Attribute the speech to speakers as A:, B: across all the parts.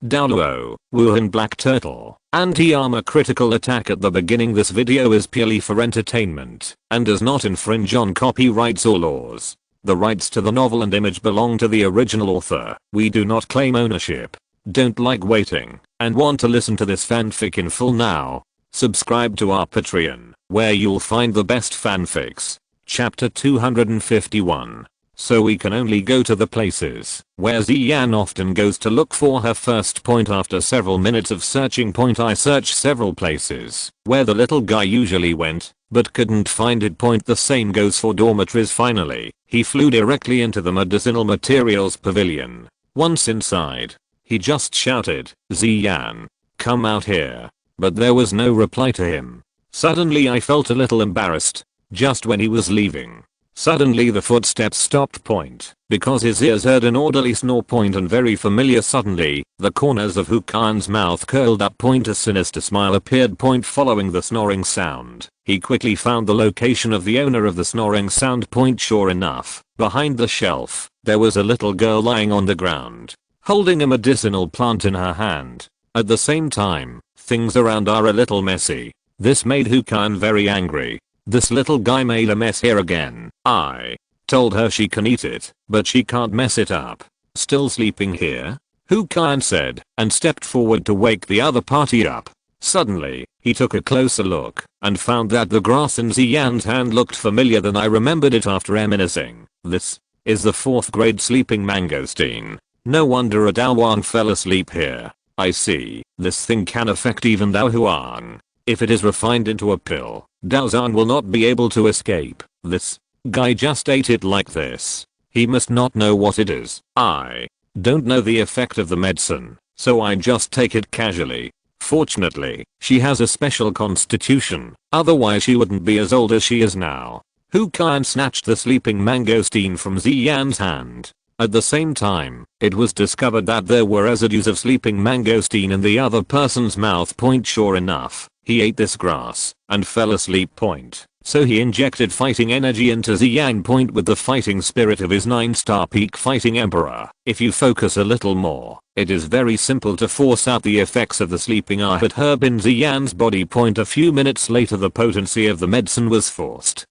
A: Douluo, Wuhan Black Turtle. Anti-armor critical attack at the beginning. This video is purely for entertainment and does not infringe on copyrights or laws. The rights to the novel and image belong to the original author. We do not claim ownership. Don't like waiting and want to listen to this fanfic in full now? Subscribe to our Patreon, where you'll find the best fanfics. Chapter 251. So we can only go to the places where Ziyan often goes to look for her first point. After several minutes of searching point, I searched several places where the little guy usually went, but couldn't find it. Point the same goes for dormitories. Finally, he flew directly into the medicinal materials pavilion. Once inside, he just shouted, "Ziyan, come out here." But there was no reply to him. Suddenly I felt a little embarrassed. Just when he was leaving, suddenly the footsteps stopped point, because his ears heard an orderly snore point, and very familiar. Suddenly, the corners of Hukan's mouth curled up point. A sinister smile appeared point following the snoring sound. He quickly found the location of the owner of the snoring sound point. Sure enough, behind the shelf, there was a little girl lying on the ground, holding a medicinal plant in her hand. At the same time, things around are a little messy. This made Hukan very angry. This little guy made a mess here again. I told her she can eat it, but she can't mess it up. Still sleeping here? Hukan said, and stepped forward to wake the other party up. Suddenly, he took a closer look and found that the grass in Ziyan's hand looked familiar. Then I remembered it after reminiscing. This is the 4th grade sleeping mangosteen. No wonder a Daohuang fell asleep here. I see. This thing can affect even Daohuang. If it is refined into a pill, Daozan will not be able to escape. This guy just ate it like this. He must not know what it is. I don't know the effect of the medicine, so I just take it casually. Fortunately, she has a special constitution, otherwise she wouldn't be as old as she is now. Hukan snatched the sleeping mangosteen from Ziyan's hand. At the same time, it was discovered that there were residues of sleeping mangosteen in the other person's mouth. Point sure enough, he ate this grass and fell asleep. Point. So he injected fighting energy into Ziyan. Point with the fighting spirit of his 9-star peak fighting emperor. If you focus a little more, it is very simple to force out the effects of the sleeping herb in Ziyan's body. Point. A few minutes later, the potency of the medicine was forced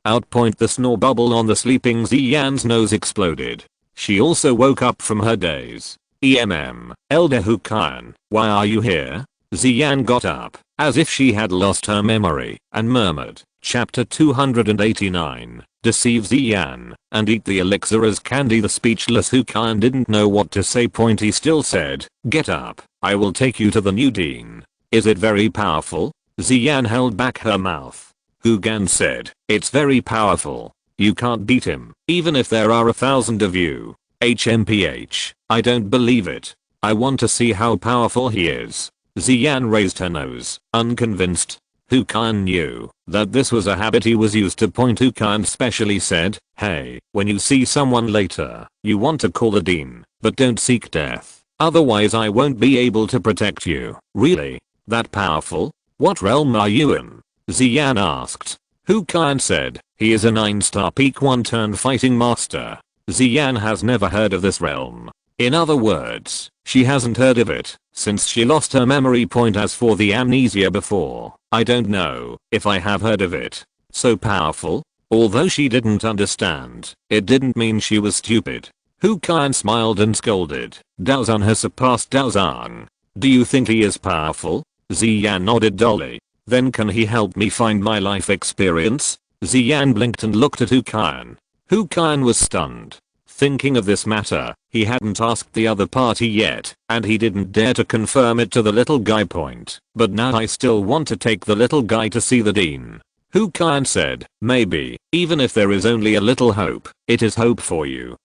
A: out. Point. The snore bubble on the sleeping Ziyan's nose exploded. She also woke up from her daze. Elder Hukan, why are you here? Ziyan got up, as if she had lost her memory, and murmured. Chapter 289. Deceive Ziyan, and eat the elixir as candy. The speechless Hukan didn't know what to say. Point. He still said, "Get up, I will take you to the new dean." Is it very powerful? Ziyan held back her mouth. Hukan said, "It's very powerful. You can't beat him, even if there are 1,000 of you." HMPH, I don't believe it. I want to see how powerful he is. Ziyan raised her nose, unconvinced. Hukan knew that this was a habit he was used to. Point. Hukan specially said, "Hey, when you see someone later, you want to call the dean, but don't seek death. Otherwise I won't be able to protect you." Really? That powerful? What realm are you in? Ziyan asked. Hukan said, he is a 9-star peak 1-turn fighting master. Ziyan has never heard of this realm. In other words, she hasn't heard of it since she lost her memory. Point. As for the amnesia before, I don't know if I have heard of it. So powerful? Although she didn't understand, it didn't mean she was stupid. Hukan smiled and scolded. Daozan has surpassed Daozan. Do you think he is powerful? Ziyan nodded dully. Then can he help me find my life experience? Ziyan blinked and looked at Hukan. Hukan was stunned. Thinking of this matter, he hadn't asked the other party yet, and he didn't dare to confirm it to the little guy. Point. But now I still want to take the little guy to see the dean. Hukan said, "Maybe, even if there is only a little hope, it is hope for you."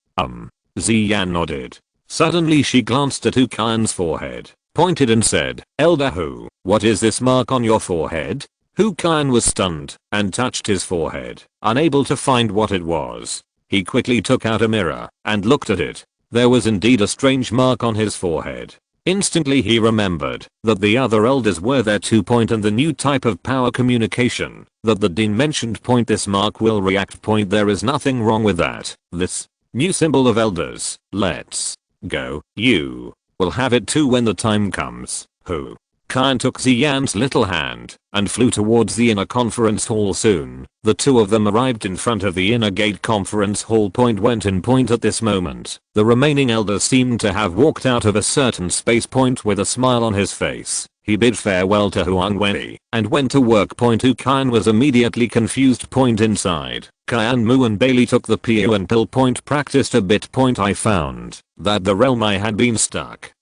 A: Ziyan nodded. Suddenly she glanced at Hukan's forehead, pointed and said, "Elder Hu, what is this mark on your forehead?" Hukan was stunned and touched his forehead, unable to find what it was. He quickly took out a mirror and looked at it. There was indeed a strange mark on his forehead. Instantly he remembered that the other elders were there too. Point. And the new type of power communication that the dean mentioned. Point. This mark will react. Point. There is nothing wrong with that. This new symbol of elders. Let's go. You We'll have it too when the time comes. Who? Kyan took Ziyan's little hand and flew towards the inner conference hall soon. The two of them arrived in front of the inner gate conference hall. Went in. At this moment, the remaining elders seemed to have walked out of a certain space. With a smile on his face, he bid farewell to Huang Wei and went to work. Who Kyan was immediately confused. Inside, Kyan, Mu and Bailey took the PO and pill. Practiced a bit. I found that the realm I had been stuck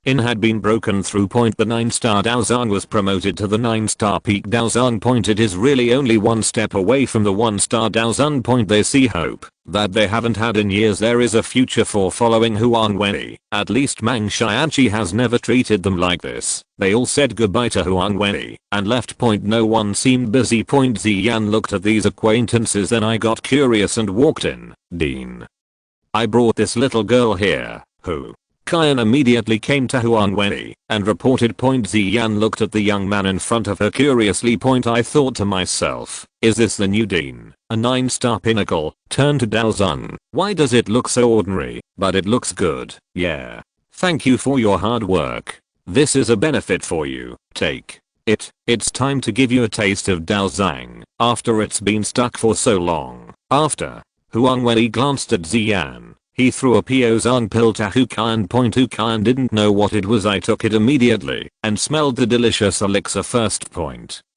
A: in had been broken through. The 9-star Daozang was promoted to the 9-star peak Daozang. It is really only one step away from the 1-star Daozang. They see hope that they haven't had in years. There is a future for following Huang Wei. At least Mang Xianqi has never treated them like this. They all said goodbye to Huang Wei and left. No one seemed busy. Ziyan looked at these acquaintances. Then I got curious and walked in. Dean, I brought this little girl here. Who? Kyan immediately came to Huang Wei and reported. Ziyan looked at the young man in front of her curiously. I thought to myself, is this the new Dean? A 9-star pinnacle, turned to Daozang. Why does it look so ordinary? But it looks good. Yeah. Thank you for your hard work. This is a benefit for you. Take it. It's time to give you a taste of Daozang after it's been stuck for so long. After Huang Wei glanced at Ziyan, he threw a Piozang pill to Kyan. Kyan didn't know what it was. I took it immediately and smelled the delicious elixir first.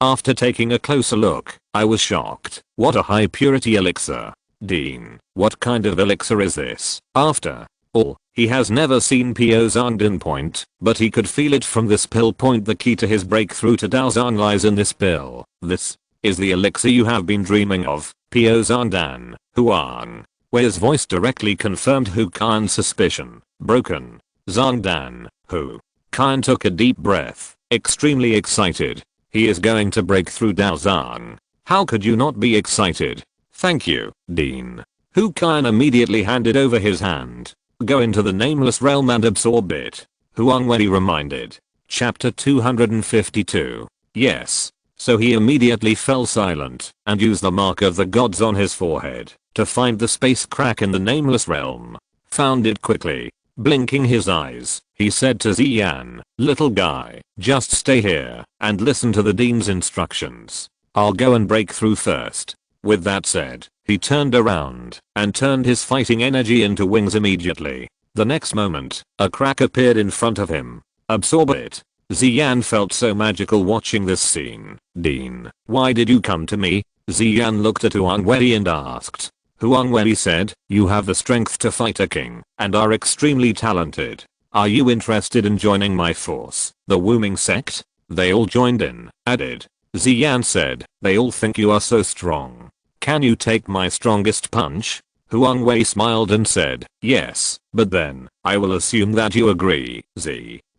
A: After taking a closer look, I was shocked. What a high purity elixir. Dean, what kind of elixir is this? After all, he has never seen Piozang in. But he could feel it from this pill. The key to his breakthrough to Daozang lies in this pill. This is the elixir you have been dreaming of. Piozang Dan. Huang Wei's voice directly confirmed Kyan's suspicion. Broken. Zhang Dan. Hu. Kyan took a deep breath, extremely excited. He is going to break through Daozang. How could you not be excited? Thank you, Dean. Kyan immediately handed over his hand. Go into the nameless realm and absorb it. Huang Wei reminded. Chapter 252. Yes. So he immediately fell silent and used the mark of the gods on his forehead to find the space crack in the nameless realm. Found it quickly. Blinking his eyes, he said to Ziyan, little guy, just stay here and listen to the Dean's instructions. I'll go and break through first. With that said, he turned around and turned his fighting energy into wings immediately. The next moment, a crack appeared in front of him. Absorb it. Ziyan felt so magical watching this scene. Dean, why did you come to me? Ziyan looked at Huang Wei and asked. Huang Wei said, you have the strength to fight a king and are extremely talented. Are you interested in joining my force, the Wuming sect? They all joined in, added. Ziyan said, they all think you are so strong. Can you take my strongest punch? Huang Wei smiled and said, yes, but then, I will assume that you agree.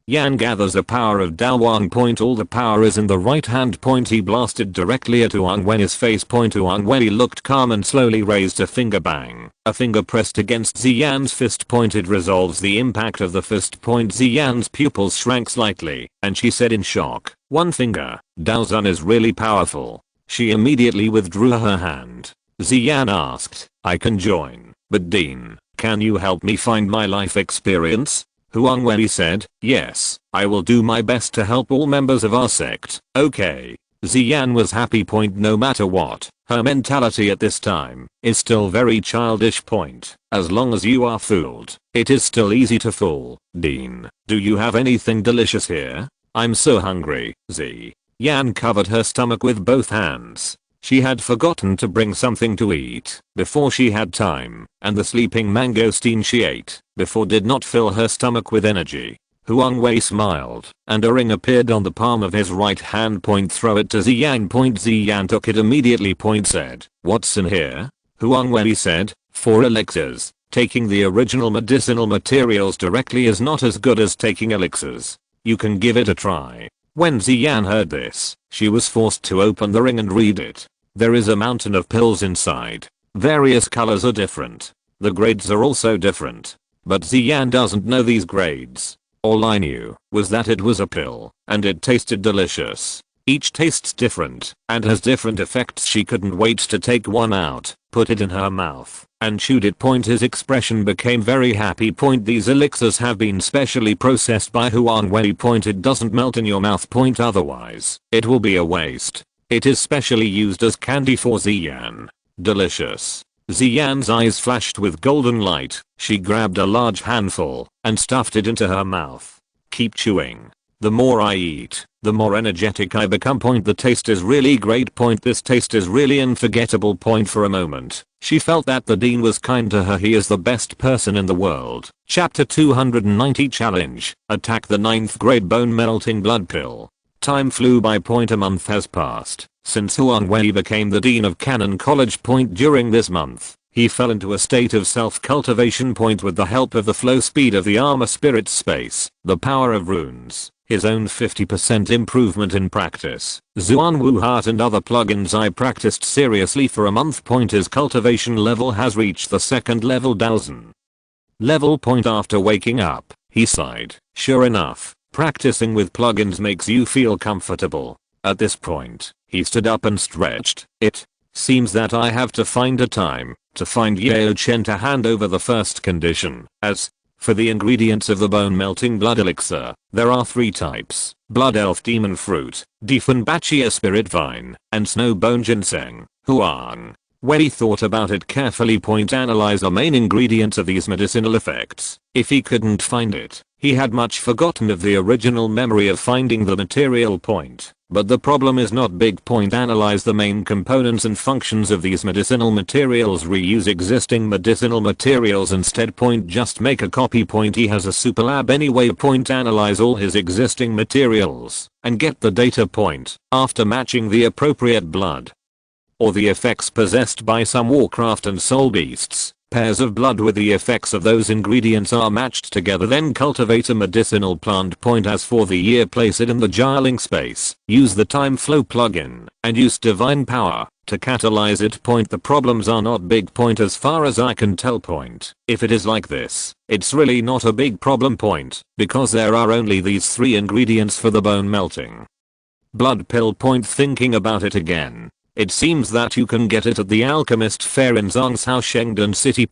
A: Yan gathers the power of Daowang. All the power is in the right hand. He blasted directly at Huang Wei's face. Huang Wei looked calm and slowly raised a finger. Bang. A finger pressed against Ziyan's fist. It resolves the impact of the fist. Ziyan's pupils shrank slightly and she said in shock, one finger. Daozang is really powerful. She immediately withdrew her hand. Ziyan asked, I can join, but Dean, can you help me find my life experience? Huang Wei said, yes, I will do my best to help all members of our sect. Okay. Ziyan was happy. No matter what, her mentality at this time is still very childish. As long as you are fooled, it is still easy to fool. Dean, do you have anything delicious here? I'm so hungry. Yan covered her stomach with both hands. She had forgotten to bring something to eat before she had time, and the sleeping mangosteen she ate before did not fill her stomach with energy. Huang Wei smiled, and a ring appeared on the palm of his right hand. Throw it to Ziyan. Ziyan took it immediately. Said, what's in here? Huang Wei said, 4 elixirs. Taking the original medicinal materials directly is not as good as taking elixirs. You can give it a try. When Ziyan heard this, she was forced to open the ring and read it. There is a mountain of pills inside. Various colors are different. The grades are also different. But Ziyan doesn't know these grades. All I knew was that it was a pill, and it tasted delicious. Each tastes different, and has different effects. She couldn't wait to take one out, put it in her mouth, and chewed it. His expression became very happy. These elixirs have been specially processed by Huang Wei. It doesn't melt in your mouth. Otherwise, it will be a waste. It is specially used as candy for Ziyan. Delicious. Ziyan's eyes flashed with golden light. She grabbed a large handful and stuffed it into her mouth. Keep chewing. The more I eat, the more energetic I become. The taste is really great. This taste is really unforgettable. For a moment, she felt that the dean was kind to her. He is the best person in the world. Chapter 290 Challenge. Attack the 9th grade bone melting blood pill. Time flew by. A month has passed since Huang Wei became the dean of Canon College. During this month, he fell into a state of self-cultivation. With the help of the flow speed of the armor spirit space, the power of runes, his own 50% improvement in practice, Zuanwu Heart and other plugins. I practiced seriously for a month. His cultivation level has reached the 2nd level. 1000 level. After waking up, he sighed. Sure enough, practicing with plugins makes you feel comfortable. At this point, he stood up and stretched. It seems that I have to find a time to find Yao Chen to hand over the first condition. As for the ingredients of the bone melting blood elixir, there are 3 types: blood elf demon fruit, Diefenbachia spirit vine, and snow bone ginseng. Huang Wei thought about it carefully. Analyze the main ingredients of these medicinal effects. If he couldn't find it, he had much forgotten of the original memory of finding the material. But the problem is not big. Analyze the main components and functions of these medicinal materials. Reuse existing medicinal materials instead. Just make a copy. He has a super lab anyway. Analyze all his existing materials and get the data. After matching the appropriate blood or the effects possessed by some warcraft and soul beasts, pairs of blood with the effects of those ingredients are matched together. Then cultivate a medicinal plant. As for the year, place it in the jarling space. Use the time flow plugin and use divine power to catalyze it. The problems are not big. As far as I can tell. If it is like this, it's really not a big problem. Because there are only these 3 ingredients for the bone melting blood pill. Thinking about it again, it seems that you can get it at the alchemist fair in Zhangzhou Shengdan City.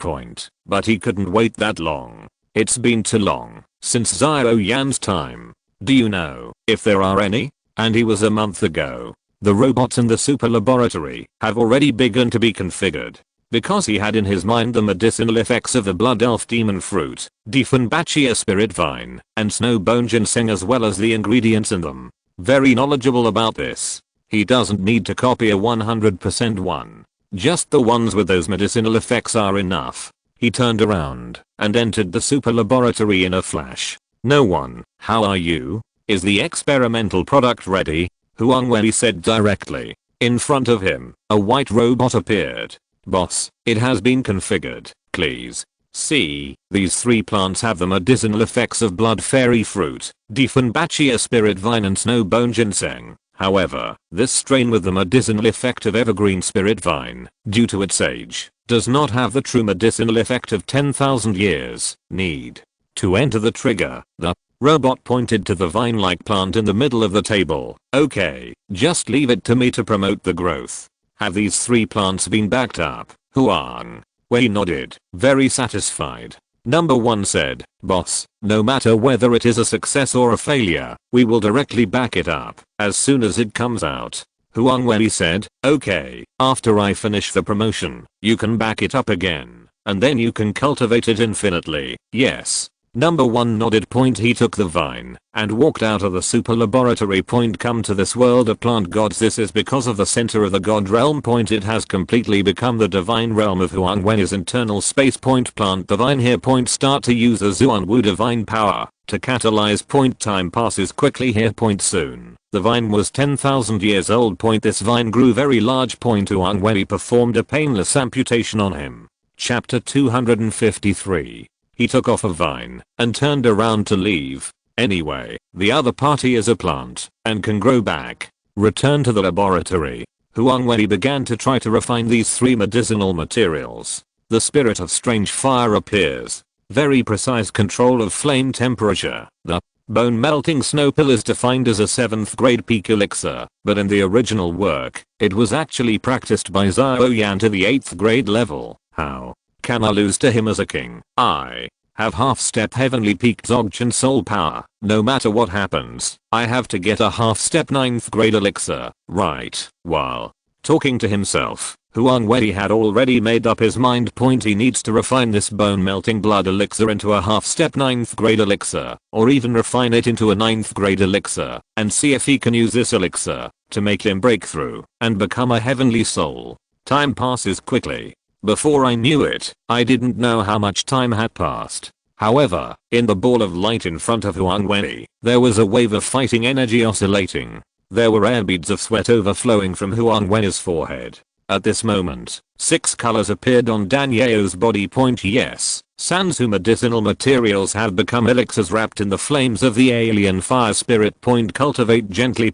A: But he couldn't wait that long. It's been too long since Xiao Yan's time. Do you know if there are any? And he was a month ago. The robots in the super laboratory have already begun to be configured. Because he had in his mind the medicinal effects of the blood elf demon fruit, Diefenbachia spirit vine, and snow bone ginseng, as well as the ingredients in them. Very knowledgeable about this. He doesn't need to copy a 100% one. Just the ones with those medicinal effects are enough. He turned around and entered the super laboratory in a flash. No one. How are you? Is the experimental product ready? Huang Wei said directly. In front of him, a white robot appeared. Boss, it has been configured. Please. See, these 3 plants have the medicinal effects of blood fairy fruit, Diefenbachia spirit vine, and snow bone ginseng. However, this strain with the medicinal effect of evergreen spirit vine, due to its age, does not have the true medicinal effect of 10,000 years. Need to enter the trigger. The robot pointed to the vine-like plant in the middle of the table. Okay, just leave it to me to promote the growth. Have these 3 plants been backed up? Huang Wei nodded, very satisfied. Number 1 said, boss, no matter whether it is a success or a failure, we will directly back it up as soon as it comes out. Huang Wei said, okay, after I finish the promotion, you can back it up again, and then you can cultivate it infinitely. Yes. Number 1 nodded. He took the vine and walked out of the super laboratory. Come to this world of plant gods. This is because of the center of the god realm. It has completely become the divine realm of Huang Wei's internal space. Plant divine here. Start to use the Zuanwu divine power to catalyze. Time passes quickly here. Soon, the vine was 10,000 years old. This vine grew very large. Huang Wei performed a painless amputation on him. Chapter 253. He took off a vine and turned around to leave. Anyway, the other party is a plant and can grow back. Return to the laboratory. Huang Wei began to try to refine these 3 medicinal materials. The spirit of strange fire appears. Very precise control of flame temperature. The bone melting snow pill is defined as a 7th grade peak elixir, but in the original work, it was actually practiced by Xiao Yan to the 8th grade level. How? Can I lose to him as a king? I have half-step heavenly peak Dzogchen soul power. No matter what happens, I have to get a half-step 9th grade elixir, right? While talking to himself, Huang Wei had already made up his mind. He needs to refine this bone melting blood elixir into a half-step 9th grade elixir, or even refine it into a 9th grade elixir, and see if he can use this elixir to make him break through and become a heavenly soul. Time passes quickly. Before I knew it, I didn't know how much time had passed. However, in the ball of light in front of Huang Wei, there was a wave of fighting energy oscillating. There were air beads of sweat overflowing from Huang Wei's forehead. At this moment, 6 colors appeared on Dan Yao's body. Yes, Sansu medicinal materials have become elixirs wrapped in the flames of the alien fire spirit. Cultivate gently.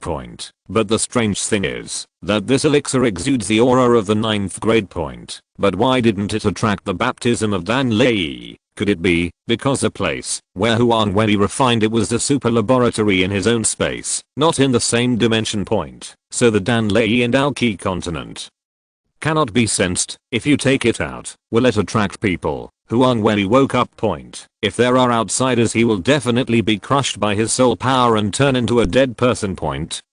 A: But the strange thing is that this elixir exudes the aura of the 9th grade. But why didn't it attract the baptism of Dan Lei? Could it be because the place where Huang Wei refined it was the super laboratory in his own space, not in the same dimension? So the Dan Lei and Aoki continent cannot be sensed. If you take it out, will it attract people? Huang Wei woke up. If there are outsiders, he will definitely be crushed by his soul power and turn into a dead person.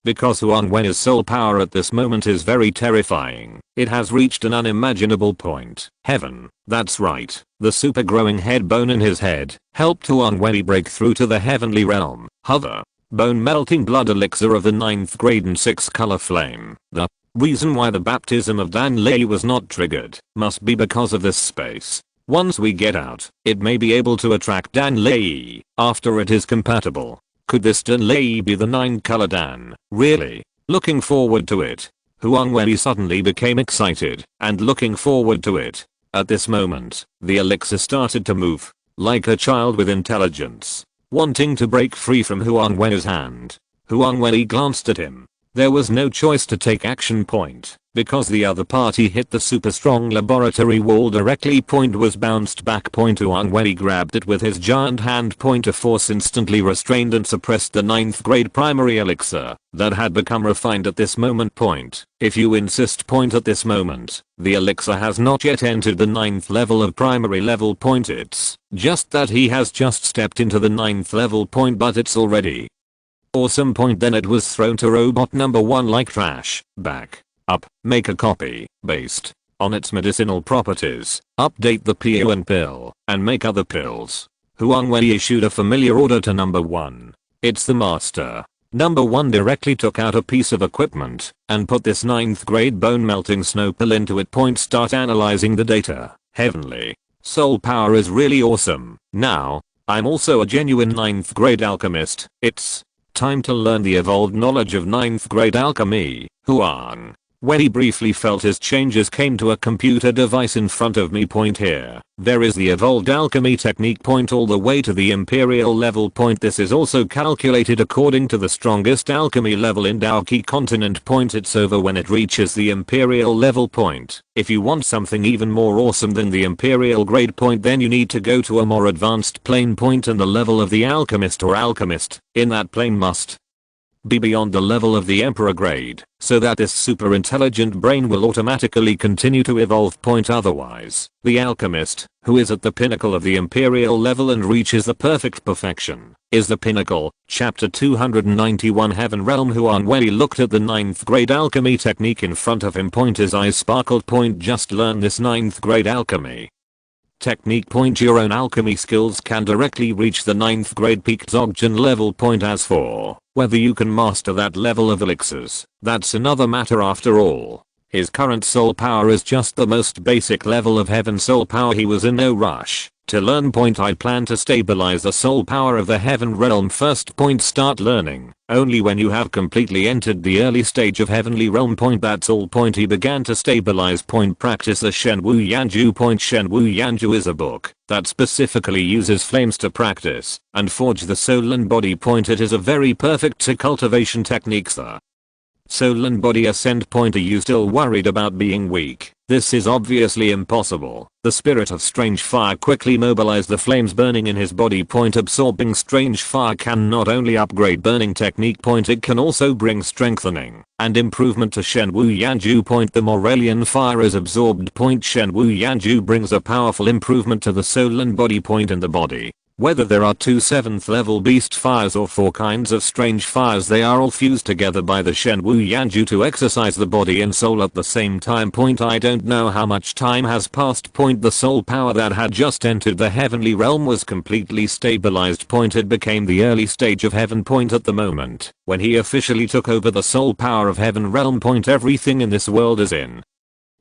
A: Because Huang Wei's soul power at this moment is very terrifying. It has reached an unimaginable point. Heaven, that's right. The super growing head bone in his head helped Huang Wei break through to the heavenly realm. Hover, bone melting blood elixir of the 9th grade and 6 color flame. The reason why the baptism of Dan Lei was not triggered must be because of this space. Once we get out, it may be able to attract Dan Lei after it is compatible. Could this Dan Lei be the 9 color Dan? Really? Looking forward to it. Huang Wei suddenly became excited and looking forward to it. At this moment, the elixir started to move like a child with intelligence, wanting to break free from Huang Wei's hand. Huang Wei glanced at him. There was no choice to take action. Because the other party hit the super strong laboratory wall directly. Was bounced back. Huang Wei grabbed it with his giant hand. A force instantly restrained and suppressed the 9th grade primary elixir that had become refined at this moment. If you insist. At this moment, the elixir has not yet entered the 9th level of primary level. It's just that he has just stepped into the 9th level. But it's already awesome. Then it was thrown to robot number 1 like trash. Back up, make a copy based on its medicinal properties, update the PON pill, and make other pills. Huang Wei issued a familiar order to number 1. It's the master. Number 1 directly took out a piece of equipment and put this 9th grade bone melting snow pill into it. Start analyzing the data. Heavenly soul power is really awesome. Now, I'm also a genuine 9th grade alchemist. It's time to learn the evolved knowledge of 9th grade alchemy. Huang Wei briefly felt his changes came to a computer device in front of me. Here, there is the evolved alchemy technique. All the way to the imperial level. This is also calculated according to the strongest alchemy level in Daoki continent. It's over when it reaches the imperial level. If you want something even more awesome than the imperial grade. Then you need to go to a more advanced plane. And the level of the alchemist or alchemist in that plane must be beyond the level of the emperor grade, so that this super intelligent brain will automatically continue to evolve. Otherwise, the alchemist, who is at the pinnacle of the imperial level and reaches the perfect perfection, is the pinnacle. Chapter 291 Heaven Realm. Huang Wei looked at the 9th grade alchemy technique in front of him. His eyes sparkled. Just learn this 9th grade alchemy technique. Your own alchemy skills can directly reach the 9th grade peak Dzogchen level. As for whether you can master that level of elixirs, that's another matter after all. His current soul power is just the most basic level of heaven soul power. He was in no rush to learn. I plan to stabilize the soul power of the heaven realm first. Start learning only when you have completely entered the early stage of heavenly realm. That's all. He began to stabilize. Practice the Shen Wu Yanju. Shen Wu Yanju is a book that specifically uses flames to practice and forge the soul and body. It is a very perfect cultivation technique. The Soul and body ascend point. Are you still worried about being weak? This is obviously impossible. The spirit of strange fire quickly mobilized the flames burning in his body point. Absorbing strange fire can not only upgrade burning technique point, it can also bring strengthening and improvement to Shen Wu Yanju point. The Morelian fire is absorbed point. Shen Wu Yanju brings a powerful improvement to the soul and body point in the body. Whether there are 2 7th level beast fires or 4 kinds of strange fires, they are all fused together by the Shen Wu Yanju to exercise the body and soul at the same time point. I don't know how much time has passed point. The soul power that had just entered the heavenly realm was completely stabilized point. It became the early stage of heaven point at the moment. When he officially took over the soul power of heaven realm point, everything in this world is in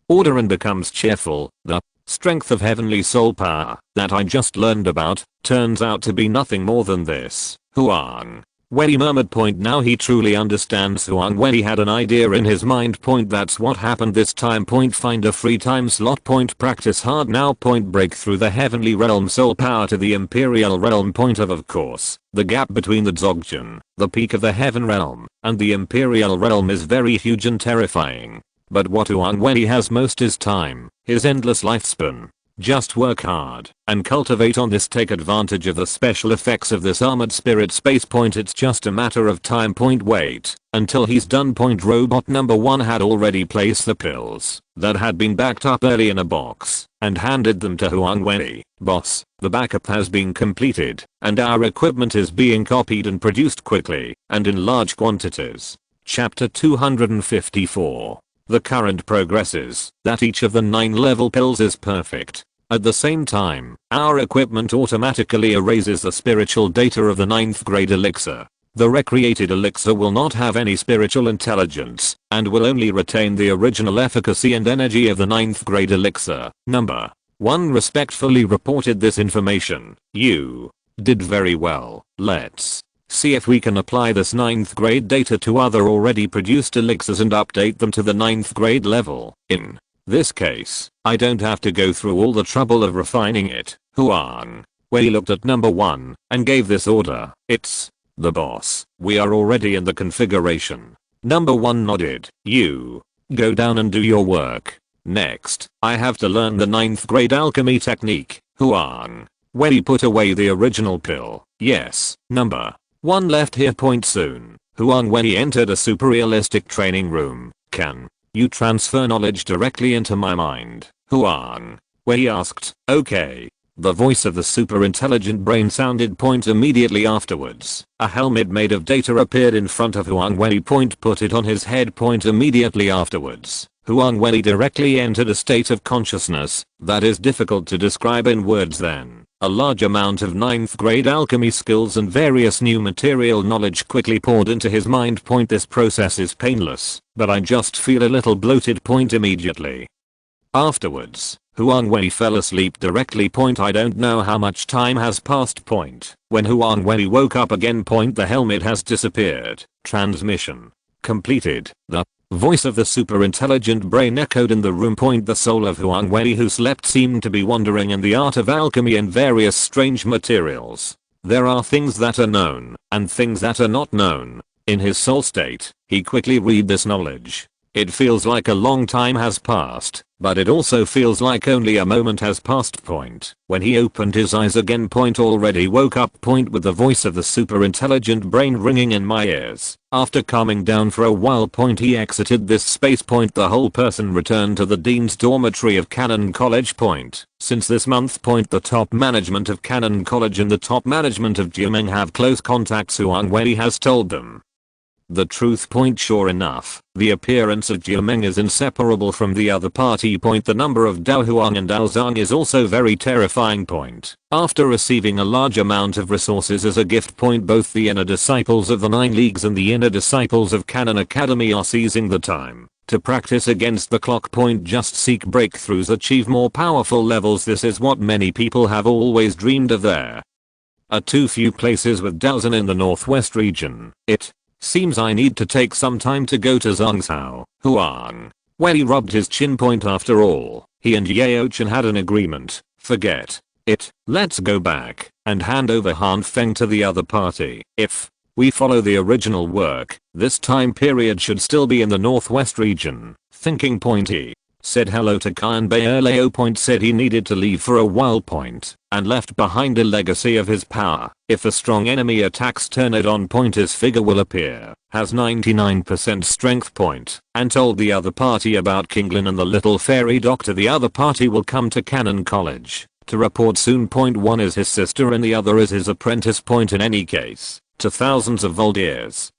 A: order and becomes cheerful. The strength of heavenly soul power that I just learned about turns out to be nothing more than this. Huang Wei murmured point. Now he truly understands. Huang Wei had an idea in his mind point. That's what happened this time point. Find a free time slot point. Practice hard now point. Break through the heavenly realm soul power to the imperial realm point. Of course, the gap between the Dzogchen, the peak of the heaven realm, and the imperial realm is very huge and terrifying. But what Huang Wei has most is time, his endless lifespan. Just work hard and cultivate on this. Take advantage of the special effects of this armored spirit space point. It's just a matter of time point. Wait until he's done point. Robot number 1 had already placed the pills that had been backed up early in a box and handed them to Huang Wei. Boss, the backup has been completed and our equipment is being copied and produced quickly and in large quantities. Chapter 254. The current progress is that each of the 9 level pills is perfect. At the same time, our equipment automatically erases the spiritual data of the 9th grade elixir. The recreated elixir will not have any spiritual intelligence and will only retain the original efficacy and energy of the 9th grade elixir. Number 1 respectfully reported this information. You did very well. Let's see if we can apply this 9th grade data to other already produced elixirs and update them to the 9th grade level. In this case, I don't have to go through all the trouble of refining it. Huang Wei looked at number 1 and gave this order. It's the boss. We are already in the configuration. Number 1 nodded. You go down and do your work. Next, I have to learn the 9th grade alchemy technique. Huang Wei put away the original pill. Yes, number 1 left here point soon. Huang Wei entered a super realistic training room. Can you transfer knowledge directly into my mind? Huang Wei asked. Okay. The voice of the super intelligent brain sounded point immediately afterwards. A helmet made of data appeared in front of Huang Wei point. Put it on his head point immediately afterwards. Huang Wei directly entered a state of consciousness that is difficult to describe in words. Then a large amount of 9th grade alchemy skills and various new material knowledge quickly poured into his mind point. This process is painless, but I just feel a little bloated point immediately. Afterwards, Huang Wei fell asleep directly point. I don't know how much time has passed point. When Huang Wei woke up again point, the helmet has disappeared. Transmission completed. The voice of the super intelligent brain echoed in the room point. The soul of Huang Wei who slept seemed to be wandering in the art of alchemy and various strange materials. There are things that are known and things that are not known. In his soul state, he quickly read this knowledge. It feels like a long time has passed, but it also feels like only a moment has passed point. When he opened his eyes again point, already woke up point with the voice of the super intelligent brain ringing in my ears. After calming down for a while point, he exited this space point. The whole person returned to the dean's dormitory of Cannon College point. Since this month point, the top management of Cannon College and the top management of Jiumeng have close contacts. Huang Wei has told them the truth point. Sure enough, the appearance of Jiumeng is inseparable from the other party point. The number of Dao Huang and Dao Zhang is also very terrifying point. After receiving a large amount of resources as a gift point, both the inner disciples of the 9 leagues and the inner disciples of Cannon Academy are seizing the time to practice against the clock point. Just seek breakthroughs, achieve more powerful levels. This is what many people have always dreamed of. There are too few places with Daozhen in the northwest region. It seems I need to take some time to go to Zhangzhou. Huang Wei rubbed his chin point. After all, he and Yao Chen had an agreement. Forget it. Let's go back and hand over Han Feng to the other party. If We follow the original work. This time period should still be in the northwest region. Thinking point. He said hello to Kyan Leo point said he needed to leave for a while point and left behind a legacy of his power. If a strong enemy attacks, turn it on point, his figure will appear. Has 99% strength point and told the other party about Kinglin and the little fairy doctor. The other party will come to Cannon College to report soon. Point one is his sister and the other is his apprentice. Point in any case to thousands of volunteers.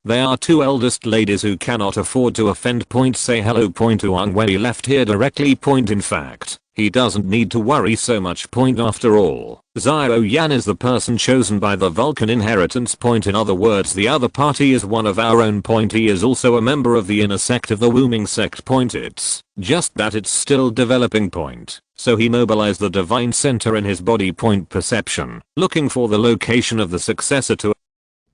A: They are two eldest ladies who cannot afford to offend. Point say hello. Point to Huang Wei left here directly. Point in fact, he doesn't need to worry so much. Point after all, Xiao Yan is the person chosen by the Vulcan inheritance. Point in other words, the other party is one of our own. Point he is also a member of the inner sect of the Wooming sect. Point it's just that it's still developing. Point so he mobilized the divine center in his body. Point perception, looking for the location of the successor to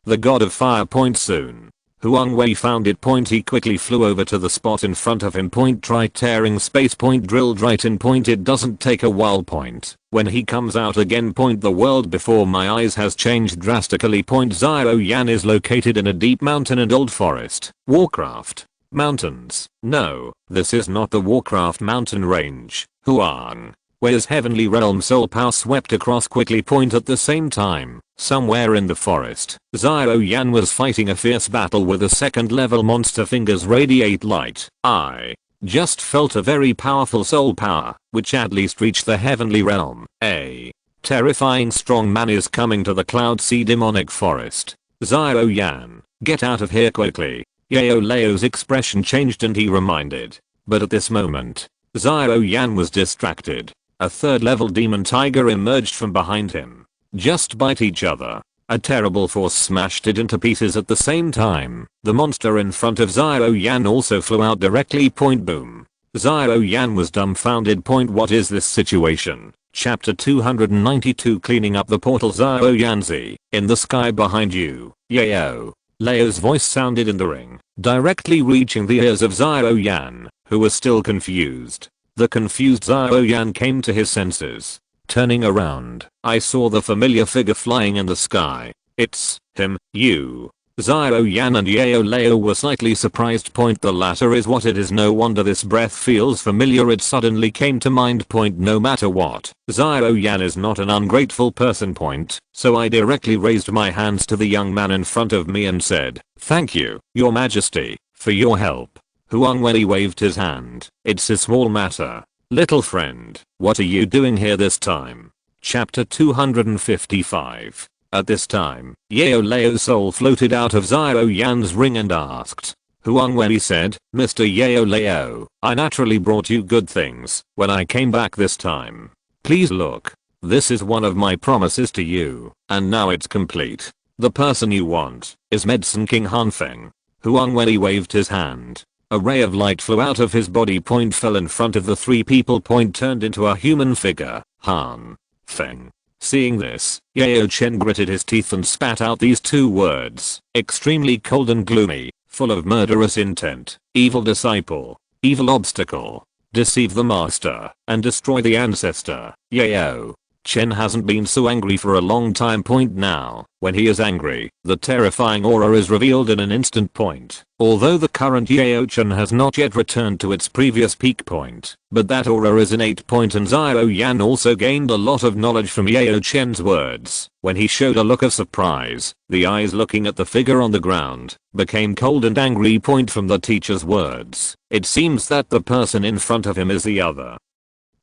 A: the god of fire. Point soon Huang Wei found it. Point he quickly flew over to the spot in front of him. Point try tearing space. Point drilled right in. Point it doesn't take a while. Point when he comes out again. Point the world before my eyes has changed drastically. Point Xiao Yan is located in a deep mountain and old forest. Warcraft mountains. No, this is not the Warcraft mountain range. Huang Wei's heavenly realm soul power swept across quickly. Point at the same time, somewhere in the forest, Xiao Yan was fighting a fierce battle with a second level monster. Fingers radiate light. I just felt a very powerful soul power, which at least reached the heavenly realm. A terrifying strong man is coming to the Cloud Sea demonic forest. Xiao Yan, get out of here quickly. Yao Leo's expression changed and he reminded. But at this moment, Xiao Yan was distracted. A third level demon tiger emerged from behind him. Just bite each other. A terrible force smashed it into pieces at the same time. The monster in front of Xiao Yan also flew out directly. Point boom. Xiao Yan was dumbfounded. Point what is this situation? Chapter 292 Cleaning up the portal. Xiao Yanzi, in the sky behind you. Yao. Leo's voice sounded in the ring, directly reaching the ears of Xiao Yan, who was still confused. The confused Xiao Yan came to his senses. Turning around, I saw the familiar figure flying in the sky. It's him, you. Xiao Yan and Yao Leo were slightly surprised. Point the latter is what it is. No wonder this breath feels familiar. It suddenly came to mind. Point no matter what, Xiao Yan is not an ungrateful person. Point so I directly raised my hands to the young man in front of me and said, thank you, your majesty, for your help. Huang Wei waved his hand. It's a small matter. Little friend, what are you doing here this time? Chapter 255. At this time, Yao Leo's soul floated out of Xiao Yan's ring and asked. Huang Wei said, Mr. Yao Leo, I naturally brought you good things when I came back this time. Please look. This is one of my promises to you, and now it's complete. The person you want is Medicine King Hanfeng. Huang Wei waved his hand. A ray of light flew out of his body. Point fell in front of the three people. Point turned into a human figure. Han Feng. Seeing this, Yao Chen gritted his teeth and spat out these two words. Extremely cold and gloomy, full of murderous intent. Evil disciple. Evil obstacle. Deceive the master and destroy the ancestor. Yao Chen hasn't been so angry for a long time. Point now, when he is angry, the terrifying aura is revealed in an instant. Point although the current Yao Chen has not yet returned to its previous peak point, but that aura is innate. Point and Xiao Yan also gained a lot of knowledge from Yao Chen's words. When he showed a look of surprise, the eyes looking at the figure on the ground became cold and angry. Point from the teacher's words, it seems that the person in front of him is the other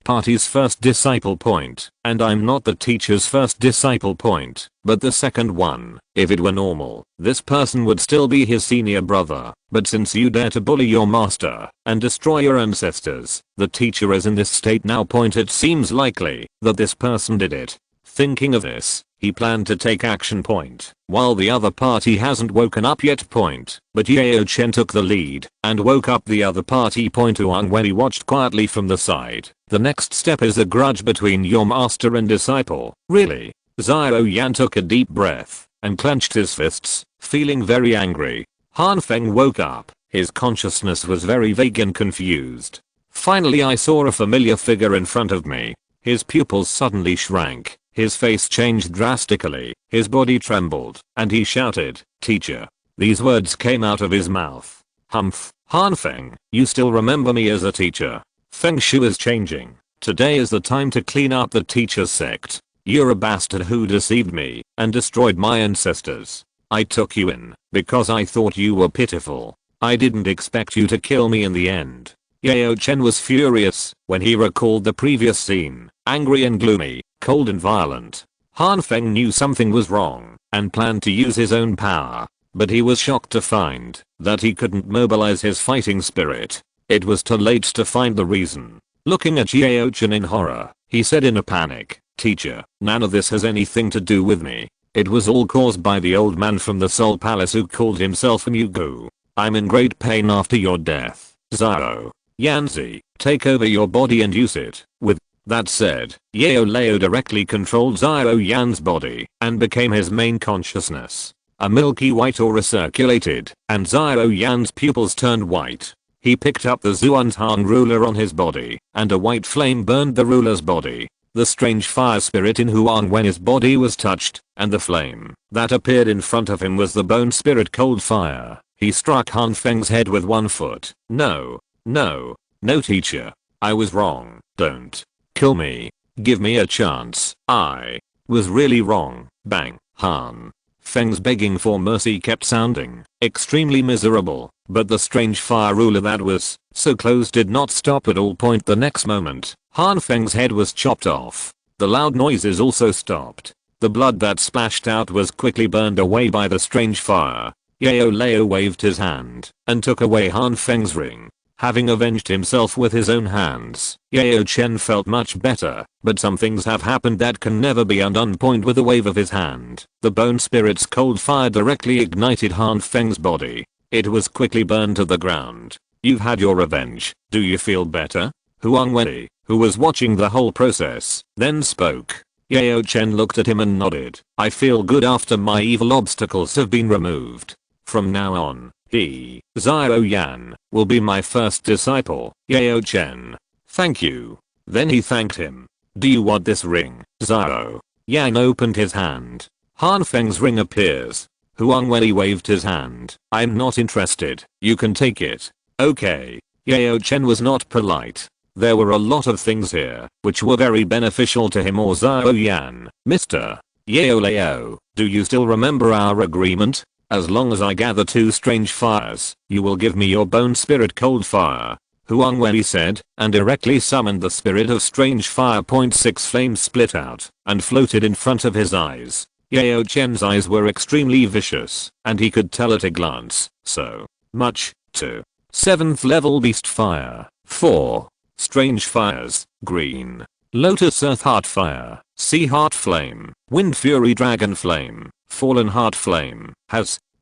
A: party's first disciple. Point and I'm not the teacher's first disciple. Point but the second one. If it were normal, this person would still be his senior brother, but since you dare to bully your master and destroy your ancestors, the teacher is in this state now. Point it seems likely that this person did it. Thinking of this, he planned to take action. Point while the other party hasn't woken up yet. Point but Yao Chen took the lead and woke up the other party. Point Huang Wei watched quietly from the side. The next step is a grudge between your master and disciple. Really? Xiao Yan took a deep breath and clenched his fists, feeling very angry. Han Feng woke up. His consciousness was very vague and confused. Finally I saw a familiar figure in front of me. His pupils suddenly shrank. His face changed drastically, his body trembled, and he shouted, "Teacher." These words came out of his mouth. "Humph, Hanfeng, you still remember me as a teacher? Feng Shui is changing. Today is the time to clean up the teacher sect. You're a bastard who deceived me and destroyed my ancestors. I took you in because I thought you were pitiful. I didn't expect you to kill me in the end." Yao Chen was furious when he recalled the previous scene, angry and gloomy, cold and violent. Han Feng knew something was wrong and planned to use his own power, but he was shocked to find that he couldn't mobilize his fighting spirit. It was too late to find the reason. Looking at Yao Chen in horror, he said in a panic, "Teacher, none of this has anything to do with me. It was all caused by the old man from the Soul Palace who called himself Mugu. I'm in great pain after your death. Zhao Yanzi, take over your body and use it." With that said, Yao Lao directly controlled Zhao Yan's body and became his main consciousness. A milky white aura circulated, and Zhao Yan's pupils turned white. He picked up the Zuantang ruler on his body, and a white flame burned the ruler's body. The strange fire spirit in Huang Wei's body was touched, and the flame that appeared in front of him was the bone spirit cold fire. He struck Han Feng's head with one foot. "No. No. No, teacher. I was wrong. Don't kill me. Give me a chance. I was really wrong." Bang. Han Feng's begging for mercy kept sounding extremely miserable, but the strange fire ruler that was so close did not stop at all. The next moment, Han Feng's head was chopped off. The loud noises also stopped. The blood that splashed out was quickly burned away by the strange fire. Yao Lao waved his hand and took away Han Feng's ring. Having avenged himself with his own hands, Yao Chen felt much better, but some things have happened that can never be undone. With a wave of his hand, the bone spirit's cold fire directly ignited Han Feng's body. It was quickly burned to the ground. "You've had your revenge. Do you feel better?" Huang Wei, who was watching the whole process, then spoke. Yao Chen looked at him and nodded. "I feel good after my evil obstacles have been removed. From now on, Zhao Yan, will be my first disciple." Yao Chen, "Thank you." Then he thanked him. "Do you want this ring?" Zhao Yan opened his hand. Han Feng's ring appears. Huang Wei waved his hand. "I'm not interested. You can take it." "Okay." Yao Chen was not polite. There were a lot of things here which were very beneficial to him or Zhao Yan. "Mr. Yao Lao, do you still remember our agreement? As long as I gather 2 strange fires, you will give me your bone spirit cold fire." Huang Wei said, and directly summoned the spirit of strange fire. 6 flames split out and floated in front of his eyes. Yao Chen's eyes were extremely vicious, and he could tell at a glance. So much. 2. 7th level beast fire. 4. Strange fires. Green. Lotus earth heart fire. Sea heart flame. Wind fury dragon flame. Fallen heart flame.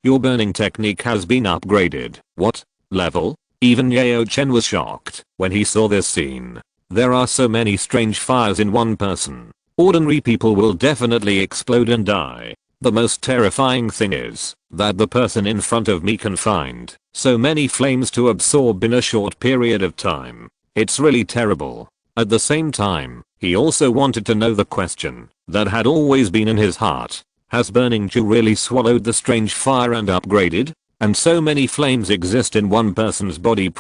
A: Your burning technique has been upgraded. What level? Even Yao Chen was shocked when he saw this scene. There are so many strange fires in one person. Ordinary people will definitely explode and die. The most terrifying thing is that the person in front of me can find so many flames to absorb in a short period of time. It's really terrible. At the same time, he also wanted to know the question that had always been in his heart. Has Burning Dew really swallowed the strange fire and upgraded? And so many flames exist in one person's body.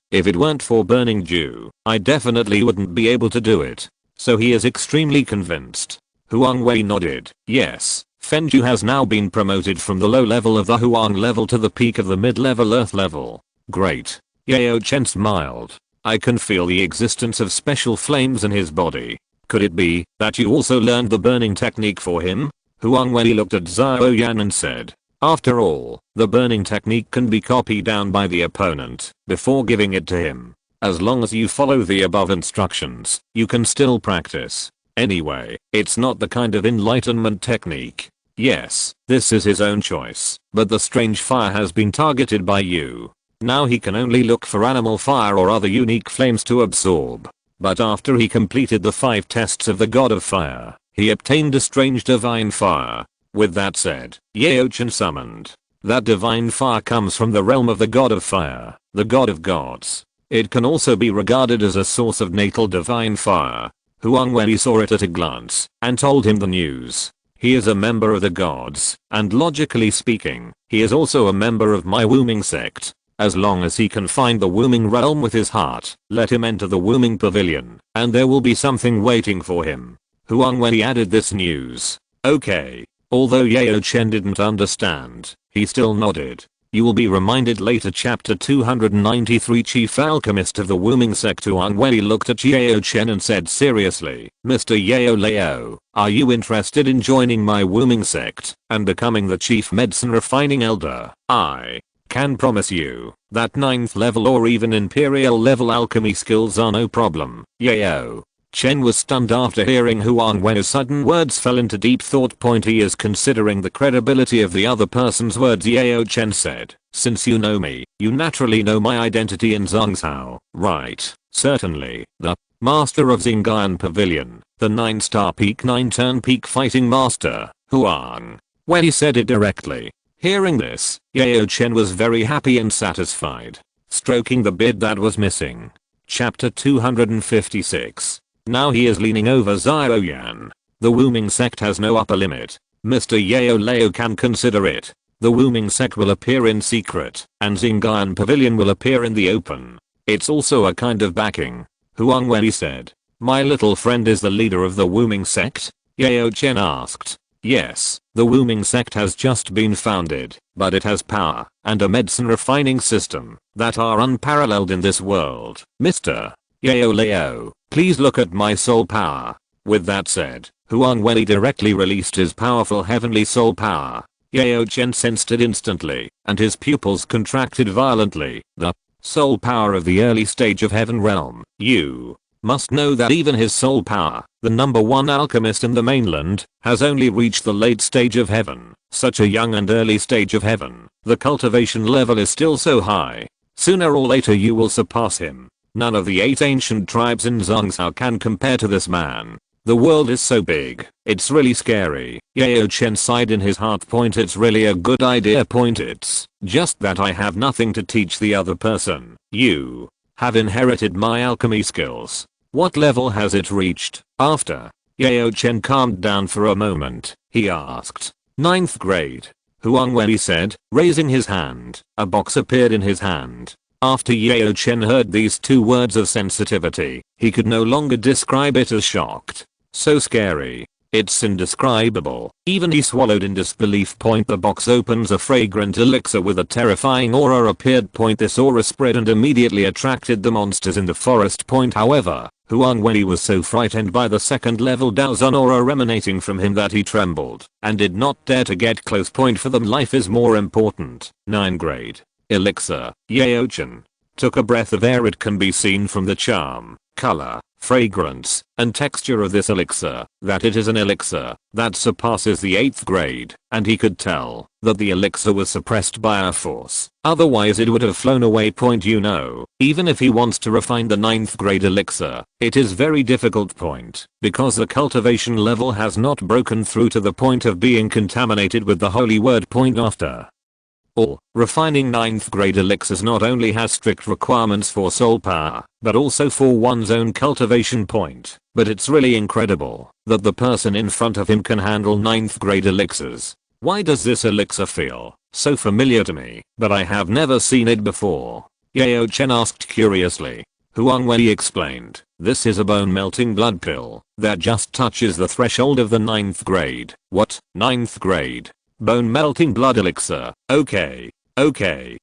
A: If it weren't for Burning Dew, I definitely wouldn't be able to do it. So he is extremely convinced. Huang Wei nodded. Yes, Fenju has now been promoted from the low level of the Huang level to the peak of the mid-level Earth level. Great. Yao Chen smiled. I can feel the existence of special flames in his body. Could it be that you also learned the burning technique for him? Huang Wei looked at Zhao Yan and said, "After all, the burning technique can be copied down by the opponent before giving it to him. As long as you follow the above instructions, you can still practice. Anyway, it's not the kind of enlightenment technique. Yes, this is his own choice, but the strange fire has been targeted by you. Now he can only look for animal fire or other unique flames to absorb." But after he completed the 5 tests of the God of Fire, he obtained a strange divine fire. With that said, Yao Chen summoned. That divine fire comes from the realm of the God of Fire, the God of Gods. It can also be regarded as a source of natal divine fire. Huang Wei saw it at a glance and told him the news. He is a member of the gods, and logically speaking, he is also a member of my Wombing sect. As long as he can find the Wombing realm with his heart, let him enter the Wombing pavilion, and there will be something waiting for him. Huang Wei added this news. Okay. Although Yao Chen didn't understand, he still nodded. You will be reminded later. Chapter 293. Chief Alchemist of the Wombing sect. Huang Wei looked at Yao Chen and said seriously, Mr. Yao Lao, are you interested in joining my Wombing sect and becoming the chief medicine refining elder? I can promise you that 9th level or even imperial level alchemy skills are no problem. Yao Chen was stunned after hearing Huang Wei's sudden words. Fell into deep thought. He is considering the credibility of the other person's words. Yao Chen said, since you know me, you naturally know my identity in Zhongzhou, right? Certainly. The Master of Xinjiang Pavilion, the 9-star peak 9-turn peak fighting master, Huang Wei said it directly. Hearing this, Yao Chen was very happy and satisfied, stroking the beard that was missing. Chapter 256. Now he is leaning over Xiao Yan. The Wombing sect has no upper limit. Mr. Yao Lao can consider it. The Wombing sect will appear in secret, and Xinjiang Pavilion will appear in the open. It's also a kind of backing. Huang Wei said. My little friend is the leader of the Wombing sect? Yao Chen asked. Yes, the Wombing sect has just been founded, but it has power and a medicine refining system that are unparalleled in this world. Mr. Yao Lao, please look at my soul power. With that said, Huang Wei directly released his powerful heavenly soul power. Yao Chen sensed it instantly, and his pupils contracted violently. The soul power of the early stage of heaven realm. You must know that even his soul power, the #1 alchemist in the mainland, has only reached the late stage of heaven. Such a young and early stage of heaven, the cultivation level is still so high. Sooner or later you will surpass him. None of the 8 ancient tribes in Zhongzhou can compare to this man. The world is so big, it's really scary. Yao Chen sighed in his heart. It's really a good idea. It's just that I have nothing to teach the other person. You have inherited my alchemy skills. What level has it reached? After Yao Chen calmed down for a moment, he asked. 9th grade. Huang Wei said, raising his hand. A box appeared in his hand. After Yao Chen heard these 2 words of sensitivity, he could no longer describe it as shocked. So scary. It's indescribable. Even he swallowed in disbelief. The box opens. A fragrant elixir with a terrifying aura appeared. This aura spread and immediately attracted the monsters in the forest. However, Huang Wei was so frightened by the 2nd level Daozun aura emanating from him that he trembled and did not dare to get close. For them life is more important. 9th grade. Elixir. Yao Chen took a breath of air. It can be seen from the charm, color, fragrance, and texture of this elixir that it is an elixir that surpasses the 8th grade, and he could tell that the elixir was suppressed by a force, otherwise it would have flown away. Even if he wants to refine the 9th grade elixir, it is very difficult. Because the cultivation level has not broken through to the point of being contaminated with the holy word. After all, refining 9th grade elixirs not only has strict requirements for soul power, but also for one's own cultivation. But it's really incredible that the person in front of him can handle 9th grade elixirs. Why does this elixir feel so familiar to me, but I have never seen it before? Yao Chen asked curiously. Huang Wei explained, this is a bone melting blood pill that just touches the threshold of the 9th grade. What? 9th grade? Bone melting blood elixir. Okay. The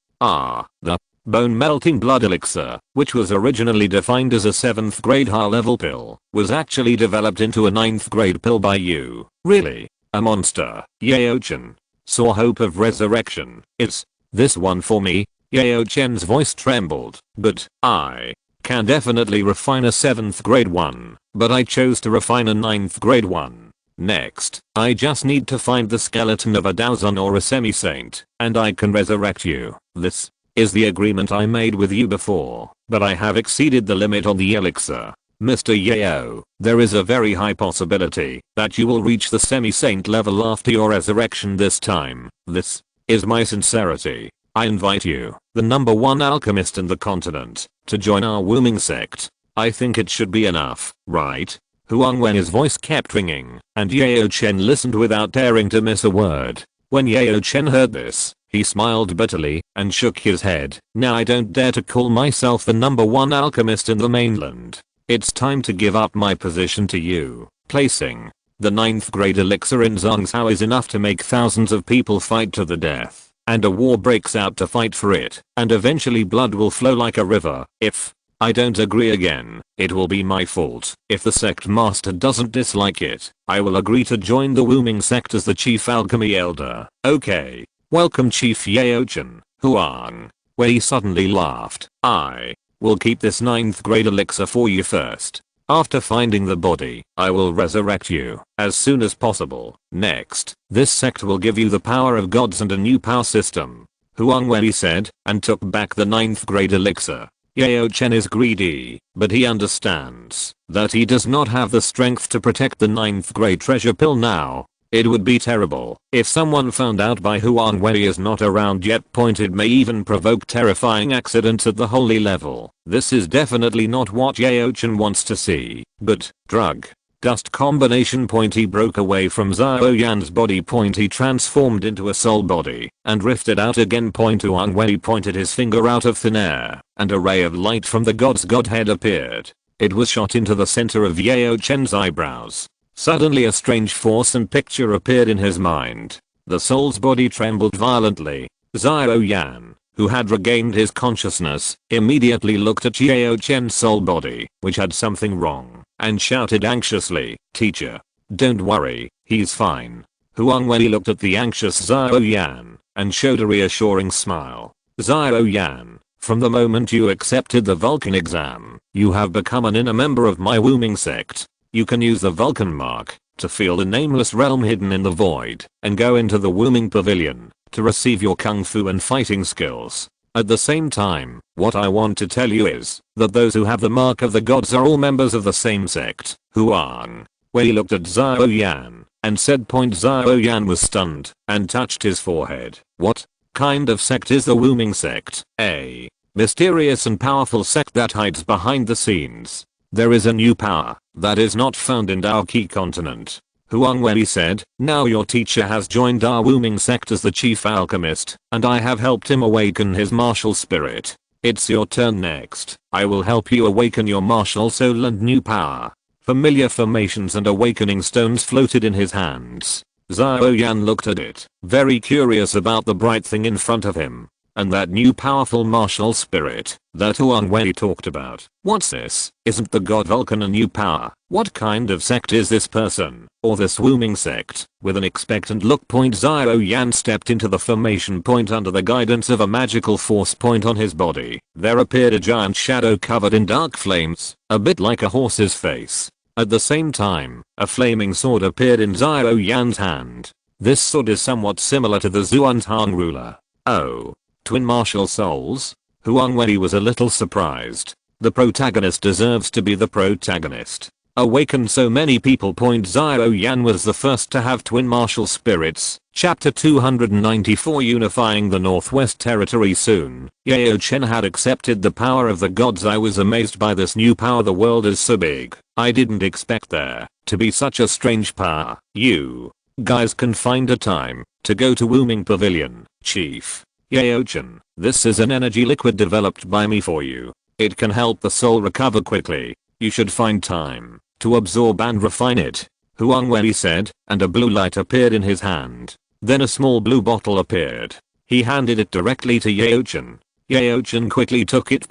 A: bone melting blood elixir, which was originally defined as a 7th grade high level pill, was actually developed into a 9th grade pill by you. Really? A monster. Yao Chen saw hope of resurrection. Is this one for me? Yao Chen's voice trembled. But I can definitely refine a 7th grade one, but I chose to refine a 9th grade one. Next, I just need to find the skeleton of a Daozun or a semi-saint, and I can resurrect you. This is the agreement I made with you before, but I have exceeded the limit on the elixir. Mr. Yao, there is a very high possibility that you will reach the semi-saint level after your resurrection this time. This is my sincerity. I invite you, the #1 alchemist in the continent, to join our Wombing sect. I think it should be enough, right? Huang Wei's voice kept ringing, and Yao Chen listened without daring to miss a word. When Yao Chen heard this, he smiled bitterly and shook his head. Now I don't dare to call myself the #1 alchemist in the mainland. It's time to give up my position to you. Placing the 9th grade elixir in Zhongzhou is enough to make thousands of people fight to the death, and a war breaks out to fight for it, and eventually blood will flow like a river. If I don't agree again, it will be my fault. If the sect master doesn't dislike it, I will agree to join the Wuming sect as the chief alchemy elder. Okay. Welcome Chief Yao Chen. Huang Wei suddenly laughed. I will keep this 9th grade elixir for you first. After finding the body, I will resurrect you as soon as possible. Next, this sect will give you the power of gods and a new power system. Huang Wei said, and took back the 9th grade elixir. Yao Chen is greedy, but he understands that he does not have the strength to protect the 9th grade treasure pill now. It would be terrible if someone found out by Huang Wei is not around yet. It may even provoke terrifying accidents at the holy level. This is definitely not what Yao Chen wants to see. But, drug, dust combination. He broke away from Zhao Yan's body. He transformed into a soul body and rifted out again. Huang Wei pointed his finger out of thin air, and a ray of light from the god's godhead appeared. It was shot into the center of Yao Chen's eyebrows. Suddenly a strange force and picture appeared in his mind. The soul's body trembled violently. Zhao Yan, who had regained his consciousness, immediately looked at Yao Chen's soul body, which had something wrong, and shouted anxiously, "Teacher, don't worry, he's fine." Huang Wei looked at the anxious Zhao Yan, and showed a reassuring smile. Zhao Yan, from the moment you accepted the Vulcan exam, you have become an inner member of my Wuming sect. You can use the Vulcan mark to feel the nameless realm hidden in the void and go into the Wuming pavilion to receive your kung fu and fighting skills. At the same time, what I want to tell you is that those who have the mark of the gods are all members of the same sect. Huang Wei looked at Zhao Yan and said. Zhao Yan was stunned and touched his forehead. What kind of sect is the Wuming sect? A mysterious and powerful sect that hides behind the scenes. There is a new power that is not found in our key continent. Huang Wei said, now your teacher has joined our Wuming sect as the chief alchemist, and I have helped him awaken his martial spirit. It's your turn next. I will help you awaken your martial soul and new power. Familiar formations and awakening stones floated in his hands. Zhao Yan looked at it, very curious about the bright thing in front of him. And that new powerful martial spirit that Huang Wei talked about. What's this? Isn't the god Vulcan a new power? What kind of sect is this person? Or this Wuming sect? With an expectant look, Zhao Yan stepped into the formation under the guidance of a magical force on his body. There appeared a giant shadow covered in dark flames, a bit like a horse's face. At the same time, a flaming sword appeared in Zhao Yan's hand. This sword is somewhat similar to the Xuantang ruler. Oh. Twin martial souls? Huang Wei was a little surprised. The protagonist deserves to be the protagonist. Awakened so many people. Zhao Yan was the first to have twin martial spirits. Chapter 294 Unifying the Northwest Territory. Soon, Yao Chen had accepted the power of the gods. I was amazed by this new power. The world is so big. I didn't expect there to be such a strange power. You guys can find a time to go to Wuming Pavilion, Chief Yao Chen. This is an energy liquid developed by me for you. It can help the soul recover quickly. You should find time to absorb and refine it. Huang Wei said, and a blue light appeared in his hand. Then a small blue bottle appeared. He handed it directly to Yao Chen. Yao Chen quickly took it.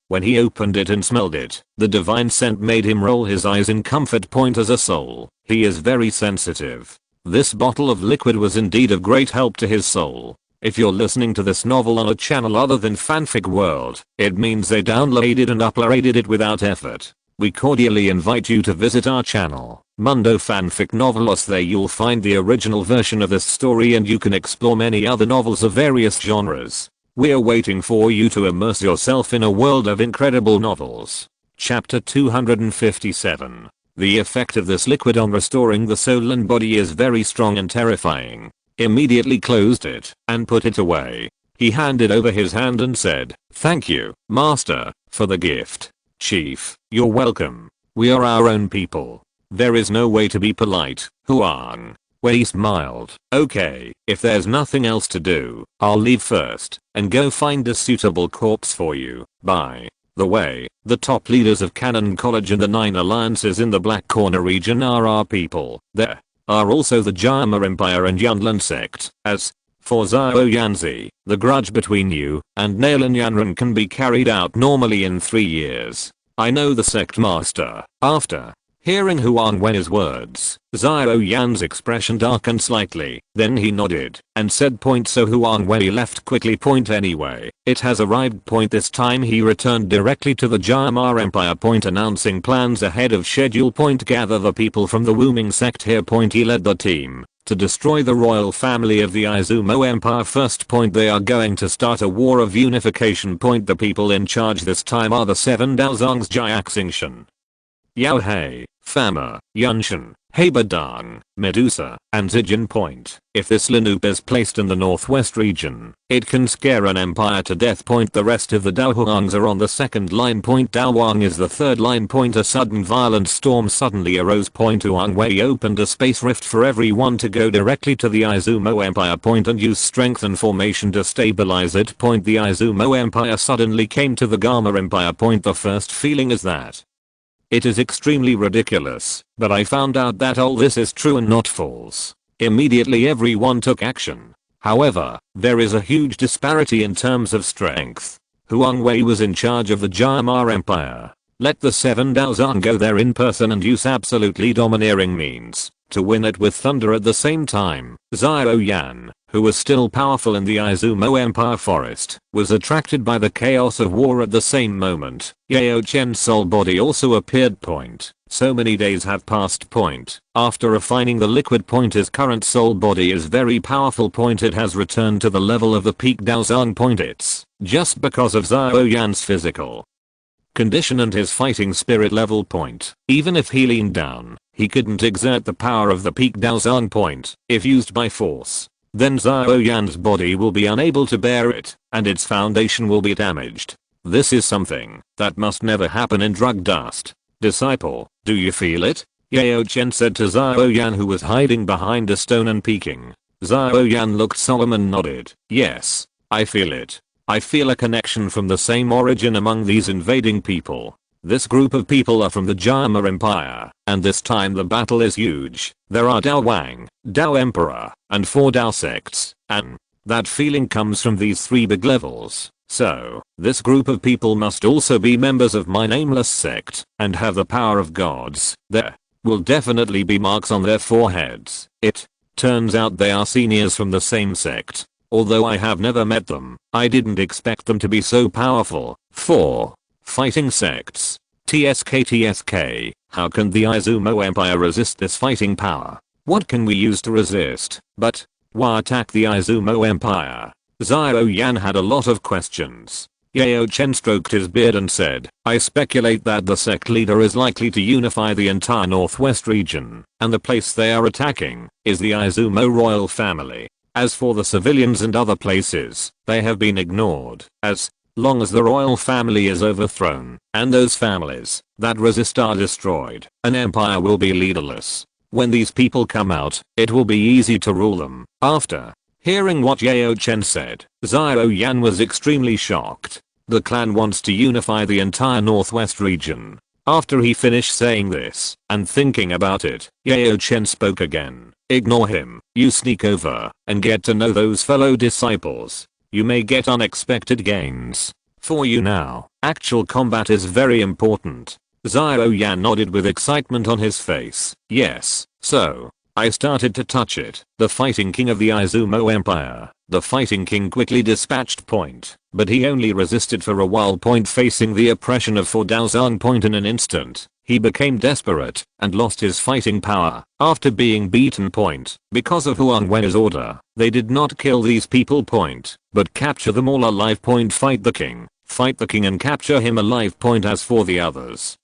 A: When he opened it and smelled it, the divine scent made him roll his eyes in comfort. As a soul, he is very sensitive. This bottle of liquid was indeed of great help to his soul. If you're listening to this novel on a channel other than Fanfic World, it means they downloaded and uploaded it without effort. We cordially invite you to visit our channel, Mundo Fanfic Novelos. There you'll find the original version of this story and you can explore many other novels of various genres. We're waiting for you to immerse yourself in a world of incredible novels. Chapter 257. The effect of this liquid on restoring the soul and body is very strong and terrifying. Immediately closed it and put it away. He handed over his hand and said, thank you, master, for the gift. Chief, you're welcome. We are our own people. There is no way to be polite, Huang Wei smiled. Okay, if there's nothing else to do, I'll leave first and go find a suitable corpse for you. By the way, the top leaders of Cannon College and the 9 alliances in the Black Corner region are our people. There are also the Jama Empire and Yunlin sect. As for Zhao Yanzi, the grudge between you and Nailin Yanran can be carried out normally in 3 years. I know the sect master. After hearing Huang Wei's words, Zhao Yan's expression darkened slightly, then he nodded and said point, so Huang Wei left quickly point anyway. It has arrived point. This time he returned directly to the Jama Empire point, announcing plans ahead of schedule point. Gather the people from the Wooming sect here point. He led the team to destroy the royal family of the Izumo Empire first point. They are going to start a war of unification point. The people in charge this time are the 7 Daozongs Jiaxingchen, Yao Hei, Fama, Yunshan, Bibi Medusa, and Zijin point. If this Linup is placed in the northwest region, it can scare an empire to death point. The rest of the Daohuangs are on the second line point. Daohuang is the third line point. A sudden violent storm suddenly arose point. Huang Wei opened a space rift for everyone to go directly to the Izumo Empire point and use strength and formation to stabilize it point. The Izumo Empire suddenly came to the Gamma Empire point. The first feeling is that it is extremely ridiculous, but I found out that all this is true and not false. Immediately everyone took action. However, there is a huge disparity in terms of strength. Huang Wei was in charge of the Jama Empire. Let the 7 Daozong go there in person and use absolutely domineering means to win it with thunder. At the same time, Zhao Yan, who was still powerful in the Izumo Empire forest, was attracted by the chaos of war. At the same moment, Yao Chen's soul body also appeared point. So many days have passed point. After refining the liquid point, his current soul body is very powerful point. It has returned to the level of the peak Daozong point. It's just because of Zhao Yan's physical condition and his fighting spirit level point. Even if he leaned down, he couldn't exert the power of the peak Daozong point. If used by force, then Zhao Yan's body will be unable to bear it, and its foundation will be damaged. This is something that must never happen in drug dust. Disciple, do you feel it? Yao Chen said to Zhao Yan, who was hiding behind a stone and peeking. Zhao Yan looked solemn and nodded. Yes, I feel it. I feel a connection from the same origin among these invading people. This group of people are from the Jama Empire, and this time the battle is huge. There are Dao Wang, Dao Emperor, and 4 Dao sects, and that feeling comes from these 3 big levels. So, this group of people must also be members of my nameless sect, and have the power of gods. There will definitely be marks on their foreheads. It turns out they are seniors from the same sect. Although I have never met them, I didn't expect them to be so powerful. 4 fighting sects. TSK. How can the Izumo Empire resist this fighting power? What can we use to resist? But why attack the Izumo Empire? Zhao Yan had a lot of questions. Yao Chen stroked his beard and said, I speculate that the sect leader is likely to unify the entire northwest region, and the place they are attacking is the Izumo royal family. As for the civilians and other places, they have been ignored. As long as the royal family is overthrown, and those families that resist are destroyed, an empire will be leaderless. When these people come out, it will be easy to rule them. After hearing what Yao Chen said, Zhao Yan was extremely shocked. The clan wants to unify the entire northwest region. After he finished saying this, and thinking about it, Yao Chen spoke again. Ignore him. You sneak over and get to know those fellow disciples. You may get unexpected gains. For you now, actual combat is very important. Zhao Yan nodded with excitement on his face. Yes, so I started to touch it. The fighting king of the Izumo Empire. The fighting king quickly dispatched point, but he only resisted for a while point, facing the oppression of 4 Daozong point. In an instant, he became desperate and lost his fighting power. After being beaten point, because of Huang Wei's order, they did not kill these people point, but capture them all alive point. Fight the king and capture him alive point. As for the others,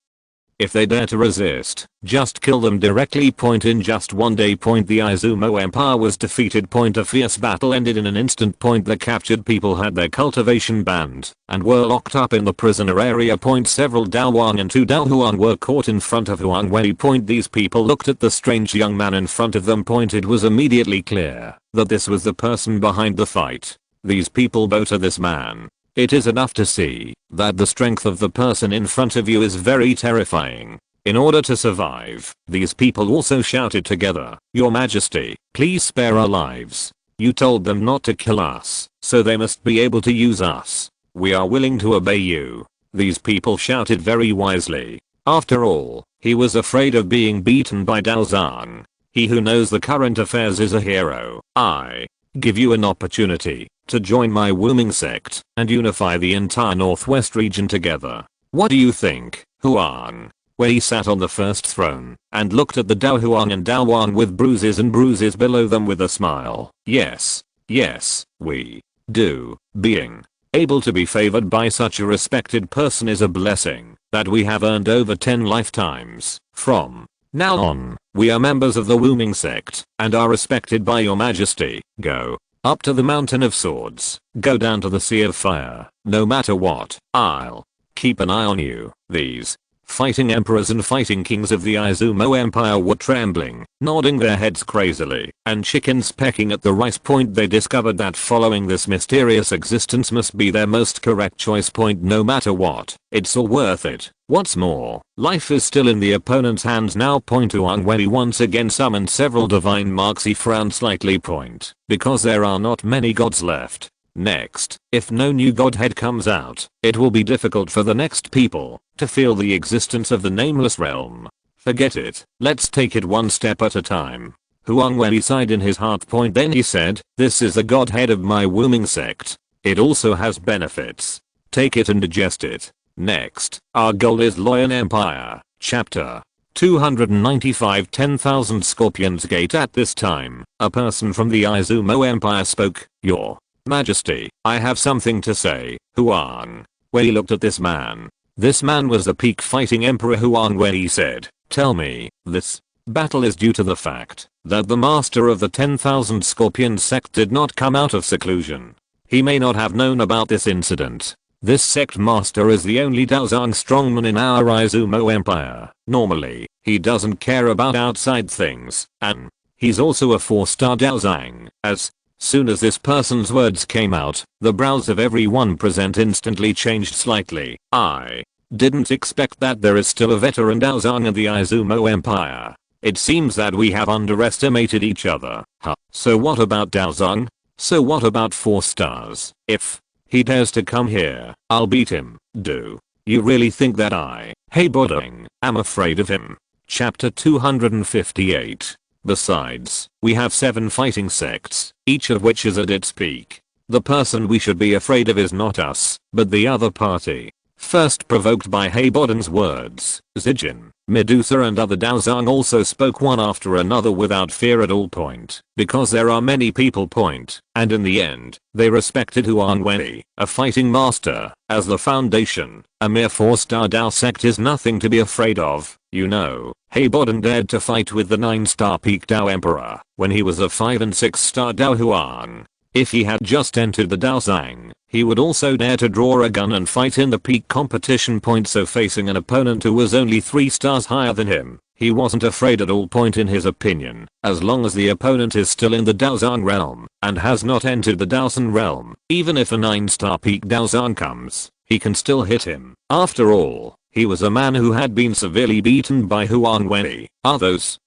A: If they dare to resist, just kill them directly. In just one day. The Izumo Empire was defeated. A fierce battle ended in an instant. The captured people had their cultivation banned and were locked up in the prisoner area. Several Daohuang and 2 Daohuang were caught in front of Huang Wei. These people looked at the strange young man in front of them. It was immediately clear that this was the person behind the fight. These people bow to this man. It is enough to see that the strength of the person in front of you is very terrifying. In order to survive, these people also shouted together, "Your Majesty, please spare our lives. You told them not to kill us, so they must be able to use us. We are willing to obey you." These people shouted very wisely. After all, he was afraid of being beaten by Dao Zhang. He who knows the current affairs is a hero. I give you an opportunity to join my Wuming sect and unify the entire northwest region together. What do you think, Huang? Wei sat on the first throne and looked at the Daohuang and Daohuang with bruises and bruises below them with a smile. Yes, we do. Being able to be favored by such a respected person is a blessing that we have earned over 10 lifetimes. From now on, we are members of the Wuming sect and are respected by your majesty. Go up to the mountain of swords. Go down to the sea of fire. No matter what, I'll keep an eye on you. These fighting emperors and fighting kings of the Izumo Empire were trembling, nodding their heads crazily, and chickens pecking at the rice. They discovered that following this mysterious existence must be their most correct choice. No matter what, it's all worth it. What's more, life is still in the opponent's hands now. Huang Wei once again summoned several divine marks. He frowned slightly. Because there are not many gods left. Next, if no new godhead comes out, it will be difficult for the next people to feel the existence of the nameless realm. Forget it. Let's take it one step at a time. Huang Wei sighed in his heart. Then he said, "This is the godhead of my Wuming sect. It also has benefits. Take it and digest it." Next, our goal is Loyan Empire. Chapter 295 10,000 Scorpions Gate. At this time, a person from the Izumo Empire spoke. "Your Majesty, I have something to say." Huang Wei looked at this man. This man was the peak fighting emperor. Huang Wei said, "Tell me, this battle is due to the fact that the master of the 10,000 Scorpion sect did not come out of seclusion. He may not have known about this incident. This sect master is the only Daozang strongman in our Izumo Empire. Normally, he doesn't care about outside things, and he's also a 4-star Daozang." As soon as this person's words came out, the brows of everyone present instantly changed slightly. I didn't expect that. There is still a veteran Daozang in the Izumo Empire. It seems that we have underestimated each other. Huh. So what about Daozang? So what about 4 stars? If he dares to come here, I'll beat him. Do you really think that I, Bibi Dong, am afraid of him? Chapter 258. Besides, we have 7 fighting sects, each of which is at its peak. The person we should be afraid of is not us, but the other party. First provoked by Bibi Dong's words, Zijin, Medusa and other Daozang also spoke one after another without fear at all. Because there are many people. And in the end, they respected Huang Wei, a fighting master, as the foundation. A mere 4-star Dao sect is nothing to be afraid of. You know, Bibi Dong dared to fight with the 9-star peak Dao Emperor when he was a 5 and 6-star Dao Huang. If he had just entered the Daozang, he would also dare to draw a gun and fight in the peak competition. So facing an opponent who was only 3 stars higher than him, he wasn't afraid at all. In his opinion, as long as the opponent is still in the Daozang realm and has not entered the Daosan realm, even if a 9-star peak Daozang comes, he can still hit him. After all, he was a man who had been severely beaten by Huang Wei. Are those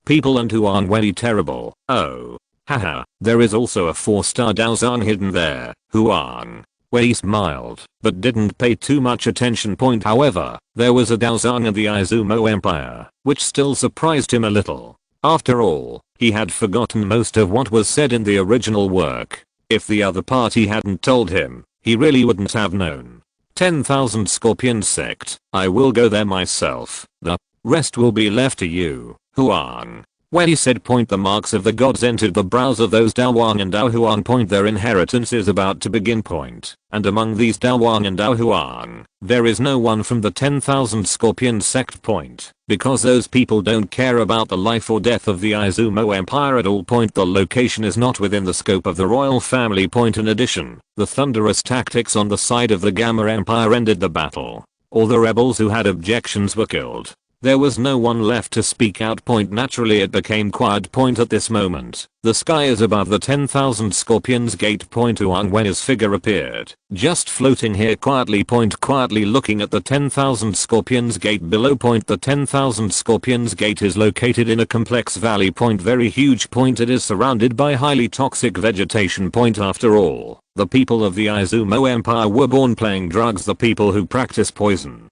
A: people and Huang Wei terrible? Oh. Haha, there is also a 4-star Daozang hidden there. Huang Wei smiled, but didn't pay too much attention. However, there was a Daozang in the Izumo Empire, which still surprised him a little. After all, he had forgotten most of what was said in the original work. If the other party hadn't told him, he really wouldn't have known. 10,000 Scorpion sect, I will go there myself. The rest will be left to you. Huang When he said point the marks of the gods entered the brows of those Dao Wang and Dao Huang point their inheritance is about to begin point. And among these Dao Wang and Dao Huang, there is no one from the 10,000 Scorpion sect point. Because those people don't care about the life or death of the Izumo Empire at all point. The location is not within the scope of the royal family point. In addition, the thunderous tactics on the side of the Gamma Empire ended the battle. All the rebels who had objections were killed. There was no one left to speak out point. Naturally it became quiet point at this moment. The sky is above the 10,000 Scorpions gate point. Huang Wei's figure appeared, just floating here quietly point, quietly looking at the 10,000 Scorpions gate below point. The 10,000 Scorpions gate is located in a complex valley point, very huge point. It is surrounded by highly toxic vegetation point. After all, the people of the Izumo Empire were born playing drugs. The people who practice poison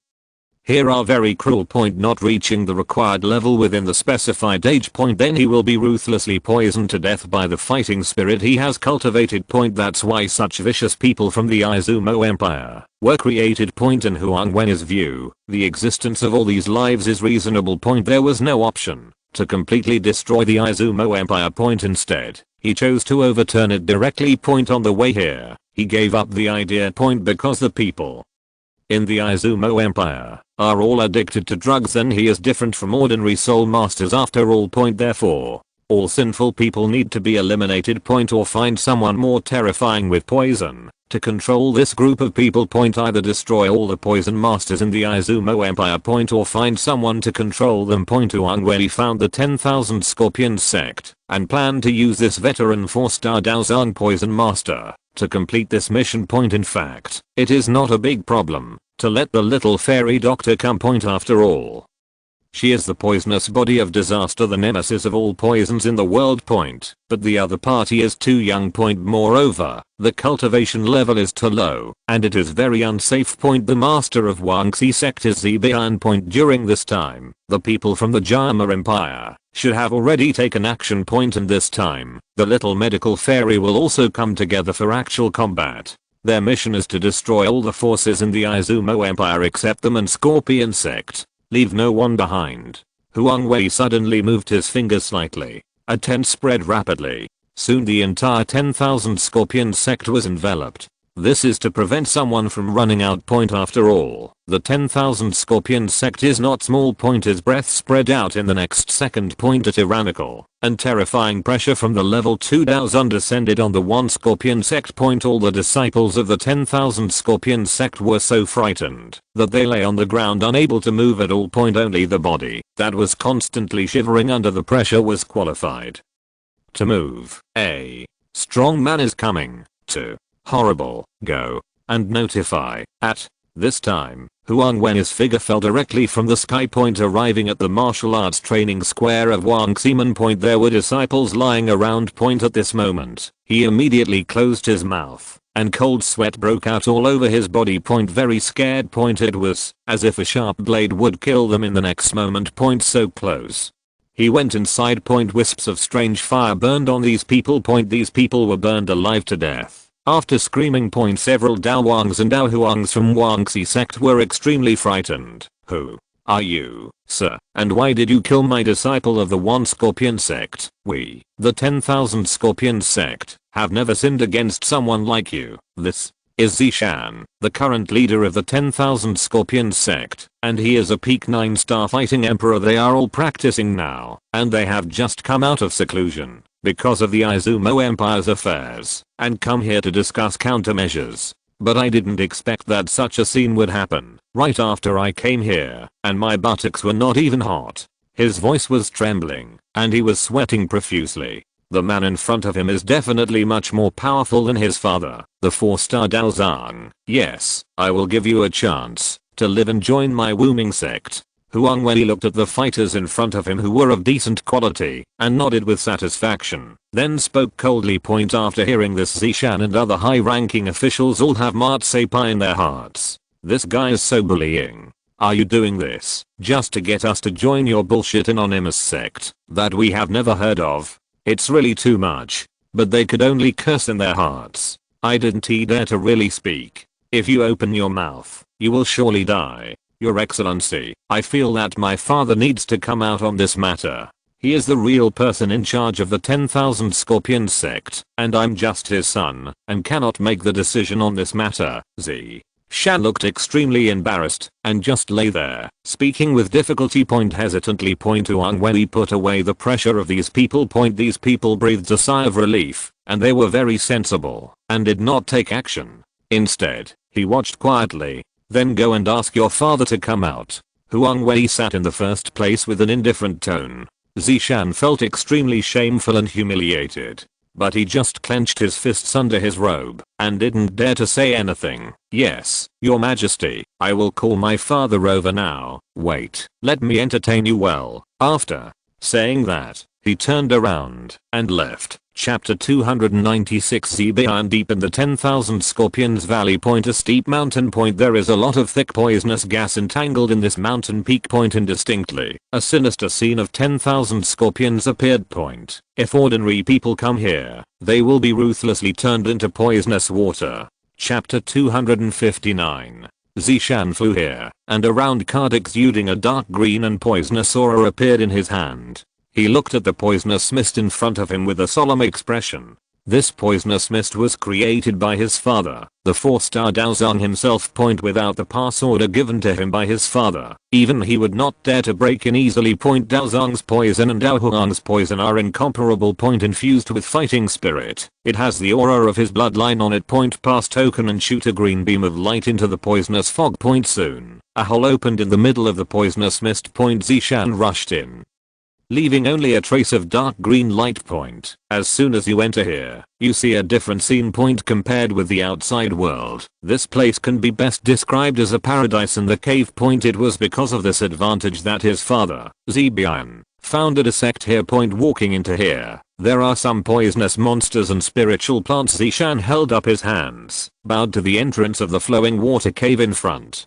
A: here are very cruel point, not reaching the required level within the specified age point, then he will be ruthlessly poisoned to death by the fighting spirit he has cultivated point. That's why such vicious people from the Izumo Empire were created point. In Huang Wei's view, the existence of all these lives is reasonable point. There was no option to completely destroy the Izumo Empire point. Instead, he chose to overturn it directly point. On the way here, he gave up the idea point because the people in the Izumo Empire are all addicted to drugs. Then he is different from ordinary soul masters after all point. Therefore, all sinful people need to be eliminated point, or find someone more terrifying with poison to control this group of people point. Either destroy all the poison masters in the Izumo Empire point, or find someone to control them point. Huang Wei found the 10,000 Scorpion sect and planned to use this veteran 4-star Daozang poison master to complete this mission point. In fact, it is not a big problem to let the little fairy doctor come point. After all, she is the poisonous body of disaster, the nemesis of all poisons in the world point. But the other party is too young point. Moreover, the cultivation level is too low, and it is very unsafe point. The master of Huangxi sect is Zibian point. During this time, the people from the Jama Empire should have already taken action point, and this time, the little medical fairy will also come together for actual combat. Their mission is to destroy all the forces in the Izumo Empire except them and Scorpion sect. Leave no one behind. Huang Wei suddenly moved his finger slightly. A tent spread rapidly. Soon the entire 10,000 Scorpion sect was enveloped. This is to prevent someone from running out point. After all, the 10,000 Scorpion sect is not small point. His breath spread out in the next second point. A tyrannical and terrifying pressure from the level 2 Daozun descended on the 1 Scorpion sect point. All the disciples of the 10,000 Scorpion sect were so frightened that they lay on the ground unable to move at all point. Only the body that was constantly shivering under the pressure was qualified to move. A strong man is coming. 2. Horrible. Go and notify. At this time, Huang Wei's figure fell directly from the sky point. Arriving at the martial arts training square of Wang Ximen point, there were disciples lying around point. At this moment, he immediately closed his mouth and cold sweat broke out all over his body point. Very scared point. It was as if a sharp blade would kill them in the next moment point, so close. He went inside point. Wisps of strange fire burned on these people point. These people were burned alive to death. After screaming point, several Dao Wangs and Dao Huangs from Huangxi sect were extremely frightened. Who are you, sir? And why did you kill my disciple of the 1 Scorpion sect? We, the 10,000 Scorpion sect, have never sinned against someone like you. This is Zishan, the current leader of the 10,000 Scorpion sect, and he is a peak 9-star fighting emperor. They are all practicing now, and they have just come out of seclusion because of the Izumo Empire's affairs, and come here to discuss countermeasures. But I didn't expect that such a scene would happen right after I came here, and my buttocks were not even hot. His voice was trembling, and he was sweating profusely. The man in front of him is definitely much more powerful than his father, the 4-star Daozang. Yes, I will give you a chance to live and join my Wuming sect. Huang Wei looked at the fighters in front of him who were of decent quality and nodded with satisfaction, then spoke coldly point. After hearing this, Zishan and other high-ranking officials all have Matsepai in their hearts. This guy is so bullying. Are you doing this just to get us to join your bullshit anonymous sect that we have never heard of? It's really too much. But they could only curse in their hearts. I didn't dare to really speak. If you open your mouth, you will surely die. Your Excellency, I feel that my father needs to come out on this matter. He is the real person in charge of the 10,000 Scorpion sect, and I'm just his son, and cannot make the decision on this matter. Z. Shan looked extremely embarrassed, and just lay there, speaking with difficulty. Hesitantly. To Huang Wei, put away the pressure of these people. These people breathed a sigh of relief, and they were very sensible, and did not take action. Instead, he watched quietly. Then go and ask your father to come out. Huang Wei sat in the first place with an indifferent tone. Zishan felt extremely shameful and humiliated. But he just clenched his fists under his robe and didn't dare to say anything. Yes, your majesty, I will call my father over now. Wait, let me entertain you well. After saying that, he turned around and left. Chapter 296. Zibian. Deep in the 10,000 Scorpions Valley. A steep mountain. There is a lot of thick poisonous gas entangled in this mountain peak. Indistinctly, a sinister scene of 10,000 scorpions appeared. If ordinary people come here, they will be ruthlessly turned into poisonous water. Chapter 259. Zishan flew here and around. Card exuding a dark green and poisonous aura appeared in his hand. He looked at the poisonous mist in front of him with a solemn expression. This poisonous mist was created by his father, the 4-star Daozong himself. Without the pass order given to him by his father, even he would not dare to break in easily. Daozong's poison and Dao Huang's poison are incomparable. Infused with fighting spirit, it has the aura of his bloodline on it. Pass token and shoot a green beam of light into the poisonous fog. Soon, a hole opened in the middle of the poisonous mist. Zishan rushed in, leaving only a trace of dark green light. As soon as you enter here, you see a different scene. Compared with the outside world, this place can be best described as a paradise in the cave. It was because of this advantage that his father, Zibian, founded a sect here. Walking into here, there are some poisonous monsters and spiritual plants. Zishan held up his hands, bowed to the entrance of the flowing water cave in front,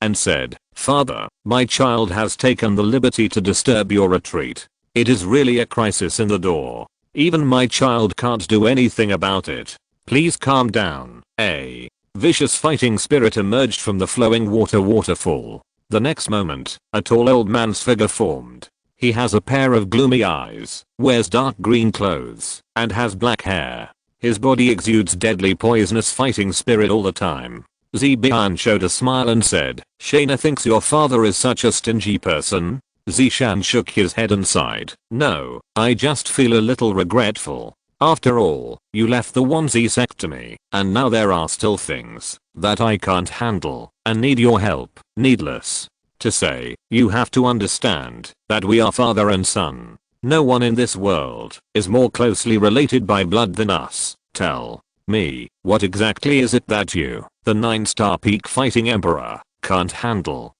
A: and said, "Father, my child has taken the liberty to disturb your retreat. It is really a crisis in the door. Even my child can't do anything about it. Please calm down." A vicious fighting spirit emerged from the flowing waterfall. The next moment, a tall old man's figure formed. He has a pair of gloomy eyes, wears dark green clothes, and has black hair. His body exudes deadly poisonous fighting spirit all the time. Zibian showed a smile and said, "Shayna thinks your father is such a stingy person?" Zishan shook his head and sighed. "No, I just feel a little regretful. After all, you left the 1Z sect to me, and now there are still things that I can't handle and need your help." Needless to say, you have to understand that we are father and son. No one in this world is more closely related by blood than us. Tell me, what exactly is it that you, the 9-star peak fighting emperor, can't handle?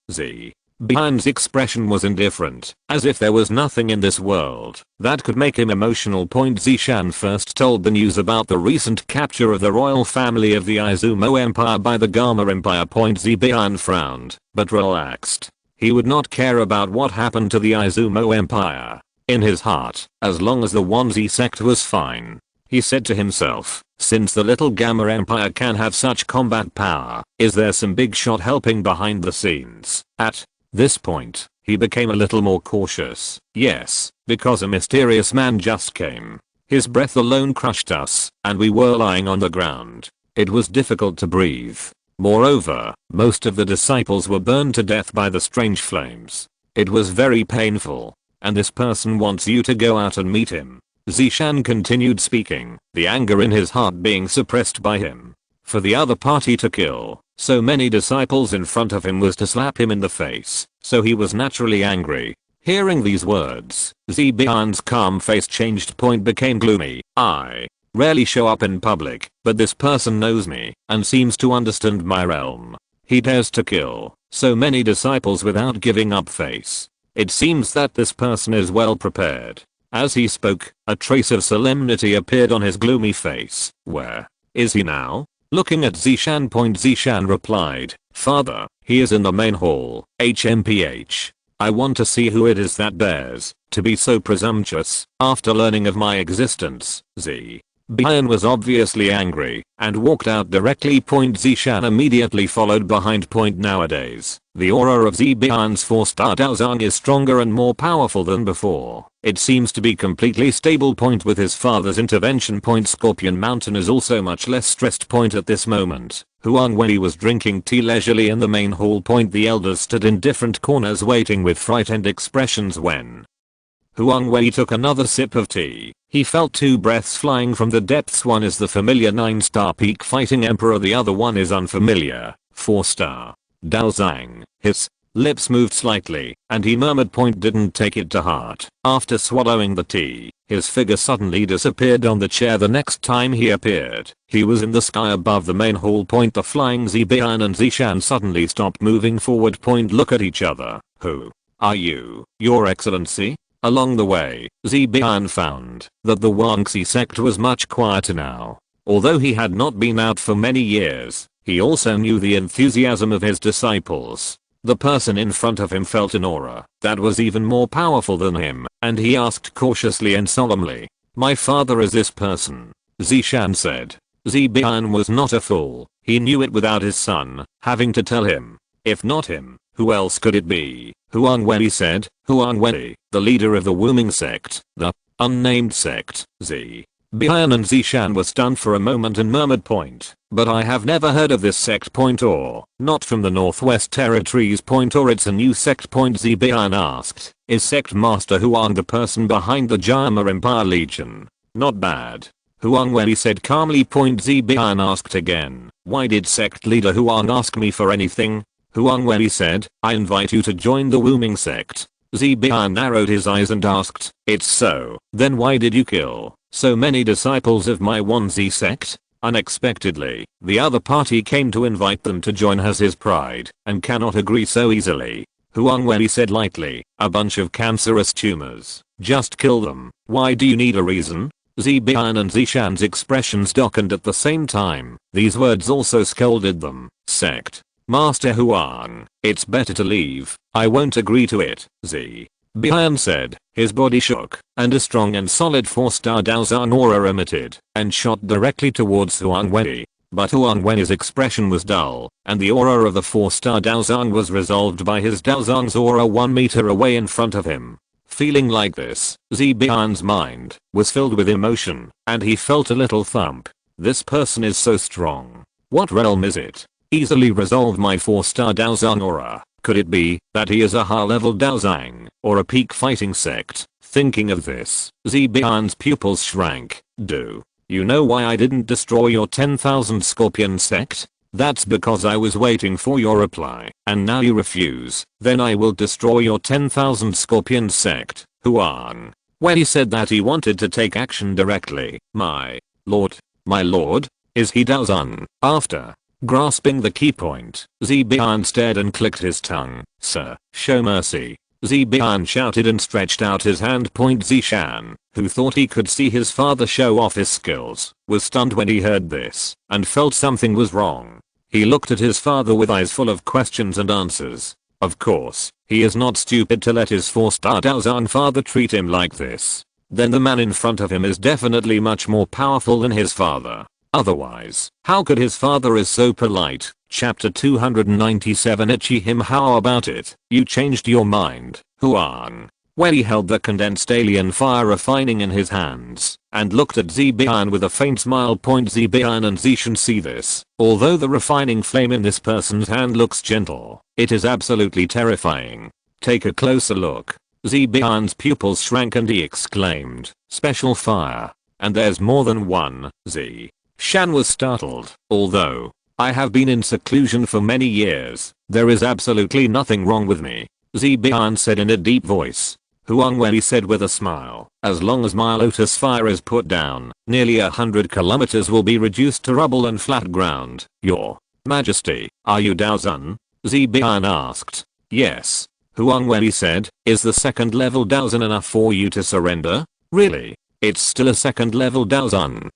A: Bihan's expression was indifferent, as if there was nothing in this world that could make him emotional. Zishan first told the news about the recent capture of the royal family of the Izumo Empire by the Gamma Empire. Zibihan frowned, but relaxed. He would not care about what happened to the Izumo Empire. In his heart, as long as the 1Z sect was fine. He said to himself, since the little Gamma Empire can have such combat power, is there some big shot helping behind the scenes? At this point, he became a little more cautious. Yes, because a mysterious man just came. His breath alone crushed us, and we were lying on the ground. It was difficult to breathe. Moreover, most of the disciples were burned to death by the strange flames. It was very painful. And this person wants you to go out and meet him. Zishan continued speaking, the anger in his heart being suppressed by him. For the other party to kill so many disciples in front of him was to slap him in the face, so he was naturally angry. Hearing these words, Zibian's calm face changed. Became gloomy. I rarely show up in public, but this person knows me and seems to understand my realm. He dares to kill so many disciples without giving up face. It seems that this person is well prepared. As he spoke, a trace of solemnity appeared on his gloomy face. Where is he now? Looking at Zishan. Zishan replied, Father, he is in the main hall. HMPH. I want to see who it is that dares to be so presumptuous after learning of my existence. Bian was obviously angry and walked out directly. Zishan immediately followed behind. Nowadays, the aura of Bian's 4-star Daozang is stronger and more powerful than before. It seems to be completely stable. With his father's intervention. Scorpion Mountain is also much less stressed. At this moment, Huang Wei was drinking tea leisurely in the main hall. The elders stood in different corners waiting with frightened expressions when Huang Wei took another sip of tea. He felt 2 breaths flying from the depths. One is the familiar 9-star peak fighting emperor, the other one is unfamiliar 4-star Daozang. His lips moved slightly and he murmured. Didn't take it to heart. After swallowing the tea, his figure suddenly disappeared on the chair. The next time he appeared, he was in the sky above the main hall. The flying Bian and Zishan suddenly stopped moving forward. Look at each other. Who are you, Your Excellency? Along the way, Bian found that the Huangxi sect was much quieter now. Although he had not been out for many years, he also knew the enthusiasm of his disciples. The person in front of him felt an aura that was even more powerful than him, and he asked cautiously and solemnly, "My father is this person?" Zishan said. Bian was not a fool. He knew it without his son having to tell him. If not him, who else could it be? Huang Wei said. Huang Wei, the leader of the Wuming sect, the unnamed sect. Bian and Zishan were stunned for a moment and murmured, "But I have never heard of this sect. Or not from the Northwest Territories. Or it's a new sect. Bian asked, "Is Sect Master Huang the person behind the Jama Empire Legion?" "Not bad," Huang Wei said calmly. Bian asked again, "Why did Sect Leader Huang ask me for anything?" Huang Wei said, "I invite you to join the Wuming sect." Bian narrowed his eyes and asked, "It's so, then why did you kill so many disciples of my Wanzi sect?" Unexpectedly, the other party came to invite them to join. Has his pride and cannot agree so easily. Huang Wei said lightly, "A bunch of cancerous tumors. Just kill them. Why do you need a reason?" Bian and Zishan's expressions darkened at the same time. These words also scolded them. "Sect Master Huang, it's better to leave. I won't agree to it." Bian said. His body shook, and a strong and solid 4-star Daozang aura emitted and shot directly towards Huang Wei. But Huang Wei's expression was dull, and the aura of the 4-star Daozang was resolved by his Daozang's aura 1 meter away in front of him. Feeling like this, Bian's mind was filled with emotion, and he felt a little thump. This person is so strong. What realm is it? Easily resolve my 4-star Daozang aura. Could it be that he is a high-level Daozang or a peak fighting sect? Thinking of this, Bian's pupils shrank. "Do you know why I didn't destroy your 10,000 Scorpion sect?" "That's because I was waiting for your reply, and now you refuse. Then I will destroy your 10,000 Scorpion sect." Huang Wei said that he wanted to take action directly. My lord, is he Daozang?" After grasping the key point, Bian stared and clicked his tongue. "Sir, show mercy." Bian shouted and stretched out his hand. Zishan, who thought he could see his father show off his skills, was stunned when he heard this and felt something was wrong. He looked at his father with eyes full of questions and answers. Of course, he is not stupid to let his 4-star Daozang father treat him like this. Then the man in front of him is definitely much more powerful than his father. Otherwise, how could his father is so polite? Chapter 297 Itchy him. How about it? You changed your mind, Huang Wei held the condensed alien fire refining in his hands and looked at Bian with a faint smile. Bian and Zishan see this. Although the refining flame in this person's hand looks gentle, it is absolutely terrifying. Take a closer look. Bian's pupils shrank and he exclaimed, "Special fire. And there's more than one." Shan was startled. "Although I have been in seclusion for many years, there is absolutely nothing wrong with me," Bian said in a deep voice. Huang Wei said with a smile, "As long as my lotus fire is put down, nearly 100 kilometers will be reduced to rubble and flat ground." "Your Majesty, are you Daozang?" Bian asked. "Yes," Huang Wei said. "Is the 2nd level Daozang enough for you to surrender?" "Really? It's still a 2nd level Daozang."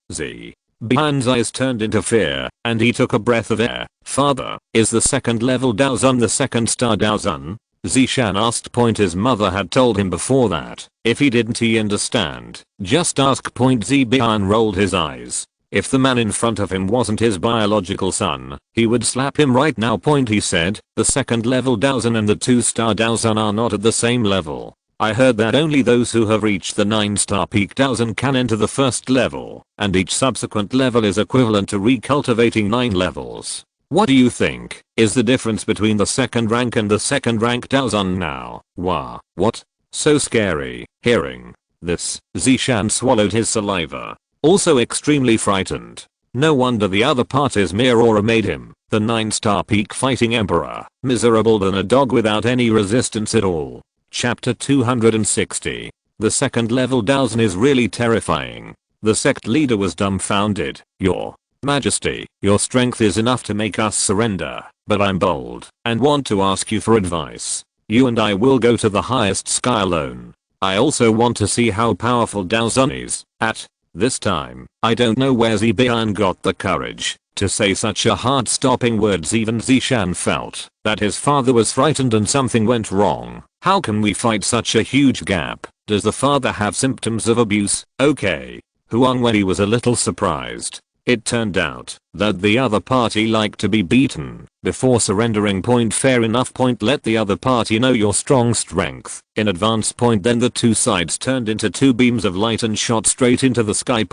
A: Bian's eyes turned into fear, and he took a breath of air. "Father, is the 2nd level Daozang the 2nd star Daozang?" Zishan asked. His mother had told him before that if he didn't understand, just ask. Zibian rolled his eyes. If the man in front of him wasn't his biological son, he would slap him right now. He said, the second level Daozun and the 2-star Daozun are not at the same level. I heard that only those who have reached the 9-star peak Daozun can enter the first level, and each subsequent level is equivalent to recultivating 9 levels. What do you think is the difference between the second rank and the second rank Daozun now? Wah, what? So scary. Hearing this, Zishan swallowed his saliva. Also extremely frightened. No wonder the other party's mere aura made him the 9-star peak fighting emperor, miserable than a dog without any resistance at all. Chapter 260. The second level Daozun is really terrifying. The sect leader was dumbfounded. Your Majesty, your strength is enough to make us surrender, but I'm bold and want to ask you for advice. You and I will go to the highest sky alone. I also want to see how powerful Daozun is. At this time, I don't know where Zibian got the courage to say such a heart-stopping words. Even Zishan felt that his father was frightened and something went wrong. How can we fight such a huge gap? Does the father have symptoms of abuse? Okay. Huang Wei was a little surprised. It turned out that the other party liked to be beaten before surrendering. Fair enough. Let the other party know your strong strength in advance. Then the two sides turned into two beams of light and shot straight into the sky.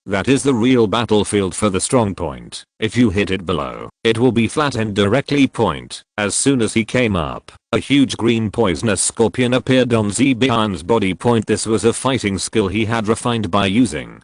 A: That is the real battlefield for the strong point. If you hit it below, it will be flattened directly. As soon as he came up, a huge green poisonous scorpion appeared on Zibian's body. This was a fighting skill he had refined by using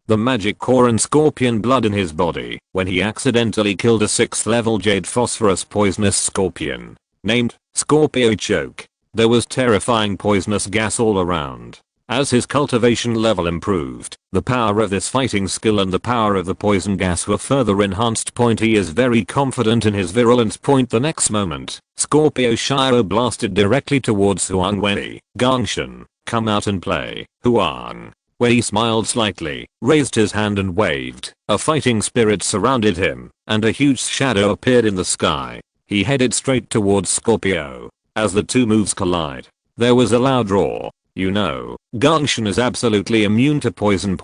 A: the magic core and scorpion blood in his body when he accidentally killed a 6th level jade phosphorus poisonous scorpion named Scorpio Choke. There was terrifying poisonous gas all around. As his cultivation level improved, the power of this fighting skill and the power of the poison gas were further enhanced. He is very confident in his virulence. The next moment, Scorpio Shiro blasted directly towards Huang Wei. Gangshan, come out and play. Huang Wei smiled slightly, raised his hand and waved. A fighting spirit surrounded him, and a huge shadow appeared in the sky. He headed straight towards Scorpio. As the two moves collide, there was a loud roar. You know, Gangshan is absolutely immune to poison.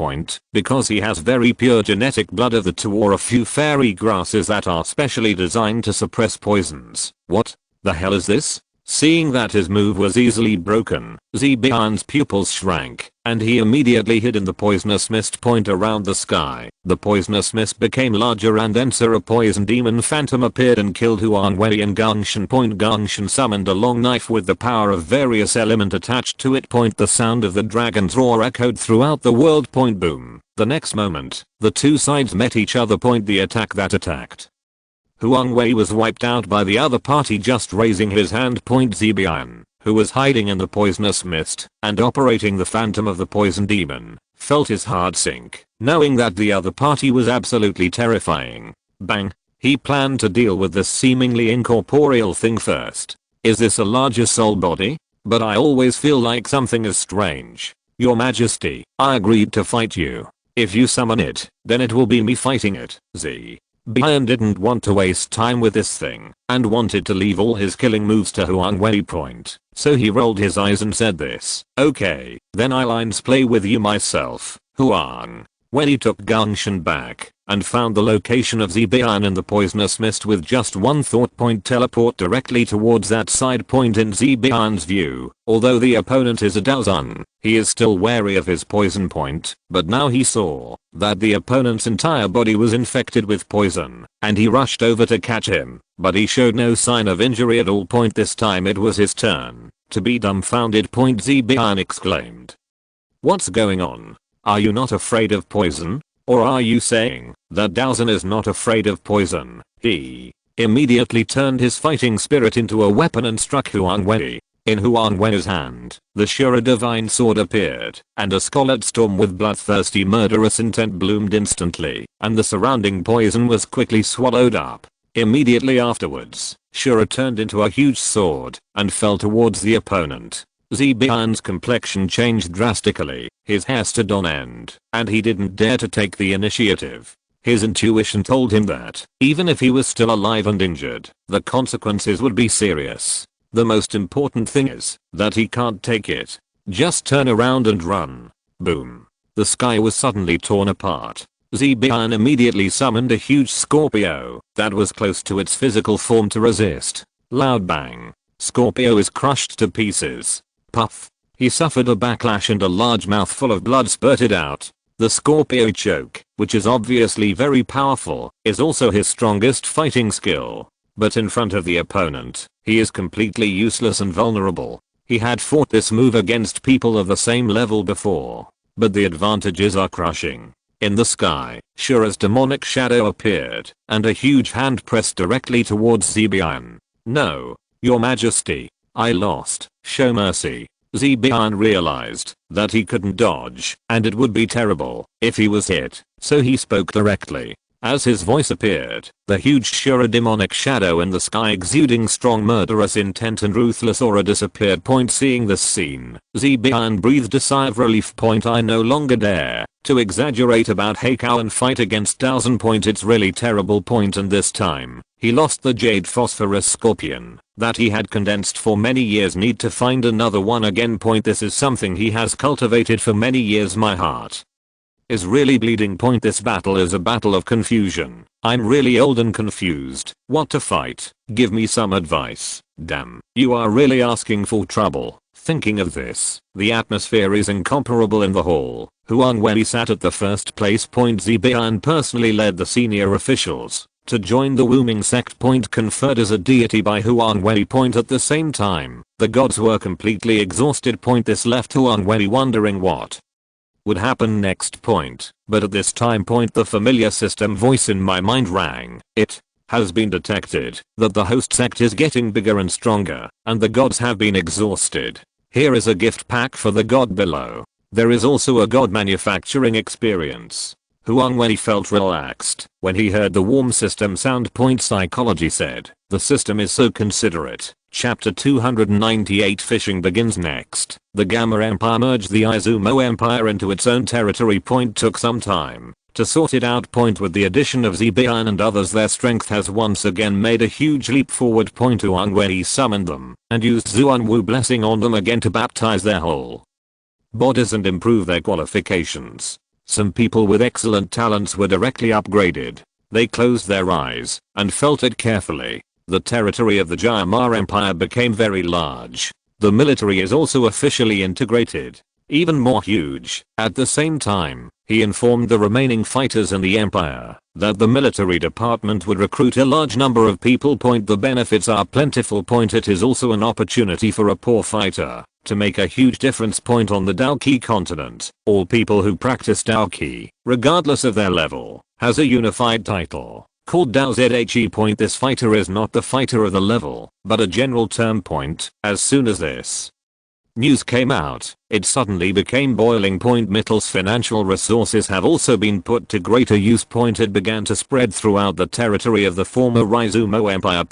A: Because he has very pure genetic blood of the two or a few fairy grasses that are specially designed to suppress poisons. What the hell is this? Seeing that his move was easily broken, Zibian's pupils shrank, and he immediately hid in the poisonous mist. Around the sky, the poisonous mist became larger and denser. A poison demon phantom appeared and killed Huang Wei and Gangshan. Gangshan summoned a long knife with the power of various element attached to it. The sound of the dragon's roar echoed throughout the world. Boom. The next moment, the two sides met each other. The attack that attacked Huang Wei was wiped out by the other party just raising his hand. Zibian, who was hiding in the poisonous mist and operating the phantom of the poison demon, felt his heart sink, knowing that the other party was absolutely terrifying. Bang. He planned to deal with this seemingly incorporeal thing first. Is this a larger soul body? But I always feel like something is strange. Your Majesty, I agreed to fight you. If you summon it, then it will be me fighting it. Bian didn't want to waste time with this thing and wanted to leave all his killing moves to Huang Wei. So he rolled his eyes and said this. Okay, then I'll play with you myself. Huang Wei took Gangshan back and found the location of Zibian in the poisonous mist with just one thought. Teleport directly towards that side. In Zibian's view, although the opponent is a Daozun, he is still wary of his poison. But now he saw that the opponent's entire body was infected with poison, and he rushed over to catch him, but he showed no sign of injury at all. This time it was his turn to be dumbfounded. Zibian exclaimed. What's going on? Are you not afraid of poison? Or are you saying that Daozun is not afraid of poison? He immediately turned his fighting spirit into a weapon and struck Huang Wei. In Huang Wei's hand, the Shura divine sword appeared, and a scarlet storm with bloodthirsty murderous intent bloomed instantly, and the surrounding poison was quickly swallowed up. Immediately afterwards, Shura turned into a huge sword and fell towards the opponent. Zibian's complexion changed drastically, his hair stood on end, and he didn't dare to take the initiative. His intuition told him that, even if he was still alive and injured, the consequences would be serious. The most important thing is that he can't take it. Just turn around and run. Boom. The sky was suddenly torn apart. Zibian immediately summoned a huge Scorpio that was close to its physical form to resist. Loud bang. Scorpio is crushed to pieces. Puff. He suffered a backlash and a large mouthful of blood spurted out. The Scorpio choke, which is obviously very powerful, is also his strongest fighting skill. But in front of the opponent, he is completely useless and vulnerable. He had fought this move against people of the same level before. But the advantages are crushing. In the sky, Shura's demonic shadow appeared, and a huge hand pressed directly towards Zibian. No, your majesty, I lost, show mercy. Zibian realized that he couldn't dodge, and it would be terrible if he was hit, so he spoke directly. As his voice appeared, the huge Shura demonic shadow in the sky exuding strong murderous intent and ruthless aura disappeared. Seeing this scene, Zibian breathed a sigh of relief. I no longer dare to exaggerate about Heikao and fight against Daozen. It's really terrible. And this time, he lost the Jade Phosphorus Scorpion that he had condensed for many years. Need to find another one again. This is something he has cultivated for many years. My heart is really bleeding. This battle is a battle of confusion. I'm really old and confused. What to fight? Give me some advice. Damn, you are really asking for trouble. Thinking of this, the atmosphere is incomparable in the hall. Huang Wei sat at the first place. Zibian personally led the senior officials to join the Wuming sect. Conferred as a deity by Huang Wei. At the same time, the gods were completely exhausted. This left Huang Wei wondering what would happen next. But at this time the familiar system voice in my mind rang. It has been detected that the host sect is getting bigger and stronger, and the gods have been exhausted. Here is a gift pack for the god below. There is also a god manufacturing experience. Huang Wei felt relaxed when he heard the warm system sound. Psychology said, the system is so considerate. Chapter 298 Fishing begins next. The Gamma Empire merged the Izumo Empire into its own territory. Took some time to sort it out. With the addition of Zibian and others, their strength has once again made a huge leap forward. Huang Wei summoned them and used Zuanwu blessing on them again to baptize their whole bodies and improve their qualifications. Some people with excellent talents were directly upgraded. They closed their eyes and felt it carefully. The territory of the Jayamar Empire became very large. The military is also officially integrated. Even more huge. At the same time, he informed the remaining fighters in the empire that the military department would recruit a large number of people. The benefits are plentiful. It is also an opportunity for a poor fighter to make a huge difference. On the Daoqi continent, all people who practice Daoqi, regardless of their level, has a unified title called Dao Zhe. This fighter is not the fighter of the level, but a general term. As soon as this news came out, it suddenly became boiling. Mittel's financial resources have also been put to greater use. It began to spread throughout the territory of the former Izumo Empire.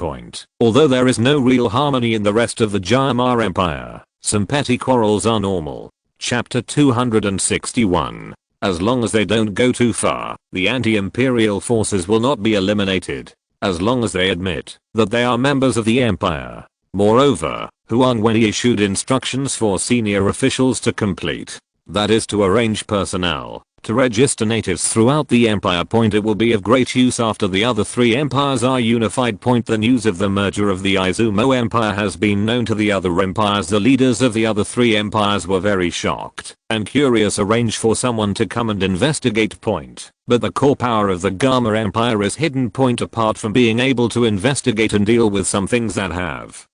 A: Although there is no real harmony in the rest of the Jayamar Empire, some petty quarrels are normal. Chapter 261. As long as they don't go too far, the anti-imperial forces will not be eliminated. As long as they admit that they are members of the empire. Moreover, Huang Wei issued instructions for senior officials to complete. That is to arrange personnel to register natives throughout the empire. It will be of great use after the other three empires are unified. The news of the merger of the Izumo Empire has been known to the other empires. The leaders of the other three empires were very shocked and curious. Arrange for someone to come and investigate. But the core power of the Gamma Empire is hidden. Apart from being able to investigate and deal with some things that have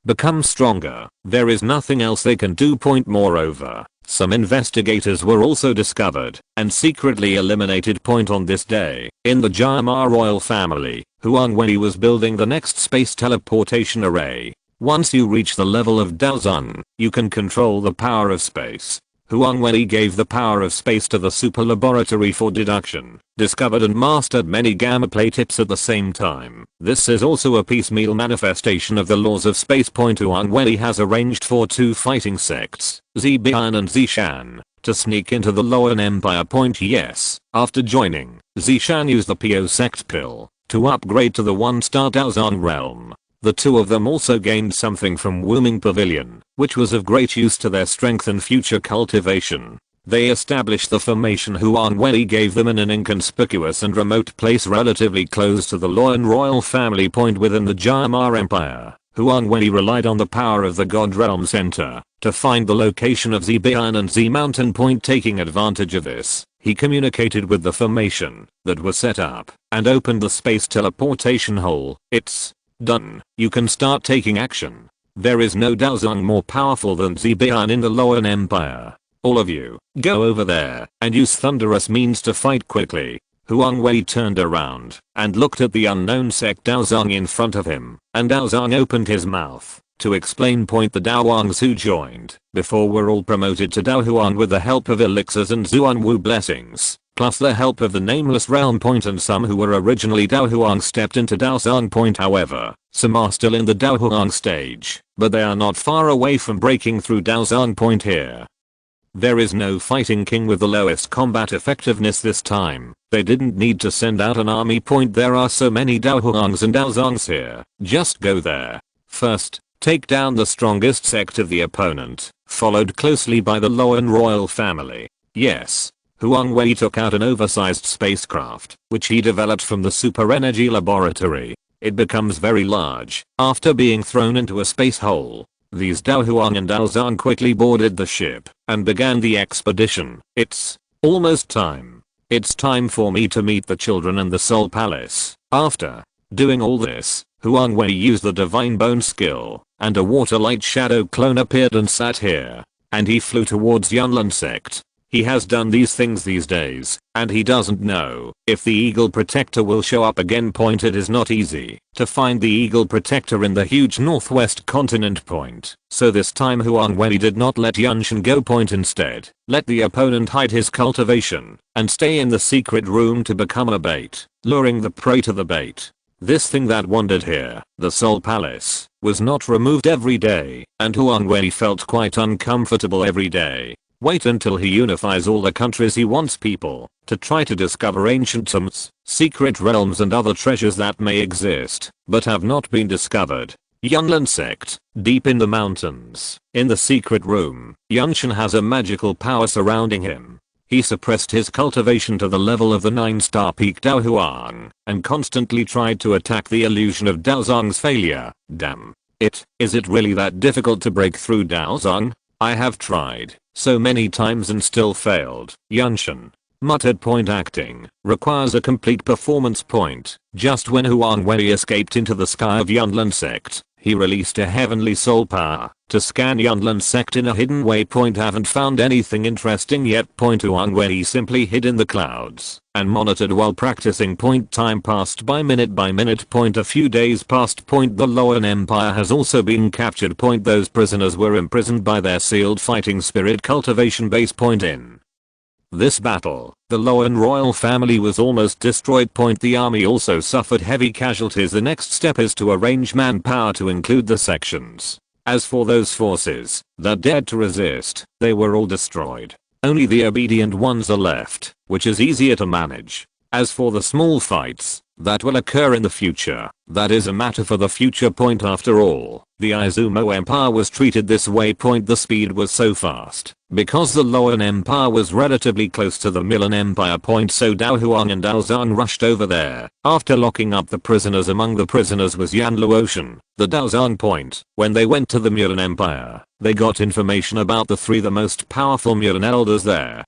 A: become stronger, there is nothing else they can do. Moreover, some investigators were also discovered and secretly eliminated. On this day, in the Jayamar royal family, Huang Wei was building the next space teleportation array. Once you reach the level of Daozun, you can control the power of space. Huang Wei gave the power of space to the super laboratory for deduction, discovered and mastered many gamma play tips at the same time. This is also a piecemeal manifestation of the laws of space. Huang Wei has arranged for two fighting sects, Zibian and Zishan, to sneak into the Loan Empire. Yes, after joining, Zishan used the Po sect pill to upgrade to the 1-star Daozun realm. The two of them also gained something from Wuming Pavilion, which was of great use to their strength and future cultivation. They established the formation Huang Wei gave them in an inconspicuous and remote place relatively close to the Loyan royal family point within the Jia Empire. Huang Wei relied on the power of the God Realm Center to find the location of Zibian and Z Mountain Point. Taking advantage of this, he communicated with the formation that was set up and opened the space teleportation hole. It's done. You can start taking action. There is no Daozong more powerful than Zibian in the Loyan Empire. All of you, go over there and use thunderous means to fight quickly. Huang Wei turned around and looked at the unknown sect Daozong in front of him, and Daozong opened his mouth to explain. The Daowangs who joined before were all promoted to Daohuan with the help of elixirs and Zuanwu blessings, plus the help of the nameless realm point, and some who were originally Daohuang stepped into Daozong point. However, some are still in the Daohuang stage, but they are not far away from breaking through Daozong point here. There is no fighting king with the lowest combat effectiveness this time. They didn't need to send out an army point. There are so many Daohuangs and Daozongs here. Just go there. First, take down the strongest sect of the opponent, followed closely by the Loyan royal family. Yes. Huang Wei took out an oversized spacecraft, which he developed from the super energy laboratory. It becomes very large after being thrown into a space hole. These Daohuang and Daozong quickly boarded the ship and began the expedition. It's almost time. It's time for me to meet the children and the Soul Palace. After doing all this, Huang Wei used the Divine Bone skill, and a water light shadow clone appeared and sat here. And he flew towards Yunlin sect. He has done these things these days, and he doesn't know if the Eagle Protector will show up again. It is not easy to find the Eagle Protector in the huge northwest continent point, so this time Huang Wei did not let Yunshin go. Instead, let the opponent hide his cultivation and stay in the secret room to become a bait, luring the prey to the bait. This thing that wandered here, the Soul Palace, was not removed every day, and Huang Wei felt quite uncomfortable every day. Wait until he unifies all the countries he wants people to try to discover ancient tombs, secret realms and other treasures that may exist but have not been discovered. Yunlin sect, deep in the mountains, in the secret room, Yunshin has a magical power surrounding him. He suppressed his cultivation to the level of the 9-star peak Daohuang and constantly tried to attack the illusion of Daozong's failure. Damn it, is it really that difficult to break through Daozong? I have tried so many times and still failed. Yunshin muttered. Acting requires a complete performance point. Just when Huang Wei escaped into the sky of Yunlin sect, he released a heavenly soul power to scan Yunlin sect in a hidden way. Haven't found anything interesting yet. Huang Wei simply hid in the clouds and monitored while practicing. Time passed by minute. A few days passed. The Loyan Empire has also been captured. Those prisoners were imprisoned by their sealed fighting spirit cultivation base. In this battle, the Loyan royal family was almost destroyed. The army also suffered heavy casualties. The next step is to arrange manpower to include the sections. As for those forces that dared to resist, they were all destroyed. Only the obedient ones are left, which is easier to manage. As for the small fights that will occur in the future, that is a matter for the future. After all, the Izumo Empire was treated this way. The speed was so fast because the Loyan Empire was relatively close to the Milan Empire. So Daohuang and Daozong rushed over there. After locking up the prisoners, among the prisoners was Yanluotian, the Daozong point. When they went to the Milan Empire, they got information about the most powerful Milan elders there.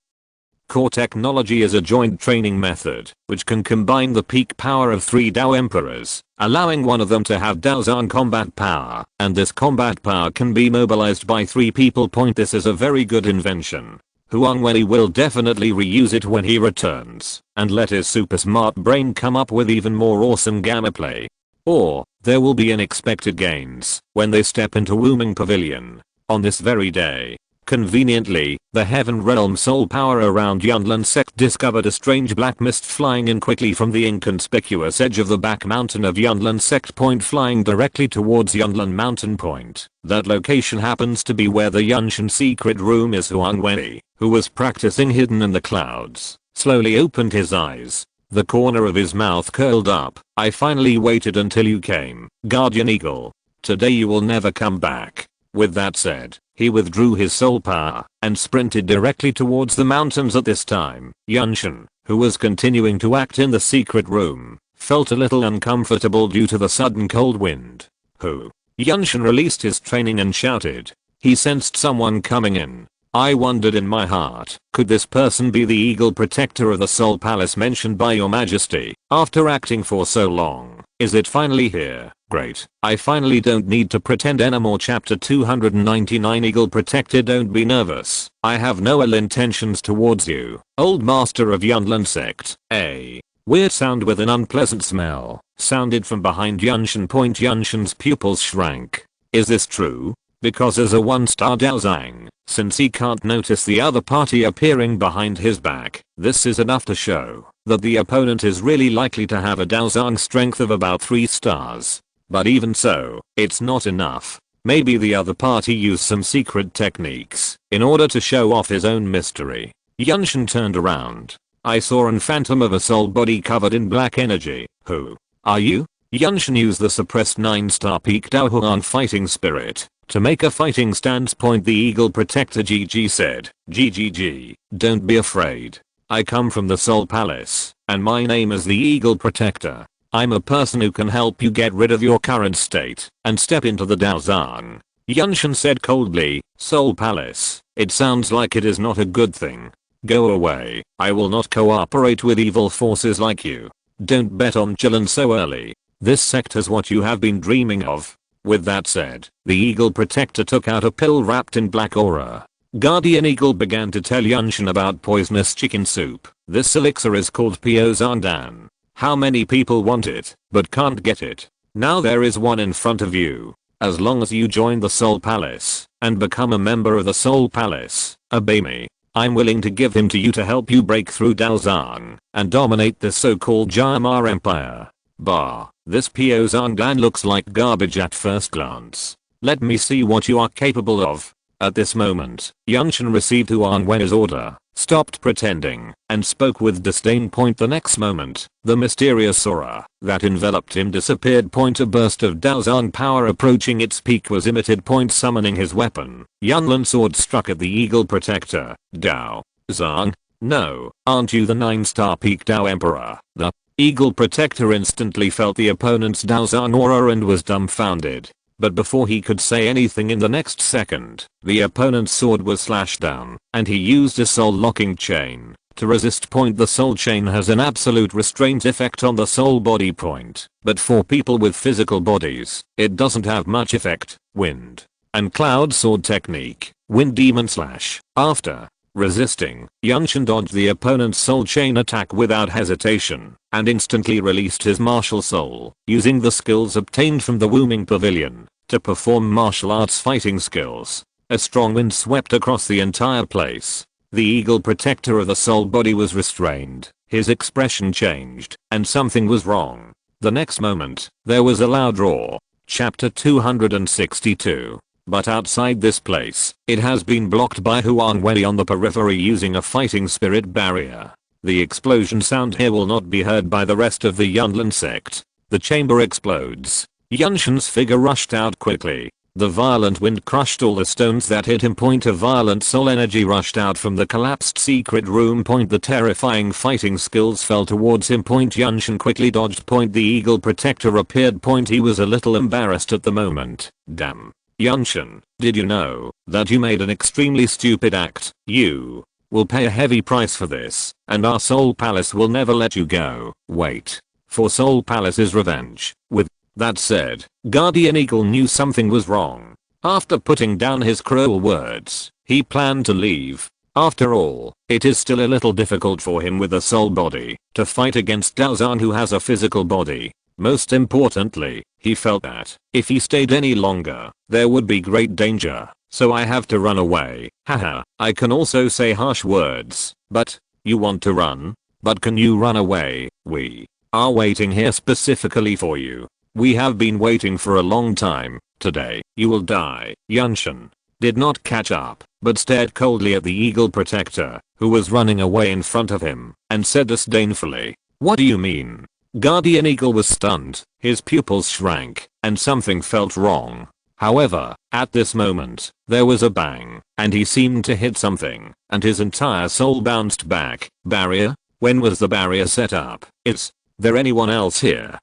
A: Core technology is a joint training method which can combine the peak power of 3 Dao emperors, allowing one of them to have Daozong combat power, and this combat power can be mobilized by 3 people. This is a very good invention. Huang Wei will definitely reuse it when he returns and let his super smart brain come up with even more awesome gamma play. Or, there will be unexpected gains when they step into Wuming Pavilion on this very day. Conveniently, the Heaven Realm soul power around Yunlin sect discovered a strange black mist flying in quickly from the inconspicuous edge of the back mountain of Yunlin sect. Flying directly towards Yunlin mountain point. That location happens to be where the Yunshin secret room is. Huang Wei, who was practicing hidden in the clouds, slowly opened his eyes. The corner of his mouth curled up. I finally waited until you came, Guardian Eagle. Today you will never come back. With that said, he withdrew his soul power and sprinted directly towards the mountains. At this time, Yunshin, who was continuing to act in the secret room, felt a little uncomfortable due to the sudden cold wind. Who? Yunshin released his training and shouted. He sensed someone coming in. I wondered in my heart, could this person be the Eagle Protector of the Soul Palace mentioned by your majesty? After acting for so long, is it finally here? Great. I finally don't need to pretend anymore. Chapter 299 Eagle Protector. Don't be nervous. I have no ill intentions towards you, old master of Yunlin sect. A weird sound with an unpleasant smell sounded from behind Yunshin. Yunshin's pupils shrank. Is this true? Because as a 1-star Daozang, since he can't notice the other party appearing behind his back, this is enough to show that the opponent is really likely to have a Daozang strength of about 3 stars. But even so, it's not enough. Maybe the other party used some secret techniques in order to show off his own mystery. Yunshin turned around. I saw an phantom of a soul body covered in black energy. Who are you? Yunshin used the suppressed 9-star peak Daohuan fighting spirit to make a fighting stance. The Eagle Protector GG said. GGG, don't be afraid. I come from the Soul Palace, and my name is the Eagle Protector. I'm a person who can help you get rid of your current state and step into the Daozang. Yunshin said coldly. Soul Palace, it sounds like it is not a good thing. Go away. I will not cooperate with evil forces like you. Don't bet on Jilin so early. This sect has what you have been dreaming of. With that said, the Eagle Protector took out a pill wrapped in black aura. Guardian Eagle began to tell Yunshin about poisonous chicken soup. This elixir is called Piozandan. How many people want it, but can't get it? Now there is one in front of you. As long as you join the Soul Palace and become a member of the Soul Palace, obey me. I'm willing to give him to you to help you break through Daozang and dominate the so-called Jayamar Empire. Bah, this Piozandan looks like garbage at first glance. Let me see what you are capable of. At this moment, Yunshin received Huang Wei's order, stopped pretending, and spoke with disdain. The next moment, the mysterious aura that enveloped him disappeared. A burst of Daozang power approaching its peak was emitted. Summoning his weapon, Yunlin sword struck at the Eagle Protector. Daozang? No, aren't you the 9-star peak Dao Emperor? The Eagle Protector instantly felt the opponent's Daozang aura and was dumbfounded. But before he could say anything in the next second, the opponent's sword was slashed down, and he used a soul locking chain to resist. The soul chain has an absolute restraint effect on the soul body. But for people with physical bodies, it doesn't have much effect. Wind and cloud sword technique. Wind demon slash. After resisting, Yunshin dodged the opponent's soul chain attack without hesitation and instantly released his martial soul, using the skills obtained from the Wooming Pavilion to perform martial arts fighting skills. A strong wind swept across the entire place. The Eagle Protector of the soul body was restrained, his expression changed, and something was wrong. The next moment, there was a loud roar. Chapter 262. But outside this place, it has been blocked by Huang Wei on the periphery using a fighting spirit barrier. The explosion sound here will not be heard by the rest of the Yunlin sect. The chamber explodes. Yunshin's figure rushed out quickly. The violent wind crushed all the stones that hit him. A violent soul energy rushed out from the collapsed secret room. The terrifying fighting skills fell towards him. Yunshin quickly dodged. The Eagle Protector appeared. He was a little embarrassed at the moment. Damn. Yunshin, did you know that you made an extremely stupid act? You will pay a heavy price for this, and our Soul Palace will never let you go. Wait for Soul Palace's revenge. With that said, Guardian Eagle knew something was wrong. After putting down his cruel words, he planned to leave. After all, it is still a little difficult for him with a soul body to fight against Daozang who has a physical body. Most importantly, he felt that if he stayed any longer, there would be great danger. So I have to run away. Haha, I can also say harsh words. But you want to run? But can you run away? We are waiting here specifically for you. We have been waiting for a long time. Today, you will die. Yunshin did not catch up, but stared coldly at the Eagle Protector, who was running away in front of him, and said disdainfully, What do you mean? Guardian Eagle was stunned, his pupils shrank, and something felt wrong. However, at this moment, there was a bang, and he seemed to hit something, and his entire soul bounced back. Barrier? When was the barrier set up? Is there anyone else here?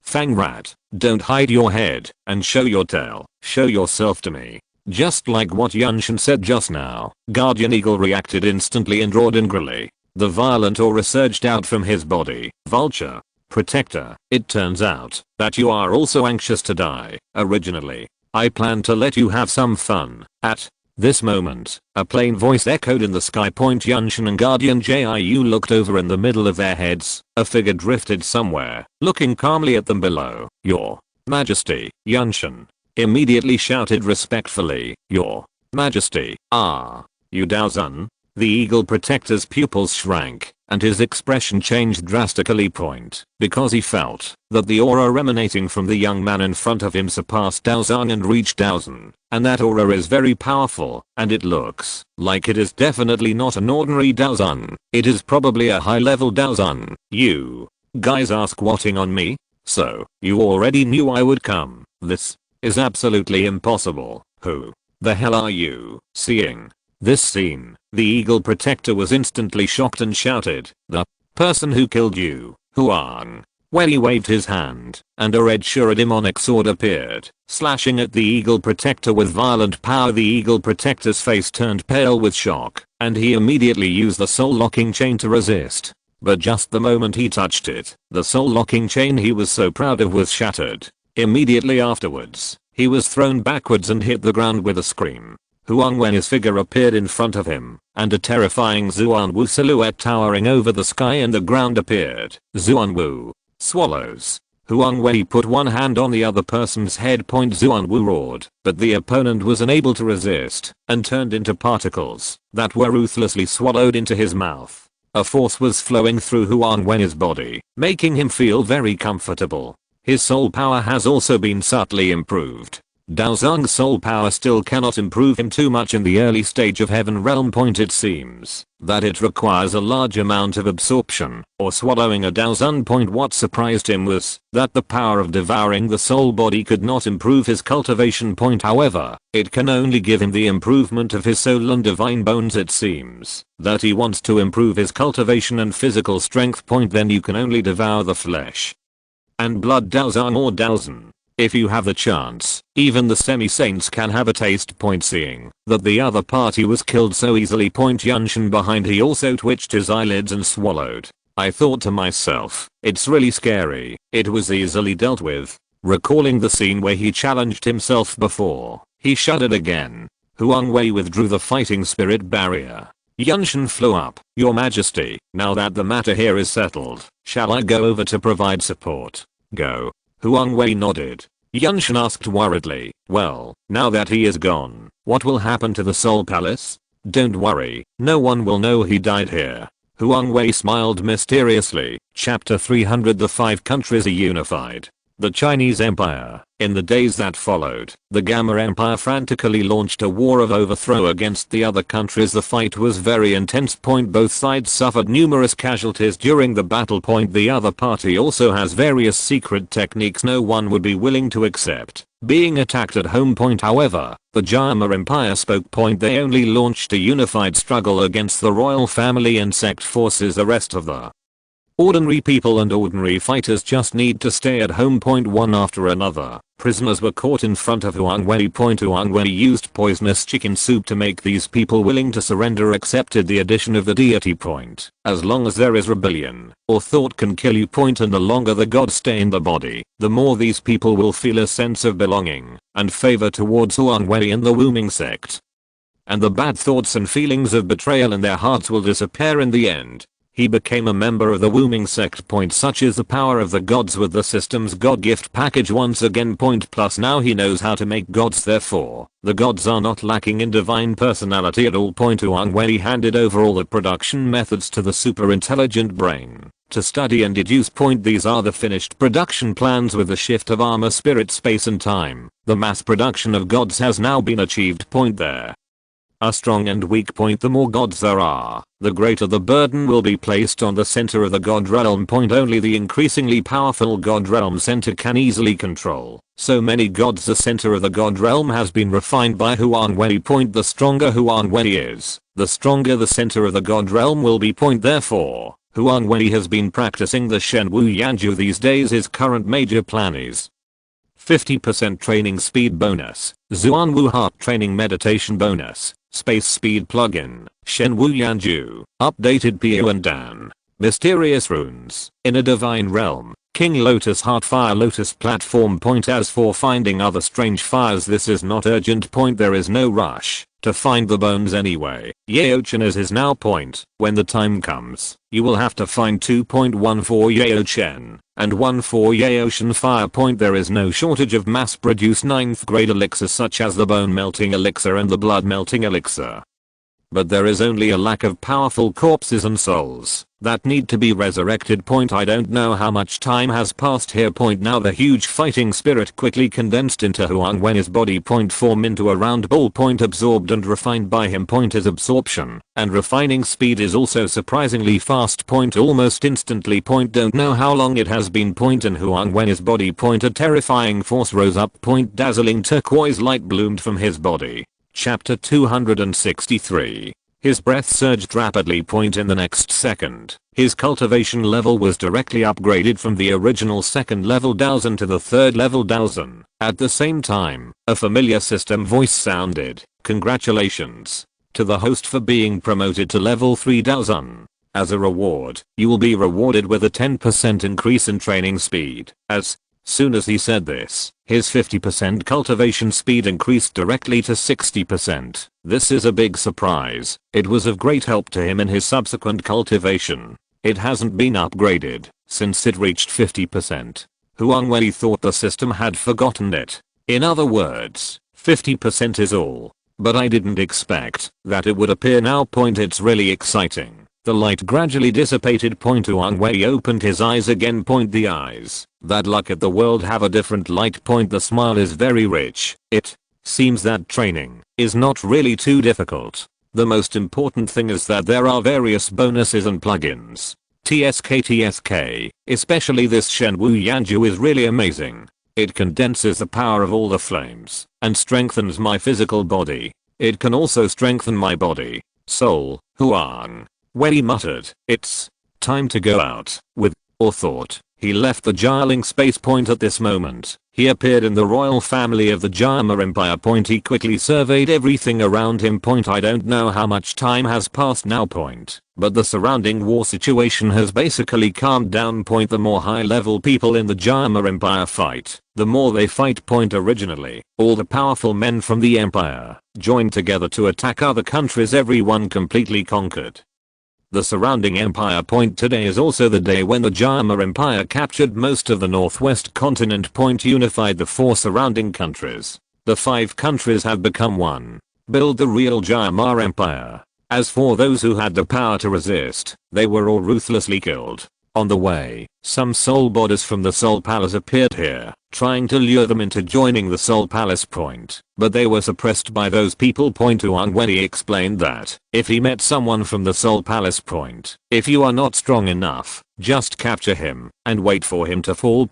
A: Fang Rat, don't hide your head, and show your tail. Show yourself to me. Just like what Yunshin said just now, Guardian Eagle reacted instantly and roared angrily. The violent aura surged out from his body. Vulture. Protector, it turns out that you are also anxious to die. Originally, I planned to let you have some fun. At this moment, a plain voice echoed in the sky. Yunshin and Guardian Jiu looked over. In the middle of their heads, a figure drifted somewhere, looking calmly at them below. Your Majesty, Yunshin immediately shouted respectfully. Your Majesty, you Daozun? The Eagle Protector's pupils shrank, and his expression changed drastically. Because he felt that the aura emanating from the young man in front of him surpassed Daozun and reached Daozun, and that aura is very powerful, and it looks like it is definitely not an ordinary Daozun. It is probably a high-level Daozun. You guys are squatting on me? So, you already knew I would come. This is absolutely impossible. Who the hell are you? Seeing this scene, the Eagle Protector was instantly shocked and shouted, "The person who killed you, Huang Wei." He waved his hand, and a red Shura demonic sword appeared, slashing at the Eagle Protector with violent power. The Eagle Protector's face turned pale with shock, and he immediately used the soul locking chain to resist. But just the moment he touched it, the soul locking chain he was so proud of was shattered. Immediately afterwards, he was thrown backwards and hit the ground with a scream. Huang Wei's figure appeared in front of him, and a terrifying Zuanwu silhouette towering over the sky and the ground appeared. Zuanwu swallows. Huang Wei put one hand on the other person's head. Zuanwu roared, but the opponent was unable to resist, and turned into particles that were ruthlessly swallowed into his mouth. A force was flowing through Huang Wei's body, making him feel very comfortable. His soul power has also been subtly improved. Daozung's soul power still cannot improve him too much in the early stage of Heaven Realm. It seems that it requires a large amount of absorption or swallowing a Daozun. What surprised him was that the power of devouring the soul body could not improve his cultivation. However, it can only give him the improvement of his soul and divine bones. It seems that he wants to improve his cultivation and physical strength. Then you can only devour the flesh and blood Daozun or Daozun. If you have the chance, even the semi-saints can have a taste. Seeing that the other party was killed so easily. Yunshin behind he also twitched his eyelids and swallowed. I thought to myself, it's really scary. It was easily dealt with. Recalling the scene where he challenged himself before, he shuddered again. Huang Wei withdrew the fighting spirit barrier. Yunshin flew up. Your Majesty, now that the matter here is settled, shall I go over to provide support? Go. Huang Wei nodded. Yunshin asked worriedly, well, now that he is gone, what will happen to the Soul Palace? Don't worry, no one will know he died here. Huang Wei smiled mysteriously. Chapter 300. The 5 countries are unified. The Chinese Empire. In the days that followed, the Gamma Empire frantically launched a war of overthrow against the other countries. The fight was very intense. Both sides suffered numerous casualties during the battle. The other party also has various secret techniques no one would be willing to accept being attacked at home. However, the Gamma Empire spoke. They only launched a unified struggle against the royal family and sect forces. The rest of the ordinary people and ordinary fighters just need to stay at home. One after another, prisoners were caught in front of Huang Wei. Huang Wei used poisonous chicken soup to make these people willing to surrender. Accepted the addition of the deity. As long as there is rebellion, or thought can kill you. And the longer the gods stay in the body, the more these people will feel a sense of belonging and favor towards Huang Wei and the Wuming sect. And the bad thoughts and feelings of betrayal in their hearts will disappear in the end. He became a member of the Wuming sect. Such is the power of the gods with the system's god gift package once again. Plus now he knows how to make gods. Therefore, the gods are not lacking in divine personality at all. Huang Wei handed over all the production methods to the super intelligent brain to study and deduce. These are the finished production plans with the shift of armor, spirit, space and time. The mass production of gods has now been achieved. There A strong and weak point. The more gods there are, the greater the burden will be placed on the center of the god realm. Only the increasingly powerful god realm center can easily control so many gods. The center of the god realm has been refined by Huang Wei. The stronger Huang Wei is, the stronger the center of the god realm will be. Therefore, Huang Wei has been practicing the Shen Wu Yanju these days. His current major plan is 50% training speed bonus, Zuan Wu heart training meditation bonus, space speed plugin, Shen Wu Yanju, updated Piu and Dan, mysterious runes, inner divine realm, King Lotus heart fire lotus platform. As for finding other strange fires, this is not urgent. There is no rush to find the bones anyway. Yaochen is his now. When the time comes, you will have to find 2.1 for Yaochen and 1 for Yaochen fire. There is no shortage of mass-produced 9th grade elixirs such as the bone melting elixir and the blood melting elixir. But there is only a lack of powerful corpses and souls that need to be resurrected. I don't know how much time has passed here. Now the huge fighting spirit quickly condensed into Huang Wei's body. Form into a round ball. Absorbed and refined by him. His absorption and refining speed is also surprisingly fast. Almost instantly. Don't know how long it has been. In Huang Wei's body. A terrifying force rose up. Dazzling turquoise light bloomed from his body. Chapter 263. His breath surged rapidly. In the next second, his cultivation level was directly upgraded from the original 2nd level Daozhen to the 3rd level Daozhen. At the same time, a familiar system voice sounded, "Congratulations to the host for being promoted to level 3 Daozhen. As a reward, you will be rewarded with a 10% increase in training speed." As soon as he said this, his 50% cultivation speed increased directly to 60%. This is a big surprise. It was of great help to him in his subsequent cultivation. It hasn't been upgraded since it reached 50%. Huang Wei thought the system had forgotten it. In other words, 50% is all. But I didn't expect that it would appear now. It's really exciting. The light gradually dissipated. Huang Wei opened his eyes again. The eyes that look at the world have a different light. The smile is very rich. It seems that training is not really too difficult. The most important thing is that there are various bonuses and plugins. TSK, especially this Shen Wu Yanju is really amazing. It condenses the power of all the flames and strengthens my physical body. It can also strengthen my body, soul. Huang Wei muttered, "It's time to go out with," or thought. He left the Jialing space point at this moment. He appeared in the royal family of the Jiama Empire. He quickly surveyed everything around him. I don't know how much time has passed now. But the surrounding war situation has basically calmed down. The more high level people in the Jiama Empire fight, the more they fight. Originally, all the powerful men from the empire joined together to attack other countries. Everyone completely conquered the surrounding empire. Today is also the day when the Jiama Empire captured most of the northwest continent. Unified the 4 surrounding countries. The 5 countries have become one. Build the real Jiama Empire. As for those who had the power to resist, they were all ruthlessly killed. On the way, some soul bodies from the Soul Palace appeared here, trying to lure them into joining the Soul Palace. But they were suppressed by those people. Huang Wei explained that if he met someone from the Soul Palace. If you are not strong enough, just capture him and wait for him to fall.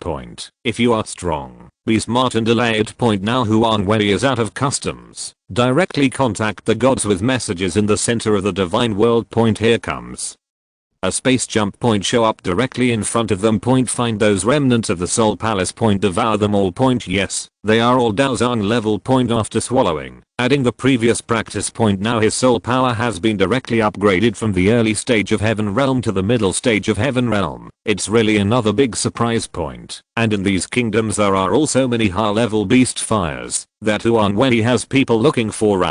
A: If you are strong, be smart and delay it. Now Huang Wei is out of customs. Directly contact the gods with messages in the center of the divine world. Here comes a space jump. Show up directly in front of them. Find those remnants of the Soul Palace. Devour them all. Yes, they are all Daozhen level. After swallowing, adding the previous practice. Now his soul power has been directly upgraded from the early stage of Heaven Realm to the middle stage of Heaven Realm. It's really another big surprise. And in these kingdoms there are also many high level beast fires that Huang Wei has people looking for.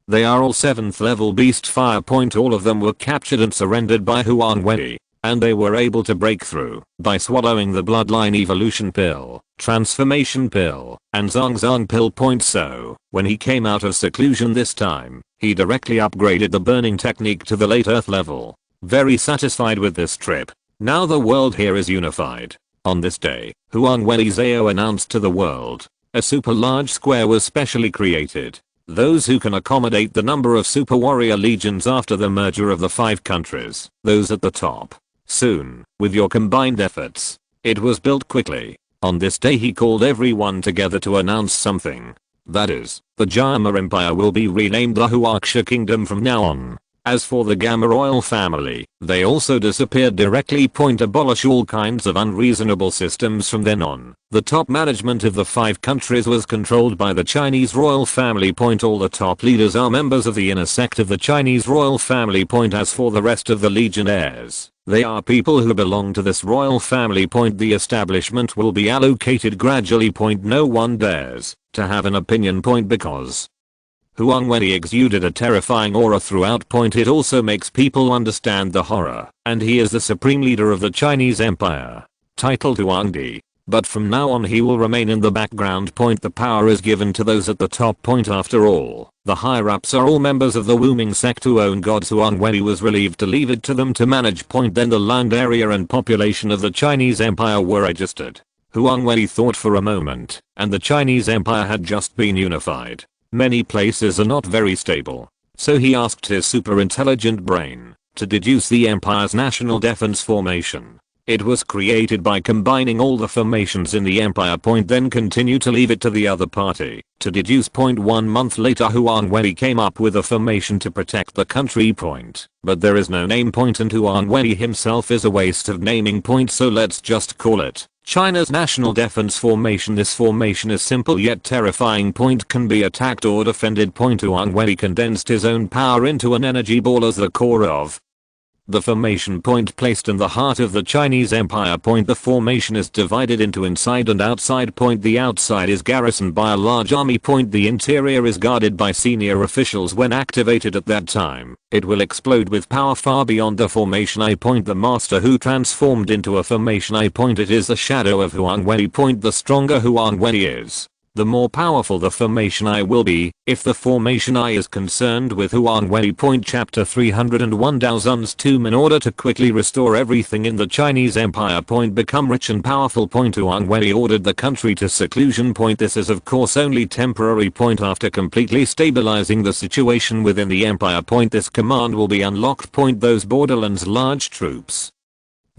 A: They are all 7th level beast fire. All of them were captured and surrendered by Huang Wei, and they were able to break through by swallowing the bloodline evolution pill, transformation pill, and Zhang pill. So, when he came out of seclusion this time, he directly upgraded the burning technique to the late earth level. Very satisfied with this trip. Now the world here is unified. On this day, Huang Wei Zhao announced to the world, a super large square was specially created. Those who can accommodate the number of super warrior legions after the merger of the 5 countries, those at the top. Soon, with your combined efforts, it was built quickly. On this day he called everyone together to announce something. That is, the Jama Empire will be renamed the Huaxia Kingdom from now on. As for the Gamma royal family, they also disappeared directly. Abolish all kinds of unreasonable systems from then on. The top management of the 5 countries was controlled by the Chinese royal family. All the top leaders are members of the inner sect of the Chinese royal family. As for the rest of the legionnaires, they are people who belong to this royal family. The establishment will be allocated gradually. No one dares to have an opinion. Because Huang Wei exuded a terrifying aura throughout. It also makes people understand the horror, and he is the supreme leader of the Chinese empire, titled Huang Di. But from now on he will remain in the background. The power is given to those at the top. After all, the higher-ups are all members of the Wuming sect who own gods. Huang Wei was relieved to leave it to them to manage. Then the land area and population of the Chinese empire were registered. Huang Wei thought for a moment, and the Chinese empire had just been unified. Many places are not very stable, so he asked his super intelligent brain to deduce the empire's national defense formation. It was created by combining all the formations in the empire. Then continue to leave it to the other party to deduce. 1 month later Huang Wei came up with a formation to protect the country. But there is no name. And Huang Wei himself is a waste of naming. So let's just call it China's National Defense Formation. This formation is simple yet terrifying. Can be attacked or defended. Huang Wei condensed his own power into an energy ball as the core of the formation. Placed in the heart of the Chinese empire. The formation is divided into inside and outside. The outside is garrisoned by a large army. The interior is guarded by senior officials. When activated at that time, it will explode with power far beyond the formation. The master who transformed into a formation. It is the shadow of Huang Wei. The stronger Huang Wei is, the more powerful the formation I will be. If the formation I is concerned with Huang Wei. Chapter 301 Dao Zun's tomb. In order to quickly restore everything in the Chinese empire. Become rich and powerful. Huang Wei ordered the country to seclusion. This is of course only temporary. After completely stabilizing the situation within the empire. This command will be unlocked. Those borderlands large troops,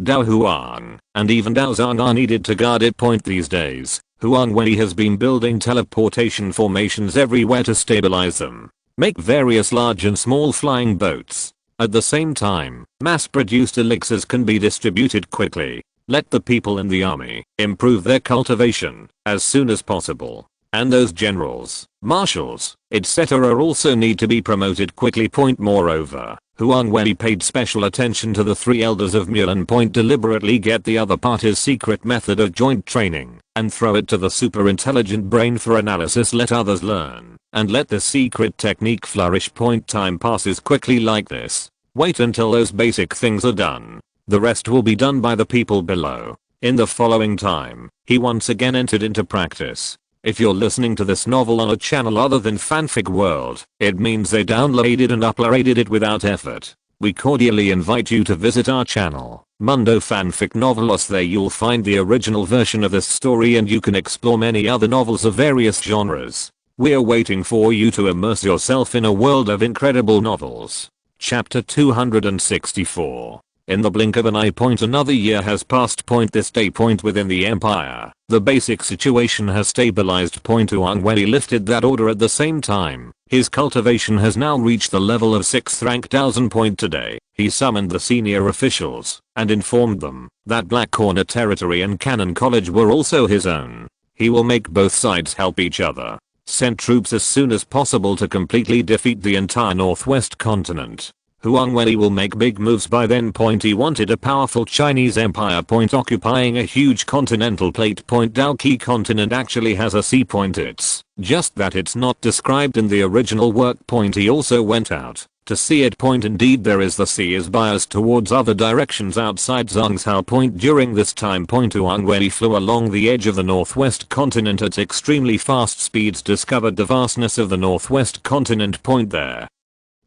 A: Dao Huang, and even Dao Zhang are needed to guard it. These days, Huang Wei has been building teleportation formations everywhere to stabilize them. Make various large and small flying boats. At the same time, mass-produced elixirs can be distributed quickly. Let the people in the army improve their cultivation as soon as possible. And those generals, marshals, etc. also need to be promoted quickly. Moreover, Huang Wei paid special attention to the 3 elders of Mulan. Deliberately get the other party's secret method of joint training and throw it to the super intelligent brain for analysis. Let others learn and let the secret technique flourish. Time passes quickly like this. Wait until those basic things are done. The rest will be done by the people below. In the following time, he once again entered into practice. If you're listening to this novel on a channel other than Fanfic World, it means they downloaded and uploaded it without effort. We cordially invite you to visit our channel, Mundo Fanfic Novelos. There you'll find the original version of this story and you can explore many other novels of various genres. We're waiting for you to immerse yourself in a world of incredible novels. Chapter 264. In the blink of an eye. Another year has passed. This day. Within the empire, the basic situation has stabilized. Huang Wei lifted that order at the same time. His cultivation has now reached the level of 6th rank. 1000. Today, he summoned the senior officials and informed them that Black Corner Territory and Cannon College were also his own. He will make both sides help each other. Send troops as soon as possible to completely defeat the entire northwest continent. Huang Wei will make big moves by then. He wanted a powerful Chinese empire. Occupying a huge continental plate. Daoqi continent actually has a sea. It's just that it's not described in the original work. He also went out to see it. Indeed there is. The sea is biased towards other directions outside Zhangzhou. During this time. Huang Wei flew along the edge of the northwest continent at extremely fast speeds. Discovered the vastness of the northwest continent.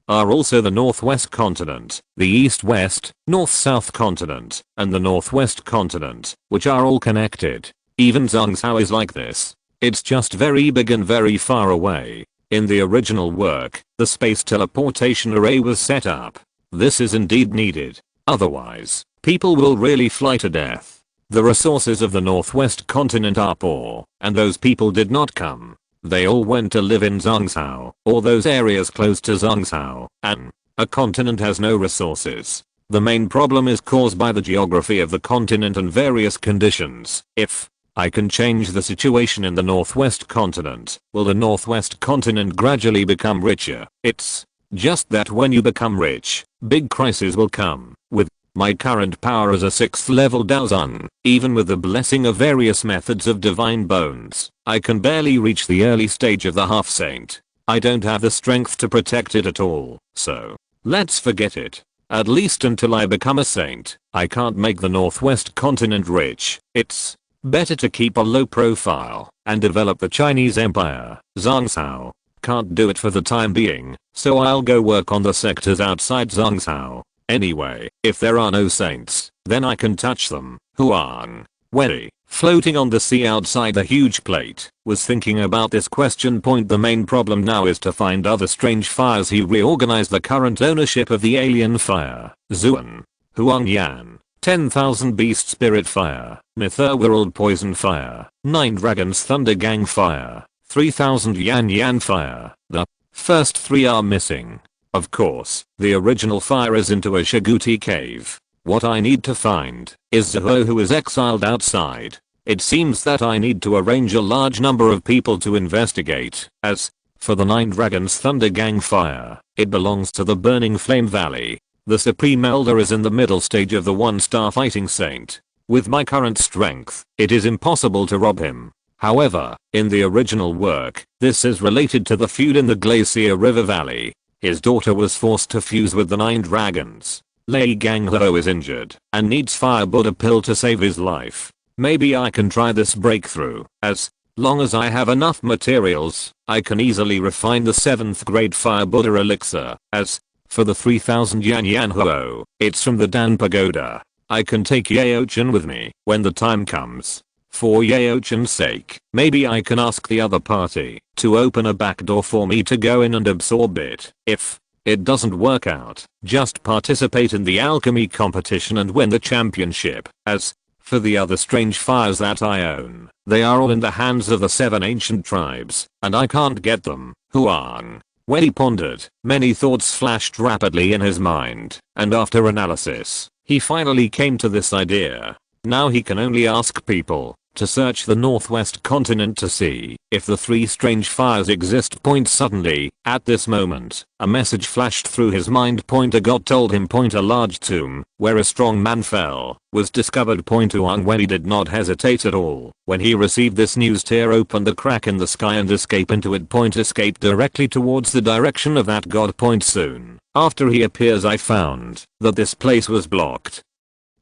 A: There are also the northwest continent, the east-west, north-south continent, and the northwest continent, which are all connected. Even Zhangzhou is like this. It's just very big and very far away. In the original work, the space teleportation array was set up. This is indeed needed. Otherwise, people will really fly to death. The resources of the northwest continent are poor, and those people did not come. They all went to live in Zhangzhou, or those areas close to Zhangzhou, and a continent has no resources. The main problem is caused by the geography of the continent and various conditions. If I can change the situation in the northwest continent, will the northwest continent gradually become richer? It's just that when you become rich, big crises will come. With my current power as a 6th level Daozun, even with the blessing of various methods of divine bones, I can barely reach the early stage of the half saint. I don't have the strength to protect it at all, so let's forget it. At least until I become a saint, I can't make the northwest continent rich. It's better to keep a low profile and develop the Chinese Empire. Zhangzhou can't do it for the time being, so I'll go work on the sectors outside Zhangzhou. Anyway, if there are no saints, then I can touch them. Huang Wei, floating on the sea outside the huge plate, was thinking about this question. The main problem now is to find other strange fires. He reorganized the current ownership of the alien fire. Zuan, Huang Yan, 10,000 Beast Spirit Fire, Mytherworld Poison Fire, 9 Dragons Thunder Gang Fire, 3,000 Yan Yan Fire. The first 3 are missing. Of course, the original fire is into a Shaguti cave. What I need to find is Zuo, who is exiled outside. It seems that I need to arrange a large number of people to investigate. As for the 9 Dragons Thunder Gang Fire, it belongs to the Burning Flame Valley. The Supreme Elder is in the middle stage of the 1-star fighting saint. With my current strength, it is impossible to rob him. However, in the original work, this is related to the feud in the Glacier River Valley. His daughter was forced to fuse with the 9 dragons. Lei Ganghuo is injured and needs Fire Buddha pill to save his life. Maybe I can try this breakthrough. As long as I have enough materials, I can easily refine the 7th grade Fire Buddha elixir. As for the 3000 Yan Yan Huo, it's from the Dan Pagoda. I can take Yaochan with me when the time comes. For Yaochan's sake, maybe I can ask the other party to open a back door for me to go in and absorb it. If it doesn't work out, just participate in the alchemy competition and win the championship. As for the other strange fires that I own, they are all in the hands of the 7 ancient tribes, and I can't get them. Huang Wei pondered. Many thoughts flashed rapidly in his mind, and after analysis, he finally came to this idea. Now he can only ask people to search the northwest continent to see if the 3 strange fires exist. Suddenly, at this moment, a message flashed through his mind. A god told him. A large tomb, where a strong man fell, was discovered. Huang Wei did not hesitate at all. When he received this news, tear opened the crack in the sky and escape into it. Escape directly towards the direction of that god. Soon after he appears, I found that this place was blocked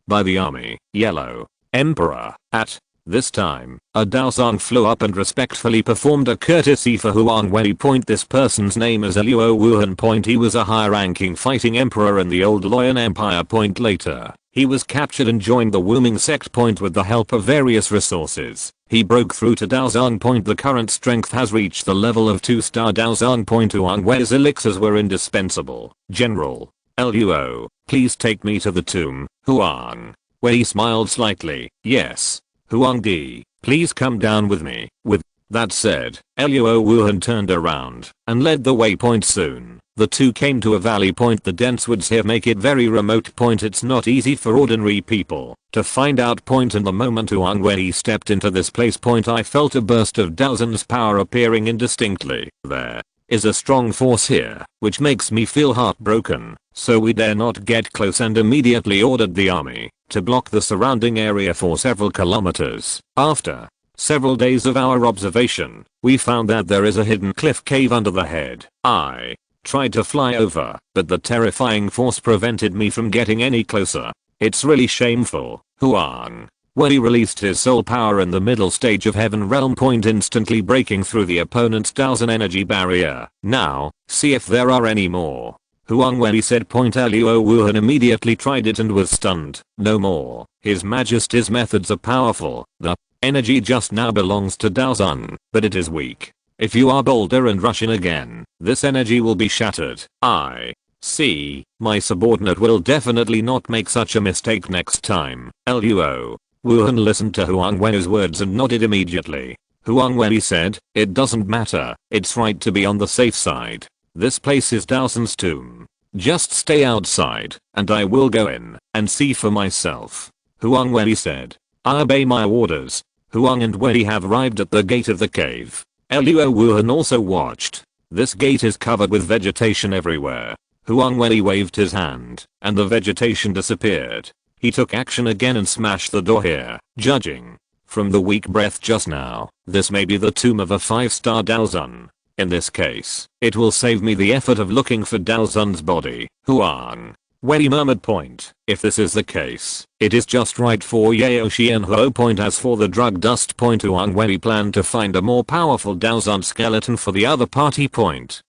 A: by the army. Yellow Emperor. At this time, a Daozun flew up and respectfully performed a courtesy for Huang Wei. This person's name is Luo Wuhan. He was a high-ranking fighting emperor in the old Loyan Empire. Later, he was captured and joined the Wuming sect. With the help of various resources, he broke through to Daozun. The current strength has reached the level of 2-star Daozun. Huang Wei's elixirs were indispensable. General Luo, please take me to the tomb. Huang Wei smiled slightly. Yes. Huang Di, please come down with me. With that said, Luo Wuhan turned around and led the way. Soon, the two came to a valley. The dense woods here make it very remote. It's not easy for ordinary people to find out. In the moment Huang Wei stepped into this place, I felt a burst of Daozun's power appearing indistinctly. There is a strong force here, which makes me feel heartbroken, so we dare not get close, and immediately ordered the army to block the surrounding area for several kilometers. After several days of our observation, we found that there is a hidden cliff cave under the head. I tried to fly over, but the terrifying force prevented me from getting any closer. It's really shameful. Huang Wei released his soul power in the middle stage of Heaven Realm. Instantly breaking through the opponent's Daozun energy barrier. Now, see if there are any more. Huang Wei said. Luo Wuhan immediately tried it and was stunned. No more. His Majesty's methods are powerful. The energy just now belongs to Daozun, but it is weak. If you are bolder and rush in again, this energy will be shattered. I see. My subordinate will definitely not make such a mistake next time. Luo. Wuhan listened to Huang Wei's words and nodded immediately. Huang Wei said, "It doesn't matter, it's right to be on the safe side. This place is Daosan's tomb. Just stay outside, and I will go in and see for myself." Huang Wei said, "I obey my orders." Huang and Wei have arrived at the gate of the cave. Luo Wuhan also watched. This gate is covered with vegetation everywhere. Huang Wei waved his hand, and the vegetation disappeared. He took action again and smashed the door here. Judging from the weak breath just now, this may be the tomb of a 5-star Daozun. In this case, it will save me the effort of looking for Daozun's body. Huang Wei murmured. If this is the case, it is just right for Yaoshi and Ho. As for the drug dust. Huang Wei planned to find a more powerful Daozun skeleton for the other party.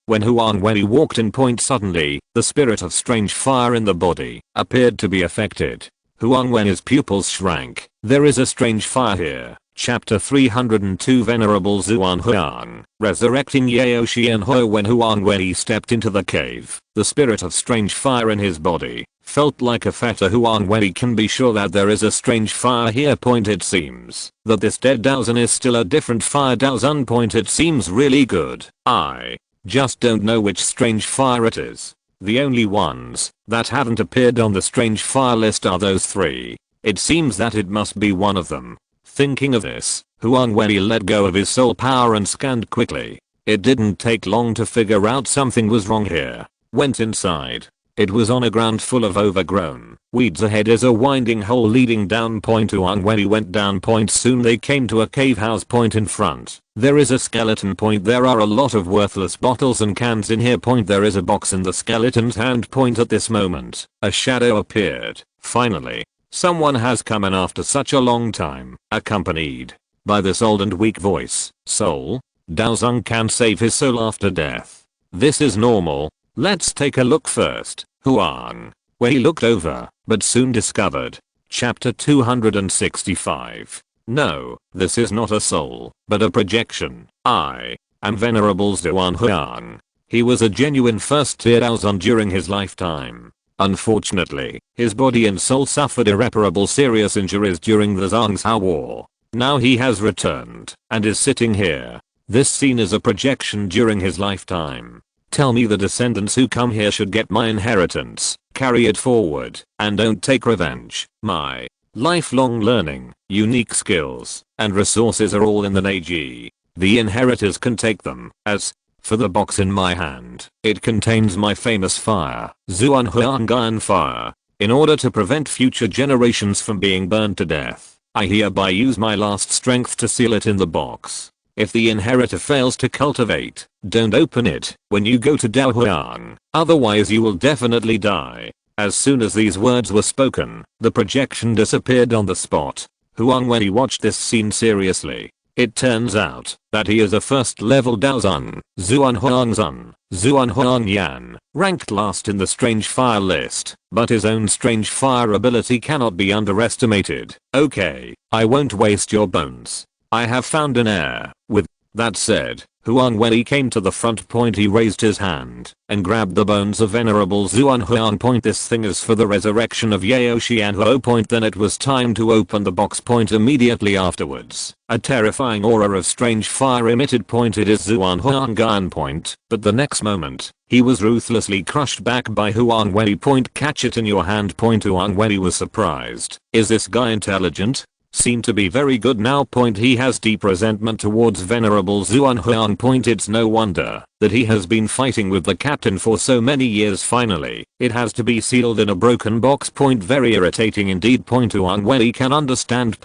A: When Huang Wei walked in. Suddenly, the spirit of strange fire in the body appeared to be affected. Huang Wei's pupils shrank. There is a strange fire here. Chapter 302 Venerable Zuan Huang, resurrecting Yaoshi and Ho. When Huang Wei stepped into the cave, the spirit of strange fire in his body felt like a fetter. Huang Wei can be sure that there is a strange fire here. It seems that this dead Daozun is still a different fire Daozun. It seems really good. I just don't know which strange fire it is. The only ones that haven't appeared on the strange fire list are those 3. It seems that it must be one of them. Thinking of this, Huang Wei let go of his soul power and scanned quickly. It didn't take long to figure out something was wrong here. Went inside. It was on a ground full of overgrown weeds. Ahead is a winding hole leading down. Huang Wei went down. Soon they came to a cave house. In front, there is a skeleton. There are a lot of worthless bottles and cans in here. There is a box in the skeleton's hand. At this moment, a shadow appeared. Finally, someone has come in after such a long time, accompanied by this old and weak voice. Soul? Daozun can save his soul after death. This is normal. Let's take a look first. Huang Wei looked over, but soon discovered. Chapter 265. No, this is not a soul, but a projection. I am Venerable Zuan Huang. He was a genuine first-tier Daozun during his lifetime. Unfortunately, his body and soul suffered irreparable serious injuries during the Zhangzhou War. Now he has returned and is sitting here. This scene is a projection during his lifetime. Tell me the descendants who come here should get my inheritance, carry it forward, and don't take revenge. My lifelong learning, unique skills, and resources are all in the Neji. The inheritors can take them. As for the box in my hand, it contains my famous fire, Zuan Huangan fire. In order to prevent future generations from being burned to death, I hereby use my last strength to seal it in the box. If the inheritor fails to cultivate, don't open it when you go to Daohuang, otherwise you will definitely die. As soon as these words were spoken, the projection disappeared on the spot. Huang Wei watched this scene seriously. It turns out that he is a first-level Daozun, Zuan Huangzun, Zuan Huangyan, ranked last in the strange fire list, but his own strange fire ability cannot be underestimated. Okay, I won't waste your bones. I have found an heir. With that said, Huang Wei came to the front. He raised his hand and grabbed the bones of Venerable Zuan Huang. This thing is for the resurrection of Yaoshi and Ho. Then it was time to open the box. Immediately afterwards, a terrifying aura of strange fire emitted. It is Zuan Huangan. But the next moment, he was ruthlessly crushed back by Huang Wei. Catch it in your hand. Huang Wei was surprised. Is this guy intelligent? Seem to be very good now. He has deep resentment towards Venerable Zuan Huang. It's no wonder that he has been fighting with the captain for so many years. Finally, it has to be sealed in a broken box. Very irritating indeed. Huang Wei can understand.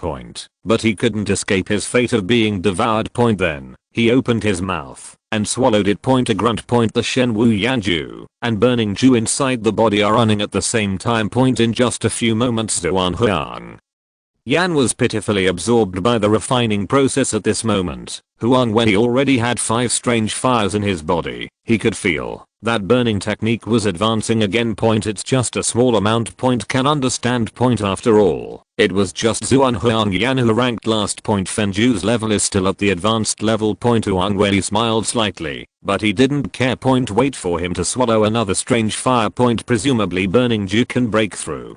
A: But he couldn't escape his fate of being devoured. Then, he opened his mouth and swallowed it. A grunt. The Shen Wu Yanju and Burning Ju inside the body are running at the same time. In just a few moments Zuan Huang Yan was pitifully absorbed by the refining process at this moment. Huang Wei already had 5 strange fires in his body. He could feel that burning technique was advancing again. It's just a small amount. Can understand. After all, it was just Zuan Huang Yan who ranked last. Fenju's level is still at the advanced level. Huang Wei smiled slightly, but he didn't care. Wait for him to swallow another strange fire. Presumably burning dew can break through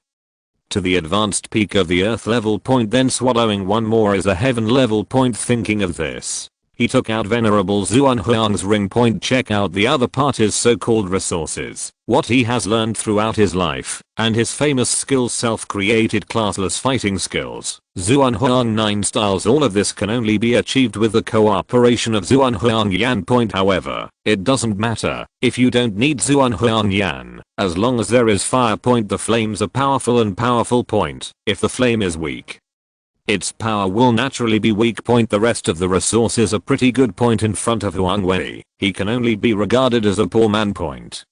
A: to the advanced peak of the earth level. Then swallowing one more is a heaven level. Thinking of this, he took out Venerable Zuan Huang's ring. Check out the other part, his so-called resources, what he has learned throughout his life, and his famous skills, self-created classless fighting skills. Zuan Huang 9 styles. All of this can only be achieved with the cooperation of Zuan Huang Yan. However, it doesn't matter if you don't need Zuan Huang Yan, as long as there is fire. The flames are powerful and powerful. If the flame is weak, its power will naturally be weak. The rest of the resources are pretty good. In front of Huang Wei, he can only be regarded as a poor man.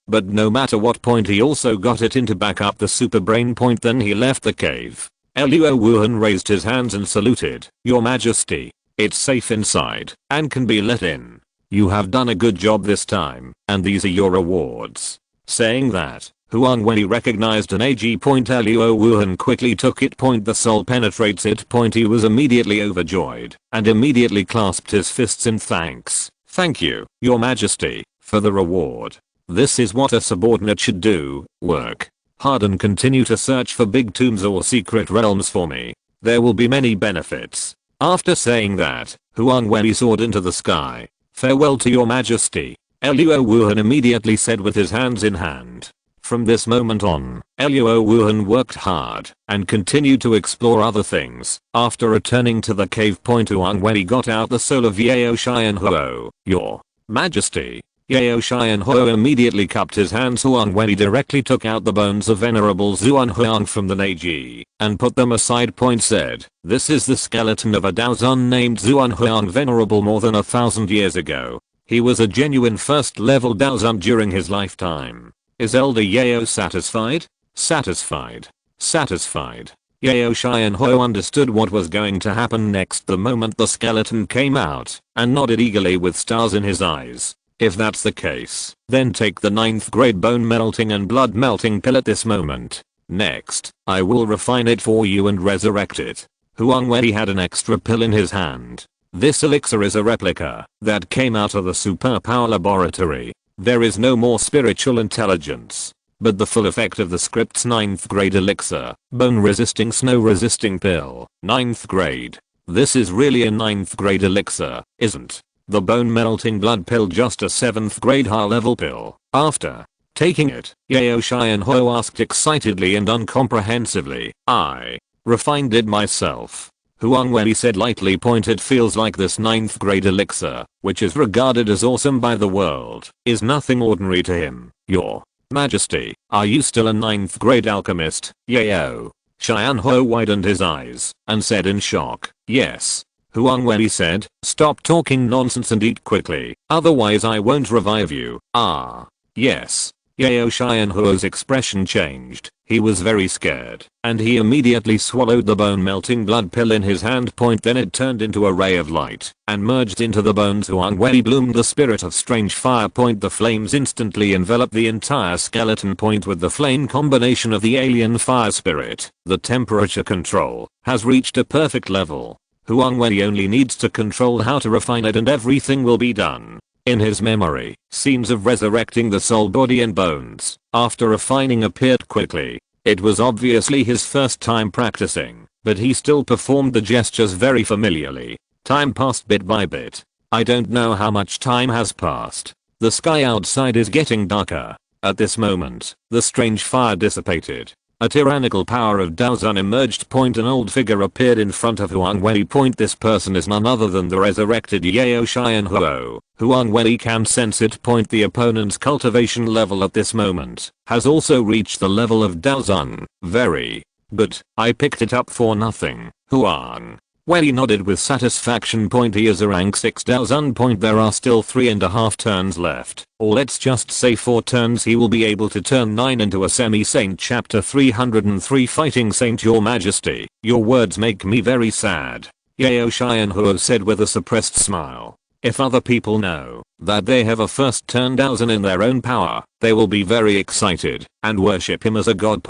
A: But no matter what, he also got it in to back up the super brain. Then he left the cave. Luo Wuhan raised his hands and saluted. Your Majesty, it's safe inside and can be let in. You have done a good job this time, and these are your rewards. Saying that, Huang Wei recognized an AG. Luo Wuhan quickly took it. The soul penetrates it. He was immediately overjoyed and immediately clasped his fists in thanks. Thank you, Your Majesty, for the reward. This is what a subordinate should do, work hard and continue to search for big tombs or secret realms for me. There will be many benefits. After saying that, Huang Wei soared into the sky. Farewell to Your Majesty, Luo Wuhan immediately said with his hands in hand. From this moment on, Luo Wuhan worked hard and continued to explore other things. After returning to the cave, Huang Wei got out the soul of Yao Xianhuo. Your Majesty. Yao Xianhuo immediately cupped his hands. Huang Wei directly took out the bones of Venerable Zuan Huang from the Neji and put them aside. Said, this is the skeleton of a Daozun named Zuan Huang, venerable more than 1,000 years ago. He was a genuine first level Daozun during his lifetime. Is Elder Yao satisfied? Satisfied. Satisfied. Yao Xianhuo understood what was going to happen next the moment the skeleton came out and nodded eagerly with stars in his eyes. If that's the case, then take the 9th grade bone melting and blood melting pill at this moment. Next, I will refine it for you and resurrect it. Huang Wei had an extra pill in his hand. This elixir is a replica that came out of the superpower laboratory. There is no more spiritual intelligence, but the full effect of the script's 9th grade elixir, bone resisting snow resisting pill, 9th grade. This is really a 9th grade elixir, isn't the bone melting blood pill just a 7th grade high level pill? After taking it, Yao Xianhuo asked excitedly and uncomprehensively, I refined it myself. Huang Wei said lightly. It feels like this 9th grade elixir, which is regarded as awesome by the world, is nothing ordinary to him. Your Majesty, are you still a 9th grade alchemist? Yao Xianhuo widened his eyes and said in shock, yes. Huang Wei said, stop talking nonsense and eat quickly, otherwise I won't revive you. Ah, yes. Yao Xianhuo's expression changed. He was very scared, and he immediately swallowed the bone melting blood pill in his hand. Then it turned into a ray of light and merged into the bones. Huang Wei bloomed the spirit of strange fire. The flames instantly enveloped the entire skeleton. With the flame combination of the alien fire spirit, the temperature control has reached a perfect level. Huang Wei only needs to control how to refine it and everything will be done. In his memory, scenes of resurrecting the soul body and bones after refining appeared quickly. It was obviously his first time practicing, but he still performed the gestures very familiarly. Time passed bit by bit. I don't know how much time has passed. The sky outside is getting darker. At this moment, the strange fire dissipated. A tyrannical power of Daozun emerged. An old figure appeared in front of Huang Wei. This person is none other than the resurrected Yao Xianhuo. Huang Wei can sense it. The opponent's cultivation level at this moment has also reached the level of Daozun. Very good. I picked it up for nothing. Huang Wei nodded with satisfaction. He is a rank 6 Daozun. There are still 3.5 turns left, or let's just say 4 turns. He will be able to turn 9 into a semi-saint. Chapter 303 Fighting Saint. Your Majesty, your words make me very sad, Yao Xianhuo said with a suppressed smile. If other people know that they have a first turn Daozun in their own power, they will be very excited and worship him as a god.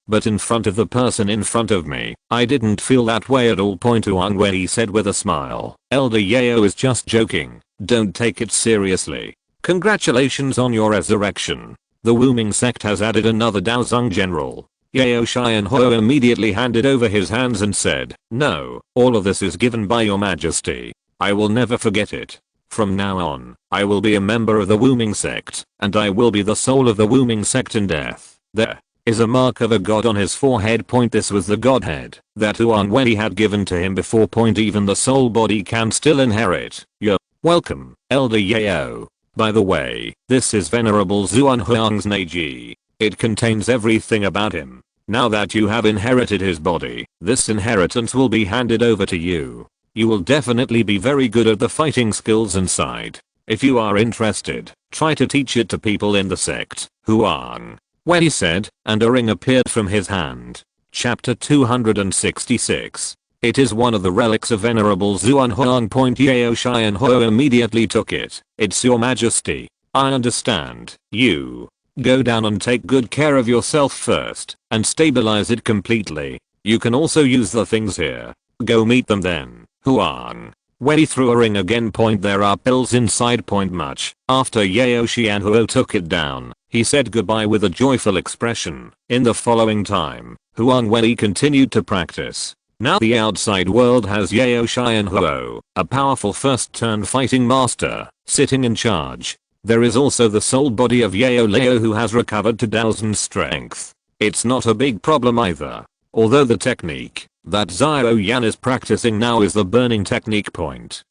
A: But in front of the person in front of me, I didn't feel that way at all. Huang Wei said with a smile. Elder Yao is just joking, don't take it seriously. Congratulations on your resurrection. The Wuming sect has added another Daozun general. Yao Xianhuo immediately handed over his hands and said, no, all of this is given by your majesty. I will never forget it. From now on, I will be a member of the Wuming sect, and I will be the soul of the Wuming sect in death. There is a mark of a god on his forehead. This was the godhead that Huang Wei had given to him before. Even the soul body can still inherit. You're welcome, Elder Yao. By the way, this is Venerable Zuan Huang's Neji. It contains everything about him. Now that you have inherited his body, this inheritance will be handed over to you. You will definitely be very good at the fighting skills inside. If you are interested, try to teach it to people in the sect, Huang Wei said, and a ring appeared from his hand. Chapter 266. It is one of the relics of Venerable Zuan Huang. Yao Xianhuo immediately took it. It's your majesty. I understand. You go down and take good care of yourself first, and stabilize it completely. You can also use the things here. Go meet them then. Huang Wei threw a ring again. There are pills inside. Much after Yao Xianhuo took it down, he said goodbye with a joyful expression. In the following time, Huang Wei continued to practice. Now the outside world has Yao Xianhuo, a powerful first turn fighting master, sitting in charge. There is also the soul body of Yao Lao who has recovered to Daozun strength. It's not a big problem either. Although the technique that Xiao Yan is practicing now is the burning technique.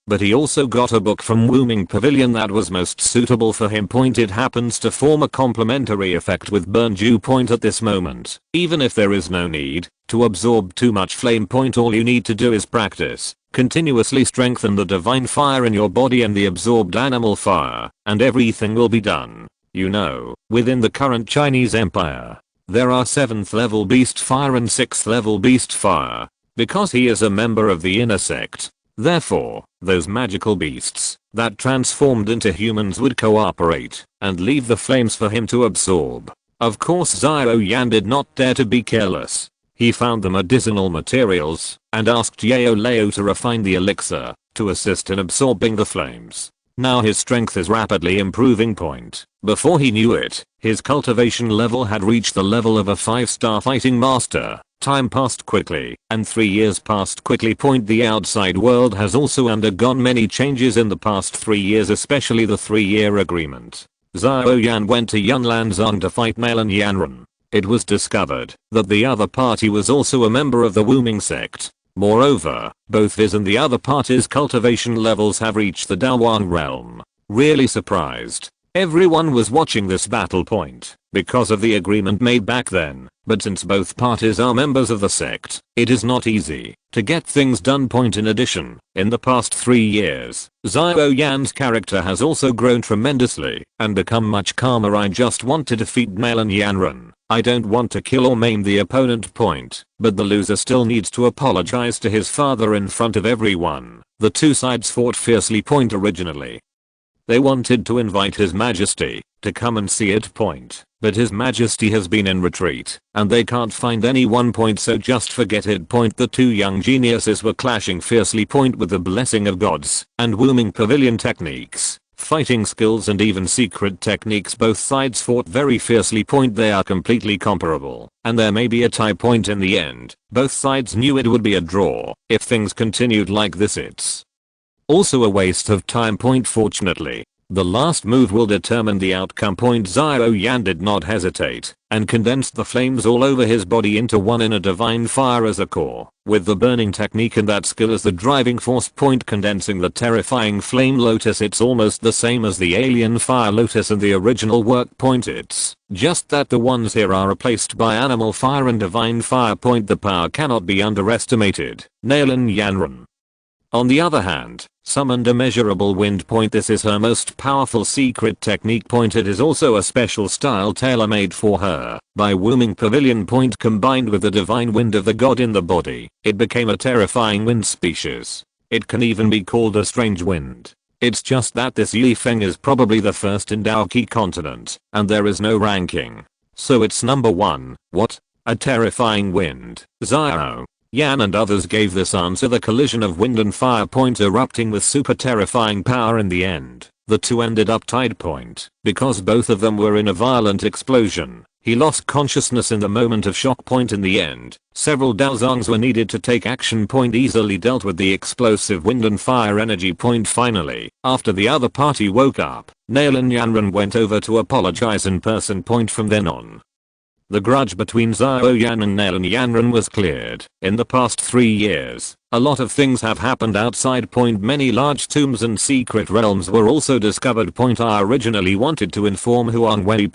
A: But he also got a book from Wuming Pavilion that was most suitable for him. It happens to form a complementary effect with Burn Dew. At this moment, even if there is no need to absorb too much flame. All you need to do is practice. Continuously strengthen the divine fire in your body and the absorbed animal fire, and everything will be done. You know, within the current Chinese empire, there are 7th level beast fire and 6th level beast fire. Because he is a member of the inner sect, therefore, those magical beasts that transformed into humans would cooperate and leave the flames for him to absorb. Of course Xiao Yan did not dare to be careless. He found the medicinal materials and asked Yao Lao to refine the elixir to assist in absorbing the flames. Now his strength is rapidly improving. Before he knew it, his cultivation level had reached the level of a 5-star fighting master. Time passed quickly, and 3 years passed quickly. The outside world has also undergone many changes in the past 3 years, especially the 3-year agreement. Xiao Yan went to Yunlanzong to fight Malin Yanran. It was discovered that the other party was also a member of the Wuming sect. Moreover, both his and the other party's cultivation levels have reached the Daowang realm. Really surprised. Everyone was watching this battle because of the agreement made back then, but since both parties are members of the sect, it is not easy to get things done. In addition, in the past 3 years, Xiao Yan's character has also grown tremendously and become much calmer. I just want to defeat Malin Yanran. I don't want to kill or maim the opponent. But the loser still needs to apologize to his father in front of everyone. The two sides fought fiercely. Originally, they wanted to invite His Majesty to come and see it. But His Majesty has been in retreat and they can't find anyone. So just forget it. The two young geniuses were clashing fiercely. With the blessing of gods and Wuming Pavilion techniques, fighting skills and even secret techniques, both sides fought very fiercely. They are completely comparable, and there may be a tie. In the end, both sides knew it would be a draw. If things continued like this, it's also a waste of time. Fortunately, The last move will determine the outcome. Xiao Yan did not hesitate and condensed the flames all over his body into one inner divine fire as a core, with the burning technique and that skill as the driving force. Condensing the terrifying flame lotus, it's almost the same as the alien fire lotus and the original work. It's just that the ones here are replaced by animal fire and divine fire. The power cannot be underestimated. Nailin Yanran, on the other hand, summoned immeasurable wind. This is her most powerful secret technique. It is also a special style tailor-made for her by Wombing Pavilion. Combined with the divine wind of the god in the body, it became a terrifying wind species. It can even be called a strange wind. It's just that this Yifeng is probably the first in Daoqi continent, and there is no ranking. So it's number 1. What? A terrifying wind. Xiao Yan and others gave this answer the collision of wind and fire. Erupting with super terrifying power in the end. The two ended up tied. Because both of them were in a violent explosion. He lost consciousness in the moment of shock. In the end, several Daozongs were needed to take action. Easily dealt with the explosive wind and fire energy. Finally, after the other party woke up, Nailin Yanran went over to apologize in person. From then on, the grudge between Xiao Yan and Nailin Yanran was cleared. In the past 3 years, a lot of things have happened outside. Many large tombs and secret realms were also discovered. I originally wanted to inform Huang Wei.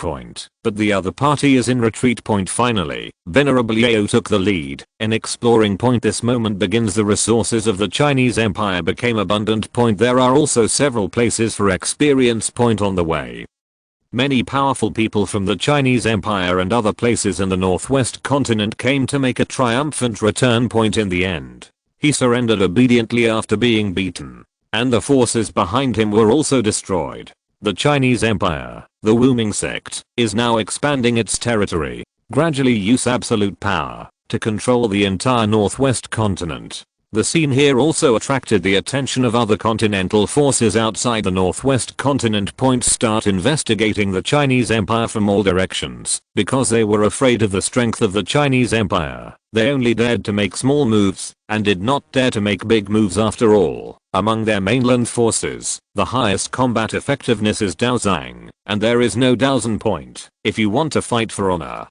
A: But the other party is in retreat. Finally, Venerable Yao took the lead in exploring. This moment begins. The resources of the Chinese Empire became abundant. There are also several places for experience. On the way, many powerful people from the Chinese Empire and other places in the northwest continent came to make a triumphant return. In the end, he surrendered obediently after being beaten, and the forces behind him were also destroyed. The Chinese Empire, the Wuming sect, is now expanding its territory, gradually use absolute power to control the entire northwest continent. The scene here also attracted the attention of other continental forces outside the northwest continent. Start investigating the Chinese Empire from all directions, because they were afraid of the strength of the Chinese Empire. They only dared to make small moves, and did not dare to make big moves. After all, among their mainland forces, the highest combat effectiveness is Daozang, and there is no Daozan. If you want to fight for honor,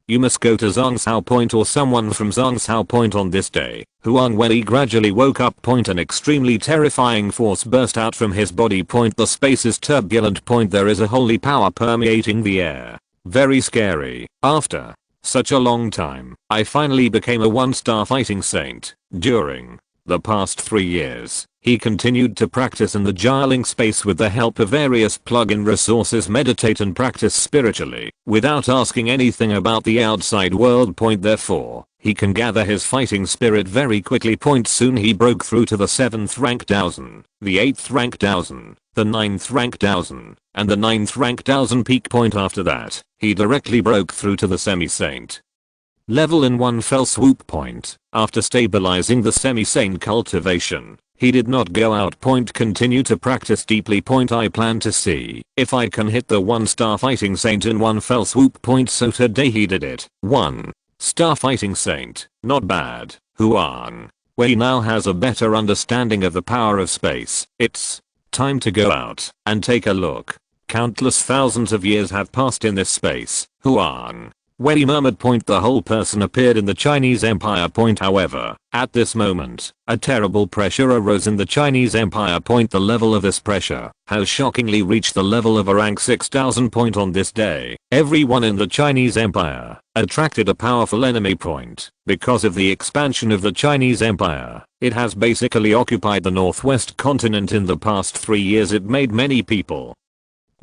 A: you must go to Zhongsao or someone from Zhongsao. On this day, Huang Wei gradually woke up. An extremely terrifying force burst out from his body. The space is turbulent. There is a holy power permeating the air. Very scary. After such a long time, I finally became a 1-star fighting saint. During the past 3 years, he continued to practice in the Jialing space with the help of various plug-in resources. Meditate and practice spiritually, without asking anything about the outside world. Therefore, he can gather his fighting spirit very quickly. Soon he broke through to the 7th rank Daozan, the 8th rank Daozan, the 9th rank Daozan, and the 9th rank Daozan peak. After that, he directly broke through to the semi-saint level in one fell swoop. After stabilizing the semi-saint cultivation, he did not go out. Continue to practice deeply. I plan to see if I can hit the 1-star fighting saint in one fell swoop. So today he did it. 1-star fighting saint, not bad. Huang Wei now has a better understanding of the power of space. It's time to go out and take a look. Countless thousands of years have passed in this space. Huang Wei murmured. The whole person appeared in the Chinese Empire. However, at this moment, a terrible pressure arose in the Chinese Empire. The level of this pressure has shockingly reached the level of a rank 6000. On this day, everyone in the Chinese Empire attracted a powerful enemy. Because of the expansion of the Chinese Empire, it has basically occupied the northwest continent. In the past 3 years, it made many people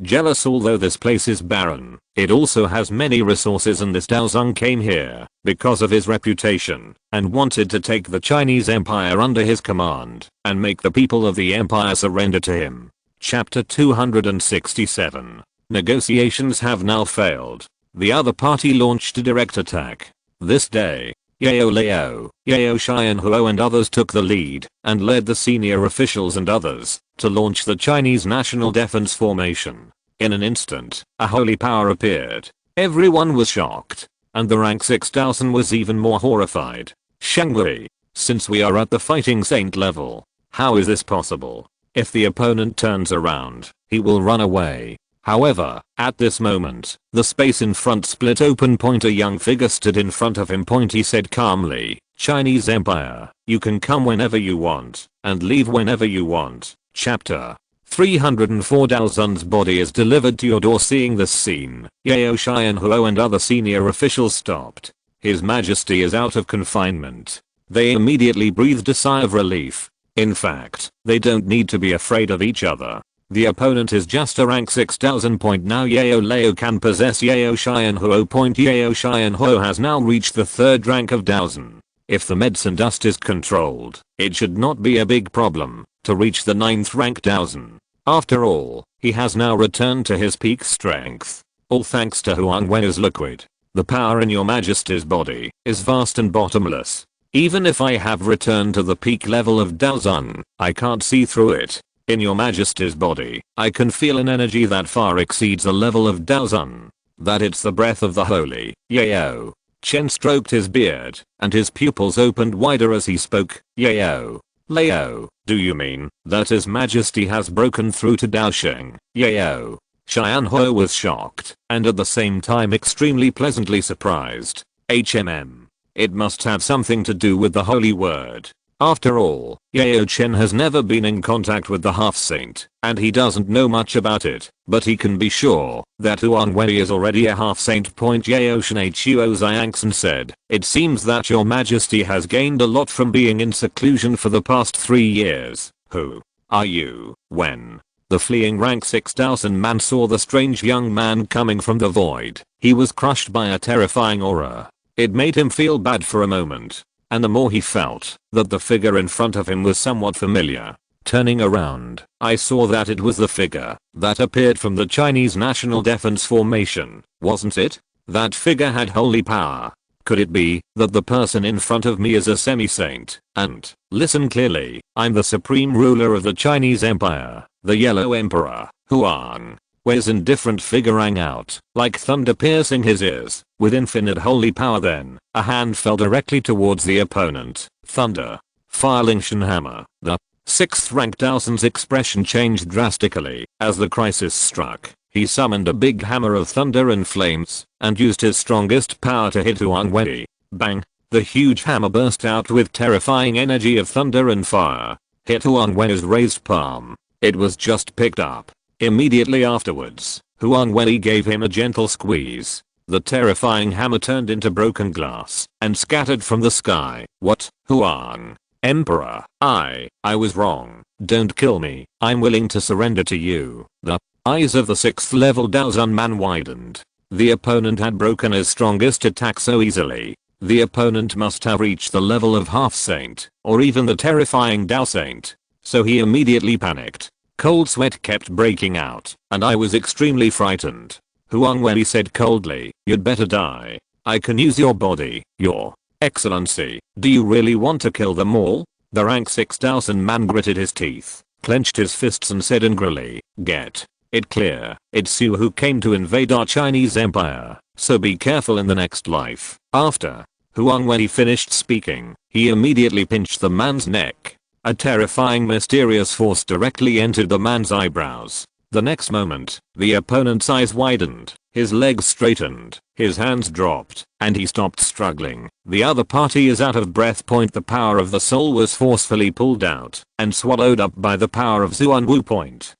A: jealous. Although this place is barren, it also has many resources, and this Daozong came here because of his reputation and wanted to take the Chinese Empire under his command and make the people of the empire surrender to him. Chapter 267. Negotiations have now failed. The other party launched a direct attack. This day, Yao Liao, Yao Xianhuo and others took the lead and led the senior officials and others to launch the Chinese National Defense Formation. In an instant, a holy power appeared. Everyone was shocked, and the rank 6000 was even more horrified. Shangwei, since we are at the fighting saint level, how is this possible? If the opponent turns around, he will run away. However, at this moment, the space in front split open. A young figure stood in front of him. He said calmly, "Chinese Empire, you can come whenever you want, and leave whenever you want." Chapter 304. Dao Zun's body is delivered to your door. Seeing this scene, Yao Xianhuo and other senior officials stopped. His Majesty is out of confinement. They immediately breathed a sigh of relief. In fact, they don't need to be afraid of each other. The opponent is just a rank 6000. Now Yao Lao can possess Yao Xianhuo. Yao Xianhuo has now reached the 3rd rank of Daozun. If the medicine dust is controlled, it should not be a big problem to reach the 9th rank Daozun. After all, he has now returned to his peak strength. All thanks to Huang Wei's liquid. The power in your Majesty's body is vast and bottomless. Even if I have returned to the peak level of Daozun, I can't see through it. In your Majesty's body, I can feel an energy that far exceeds the level of Daozun. That it's the breath of the holy Yao. Chen stroked his beard, and his pupils opened wider as he spoke. Yao Lao, do you mean that His Majesty has broken through to Daosheng? Yao Xianhuo was shocked, and at the same time extremely pleasantly surprised. It must have something to do with the holy word. After all, Yao Chen has never been in contact with the half-saint, and he doesn't know much about it, but he can be sure that Huang Wei is already a half-saint. Yao Shenhuo Xiangxin said, "It seems that your Majesty has gained a lot from being in seclusion for the past 3 years. Who are you?" When the fleeing rank 6000 man saw the strange young man coming from the void, he was crushed by a terrifying aura. It made him feel bad for a moment. And the more he felt that the figure in front of him was somewhat familiar. Turning around, I saw that it was the figure that appeared from the Chinese National Defense Formation, wasn't it? That figure had holy power. Could it be that the person in front of me is a semi-saint? And, listen clearly, I'm the supreme ruler of the Chinese Empire, the Yellow Emperor. Huang Wei's indifferent figure rang out, like thunder piercing his ears, with infinite holy power. Then, a hand fell directly towards the opponent. Thunder. Firelingtian hammer. The 6th rank Daozun's expression changed drastically as the crisis struck. He summoned a big hammer of thunder and flames, and used his strongest power to hit Huang Wei. Bang! The huge hammer burst out with terrifying energy of thunder and fire. Hit Huang Wei's raised palm. It was just picked up. Immediately afterwards, Huang Wei gave him a gentle squeeze. The terrifying hammer turned into broken glass and scattered from the sky. What? Huang Emperor, I was wrong. Don't kill me. I'm willing to surrender to you. The eyes of the 6th level Daozun man widened. The opponent had broken his strongest attack so easily. The opponent must have reached the level of half-saint, or even the terrifying Dao Saint. So he immediately panicked. Cold sweat kept breaking out, and I was extremely frightened. Huang Wei said coldly, "You'd better die. I can use your body, your excellency. Do you really want to kill them all?" The rank 6000 man gritted his teeth, clenched his fists and said angrily, "Get it clear. It's you who came to invade our Chinese empire, so be careful in the next life." After Huang Wei finished speaking, he immediately pinched the man's neck. A terrifying mysterious force directly entered the man's eyebrows. The next moment, the opponent's eyes widened, his legs straightened, his hands dropped, and he stopped struggling. The other party is out of breath. The power of the soul was forcefully pulled out and swallowed up by the power of Zuanwu.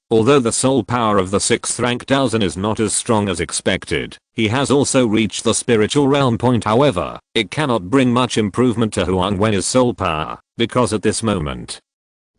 A: Although the soul power of the 6th rank Daozun is not as strong as expected, he has also reached the spiritual realm. However, it cannot bring much improvement to Huang Wei's soul power, because at this moment,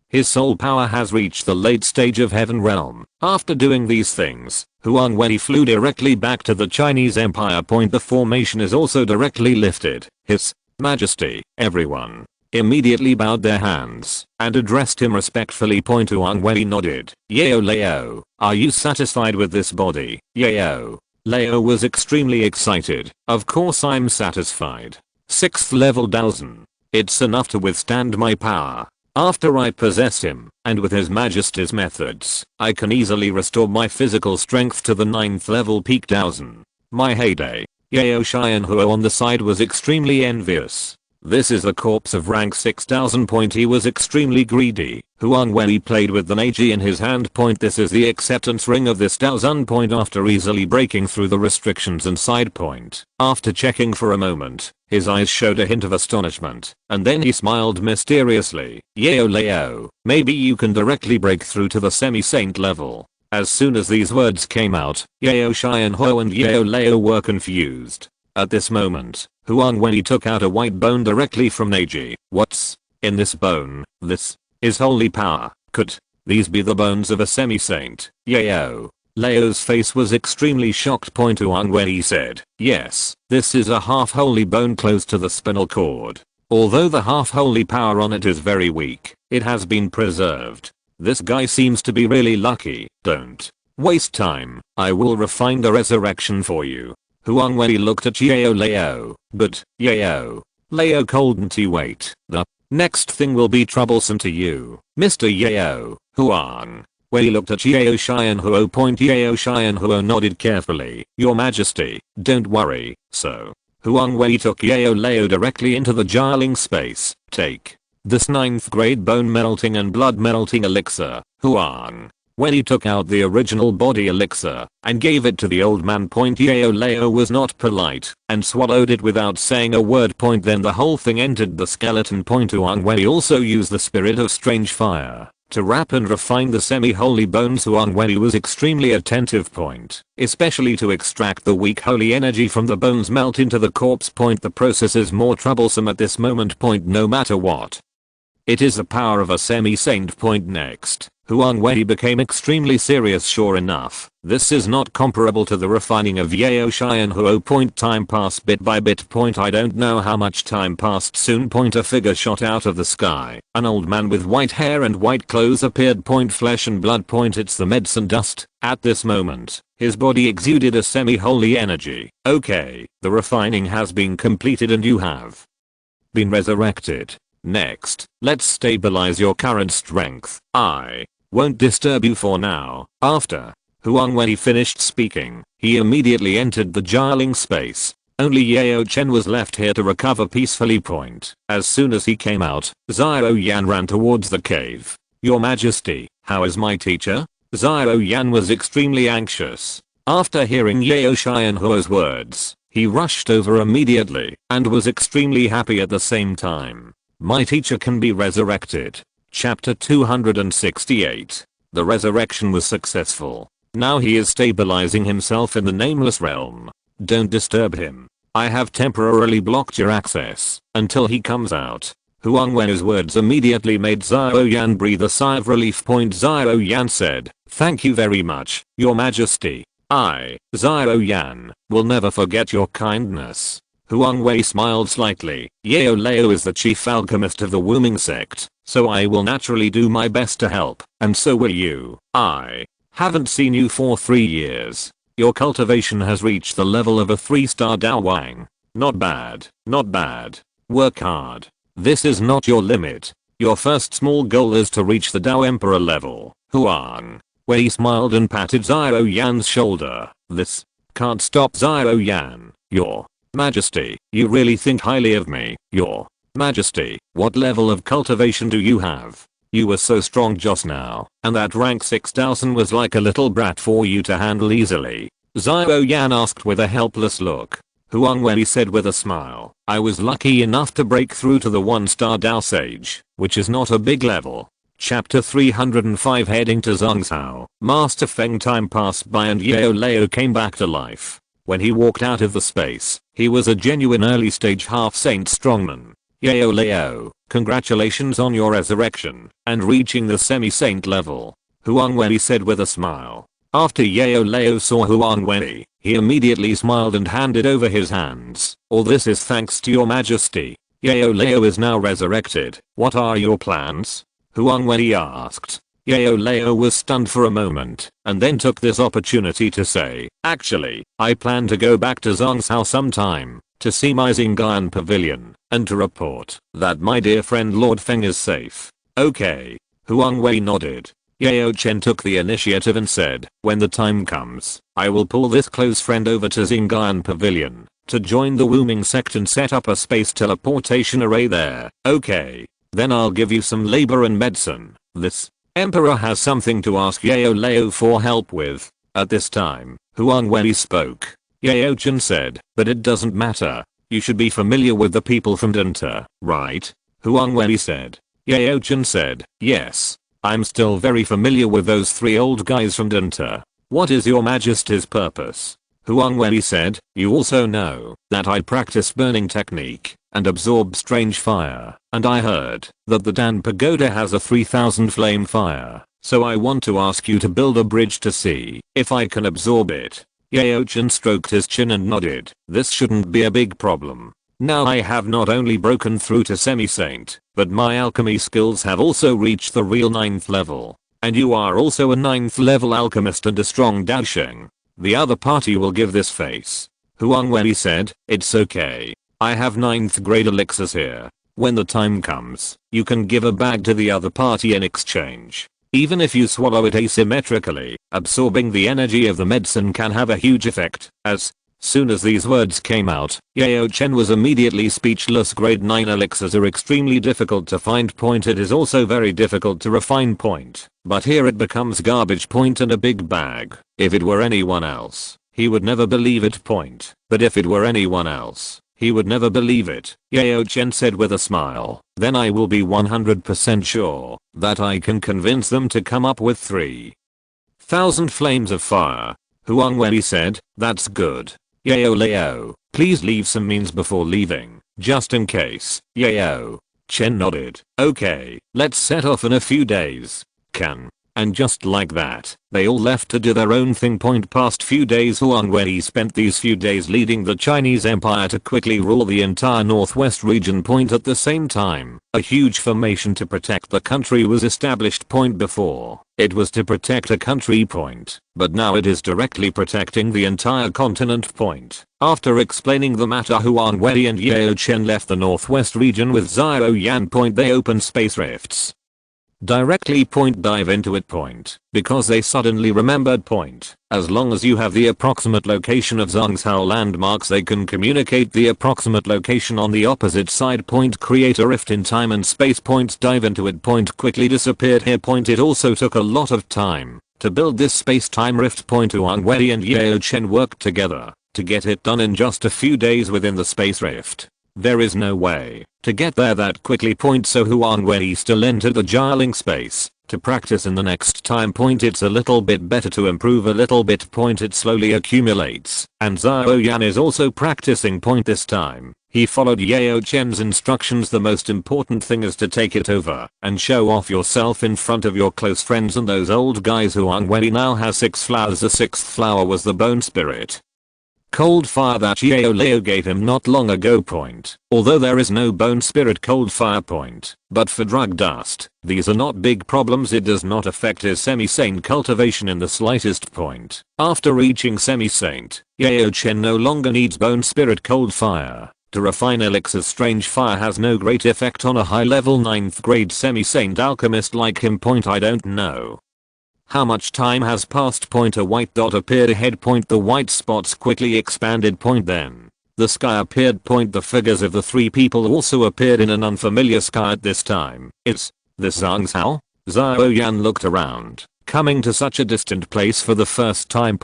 A: his soul power has reached the late stage of heaven realm. After doing these things, Huang Wei flew directly back to the Chinese Empire. The formation is also directly lifted. His Majesty, everyone immediately bowed their hands and addressed him respectfully. Huang Wei nodded. "Yao Lao, are you satisfied with this body?" Yao Lao was extremely excited. "Of course I'm satisfied. 6th level Daozun. It's enough to withstand my power. After I possess him, and with His Majesty's methods, I can easily restore my physical strength to the 9th level peak Daozun. My heyday." Yao Xianhuo on the side was extremely envious. This is the corpse of rank 6000. He was extremely greedy. Huang Wei played with the Neji in his hand. This is the acceptance ring of this 1000. After easily breaking through the restrictions inside. After checking for a moment, his eyes showed a hint of astonishment, and then he smiled mysteriously. Yeo Leo, maybe you can directly break through to the semi-saint level. As soon as these words came out, Yeo Xianhou and Yeo Leo were confused. At this moment, Huang Wei took out a white bone directly from Neji. What's in this bone? This is holy power. Could these be the bones of a semi-saint? Yeo Leo's face was extremely shocked. Huang Wei said, yes, this is a half-holy bone close to the spinal cord. Although the half-holy power on it is very weak, it has been preserved. This guy seems to be really lucky. Don't waste time. I will refine the resurrection for you. Huang Wei looked at Yeo Leo, but Yeo Leo couldn't he wait? The next thing will be troublesome to you, Mr. Yeo. Huang Wei looked at Yeo Xianhou. Yeo Xianhou nodded carefully. Your Majesty, don't worry. So Huang Wei took Yeo Leo directly into the Jialing space. Take this 9th grade bone melting and blood melting elixir. Huang Wei took out the original body elixir and gave it to the old man. Yeo Leo was not polite and swallowed it without saying a word. Then the whole thing entered the skeleton. Huang Wei also used the spirit of strange fire to wrap and refine the semi-holy bones. Huang Wei was extremely attentive. Especially to extract the weak holy energy from the bones melt into the corpse. The process is more troublesome at this moment. No matter what. It is the power of a semi-saint. Next, Huang Wei became extremely serious. Sure enough, this is not comparable to the refining of Yeo Xianhou. Time passed bit by bit. I don't know how much time passed. Soon. A figure shot out of the sky. An old man with white hair and white clothes appeared. Flesh and blood. It's the medicine dust. At this moment, his body exuded a semi-holy energy. Okay, the refining has been completed and you have been resurrected. Next, let's stabilize your current strength. I won't disturb you for now. After Huang Wei finished speaking, he immediately entered the Jialing space. Only Yeo Chen was left here to recover peacefully. As soon as he came out, Xiao Yan ran towards the cave. Your Majesty, how is my teacher? Xiao Yan was extremely anxious. After hearing Yeo Xianhuo's words, he rushed over immediately and was extremely happy at the same time. My teacher can be resurrected. Chapter 268. The resurrection was successful. Now he is stabilizing himself in the nameless realm. Don't disturb him. I have temporarily blocked your access until he comes out. Huang Wei's words immediately made Xiao Yan breathe a sigh of relief. Xiao Yan said, thank you very much, Your Majesty. I, Xiao Yan, will never forget your kindness. Huang Wei smiled slightly. Yeo Leo is the chief alchemist of the Wuming sect, so I will naturally do my best to help, and so will you. I haven't seen you for 3 years. Your cultivation has reached the level of a 3-star Dao Wang. Not bad, not bad. Work hard. This is not your limit. Your first small goal is to reach the Dao Emperor level. Huang Wei smiled and patted Xiao Yan's shoulder. This can't stop Xiao Yan. Your Majesty, you really think highly of me. Your Majesty, what level of cultivation do you have? You were so strong just now, and that rank 6000 was like a little brat for you to handle easily. Xiao Yan asked with a helpless look. Huang Wei said with a smile, I was lucky enough to break through to the 1-star Dao Sage, which is not a big level. Chapter 305 Heading to Zhongzhou. Master Feng. Time passed by and Yeo Leo came back to life. When he walked out of the space, he was a genuine early stage half-saint strongman. Yeo Leo, congratulations on your resurrection and reaching the semi-saint level. Huang Wei said with a smile. After Yeo Leo saw Huang Wei, he immediately smiled and handed over his hands. All this is thanks to your Majesty. Yeo Leo is now resurrected. What are your plans? Huang Wei asked. Yeo Leo was stunned for a moment, and then took this opportunity to say, actually, I plan to go back to Zhongzhou sometime, to see my Xingyan pavilion, and to report that my dear friend Lord Feng is safe. Okay. Huang Wei nodded. Yao Chen took the initiative and said, when the time comes, I will pull this close friend over to Xinjiang Pavilion to join the Wooming sect and set up a space teleportation array there. Okay. Then I'll give you some labor and medicine. This emperor has something to ask Yao Lao for help with. At this time, Huang Wei spoke. Yao Chen said, but it doesn't matter. You should be familiar with the people from Dinta, right? Huang Wei said. Yao Chen said, yes. I'm still very familiar with those 3 old guys from Dinta. What is your majesty's purpose? Huang Wei said, you also know that I practice burning technique and absorb strange fire, and I heard that the Dan Pagoda has a 3000 flame fire, so I want to ask you to build a bridge to see if I can absorb it. Yao Chen stroked his chin and nodded. This shouldn't be a big problem. Now I have not only broken through to semi-saint, but my alchemy skills have also reached the real 9th level. And you are also a 9th level alchemist and a strong Daosheng. The other party will give this face. Huang Wei said, it's okay. I have 9th grade elixirs here. When the time comes, you can give a bag to the other party in exchange. Even if you swallow it asymmetrically, absorbing the energy of the medicine can have a huge effect. As soon as these words came out, Yao Chen was immediately speechless. Grade 9 elixirs are extremely difficult to find. It is also very difficult to refine. But here it becomes garbage. And a big bag. If it were anyone else, he would never believe it. But if it were anyone else, he would never believe it. Yao Chen said with a smile. Then I will be 100% sure that I can convince them to come up with 3000 flames of fire. Huang Wei said, that's good. Yao Lao, please leave some means before leaving, just in case. Yao Chen nodded. Okay, let's set off in a few days. Can. And just like that, they all left to do their own thing. Past few days, Huang Wei spent these few days leading the Chinese Empire to quickly rule the entire northwest region. At the same time, a huge formation to protect the country was established. Before, it was to protect a country. But now it is directly protecting the entire continent. After explaining the matter, Huang Wei and Yao Chen left the northwest region with Xiao Yan. They opened space rifts. Directly. Dive into it. Because they suddenly remembered. As long as you have the approximate location of Zhongzhou landmarks, they can communicate the approximate location on the opposite side. Create a rift in time and space. Dive into it. Quickly disappeared here. It also took a lot of time to build this space-time rift. Huang Wei and Yao Chen worked together to get it done in just a few days within the space rift. There is no way to get there that quickly. So Huang Wei still entered the Jialing space to practice in the next time. It's a little bit better to improve a little bit. It slowly accumulates, and Xiao Yan is also practicing. This time, he followed Yao Chen's instructions. The most important thing is to take it over and show off yourself in front of your close friends and those old guys. Huang Wei now has 6 flowers. The 6th flower was the bone spirit. Cold fire that Yao Lao gave him not long ago. Although there is no bone spirit cold fire. But for drug dust, these are not big problems. It does not affect his semi-saint cultivation in the slightest. After reaching semi-saint, Yao Chen no longer needs bone spirit cold fire to refine elixirs. Strange fire has no great effect on a high level 9th grade semi-saint alchemist like him. I don't know how much time has passed. A white dot appeared ahead. The white spots quickly expanded. Then the sky appeared. The figures of the 3 people also appeared in an unfamiliar sky at this time. Is this Zhongzhou? Xiao Yan looked around, coming to such a distant place for the first time.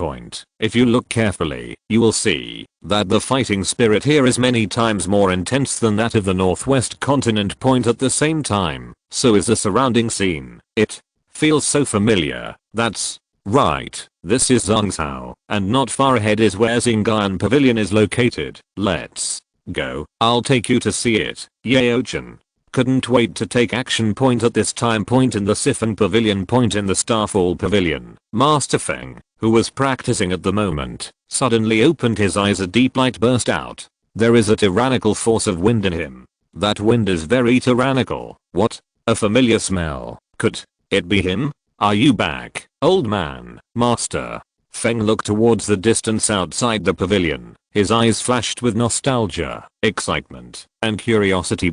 A: If you look carefully, you will see that the fighting spirit here is many times more intense than that of the northwest continent. At the same time, so is the surrounding scene. It feels so familiar. That's right. This is Zhongzhou, and not far ahead is where Xinjiang Pavilion is located. Let's go. I'll take you to see it. Yao Chen couldn't wait to take action. At this time. In the Siphon Pavilion. In the Starfall Pavilion, Master Feng, who was practicing at the moment, suddenly opened his eyes. A deep light burst out. There is a tyrannical force of wind in him. That wind is very tyrannical. What? A familiar smell. Could it be him? Are you back, old man? Master Feng looked towards the distance outside the pavilion. His eyes flashed with nostalgia, excitement, and curiosity.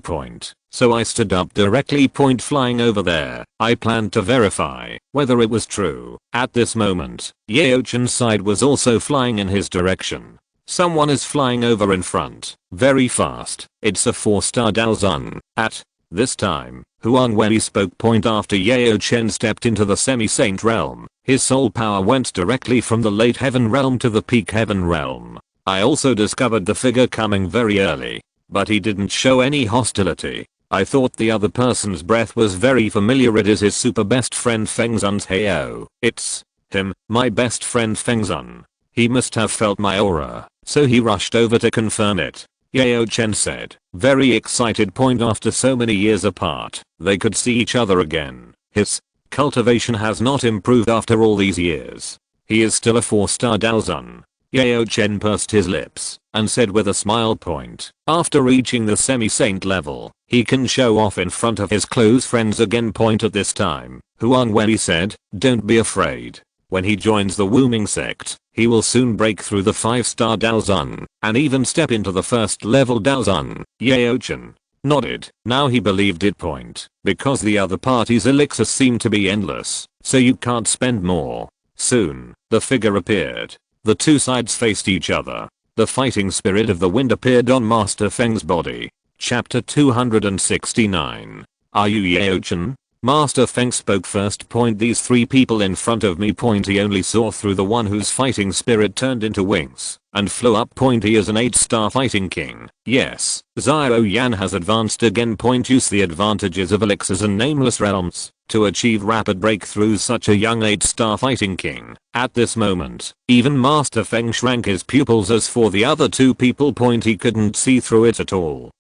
A: so I stood up directly point flying over there. I planned to verify whether it was true. At this moment, Yeo Chen's side was also flying in his direction. Someone is flying over in front, very fast. It's a 4-star Daozun. At this time, Huang Wei spoke point after Yeo Chen stepped into the semi-saint realm. His soul power went directly from the late heaven realm to the peak heaven realm. I also discovered the figure coming very early, but he didn't show any hostility. I thought the other person's breath was very familiar. It is his super best friend Fengzun's. Heyo. It's him, my best friend Fengzun. He must have felt my aura, so he rushed over to confirm it. Yeo Chen said, very excited point after so many years apart, they could see each other again. His cultivation has not improved after all these years. He is still a 4-star Daozun. Yeo Chen pursed his lips and said with a smile point, after reaching the semi-saint level, he can show off in front of his close friends again point at this time. Huang Wei said, don't be afraid. When he joins the Wuming sect, he will soon break through the 5-star Daozun and even step into the 1st level Daozun. Yeo Chen nodded. Now he believed it point, because the other party's elixirs seem to be endless, so you can't spend more. Soon, the figure appeared. The two sides faced each other. The fighting spirit of the wind appeared on Master Feng's body. Chapter 269. Are you Yeo Chen? Master Feng spoke first point. These 3 people in front of me point. He only saw through the one whose fighting spirit turned into wings and flew up point. He is an 8-star fighting king. Yes, Xiao Yan has advanced again point. Use the advantages of elixirs and nameless realms to achieve rapid breakthroughs. Such a young 8-star fighting king. At this moment, even Master Feng shrank his pupils. As for the other 2 people point, he couldn't see through it at all.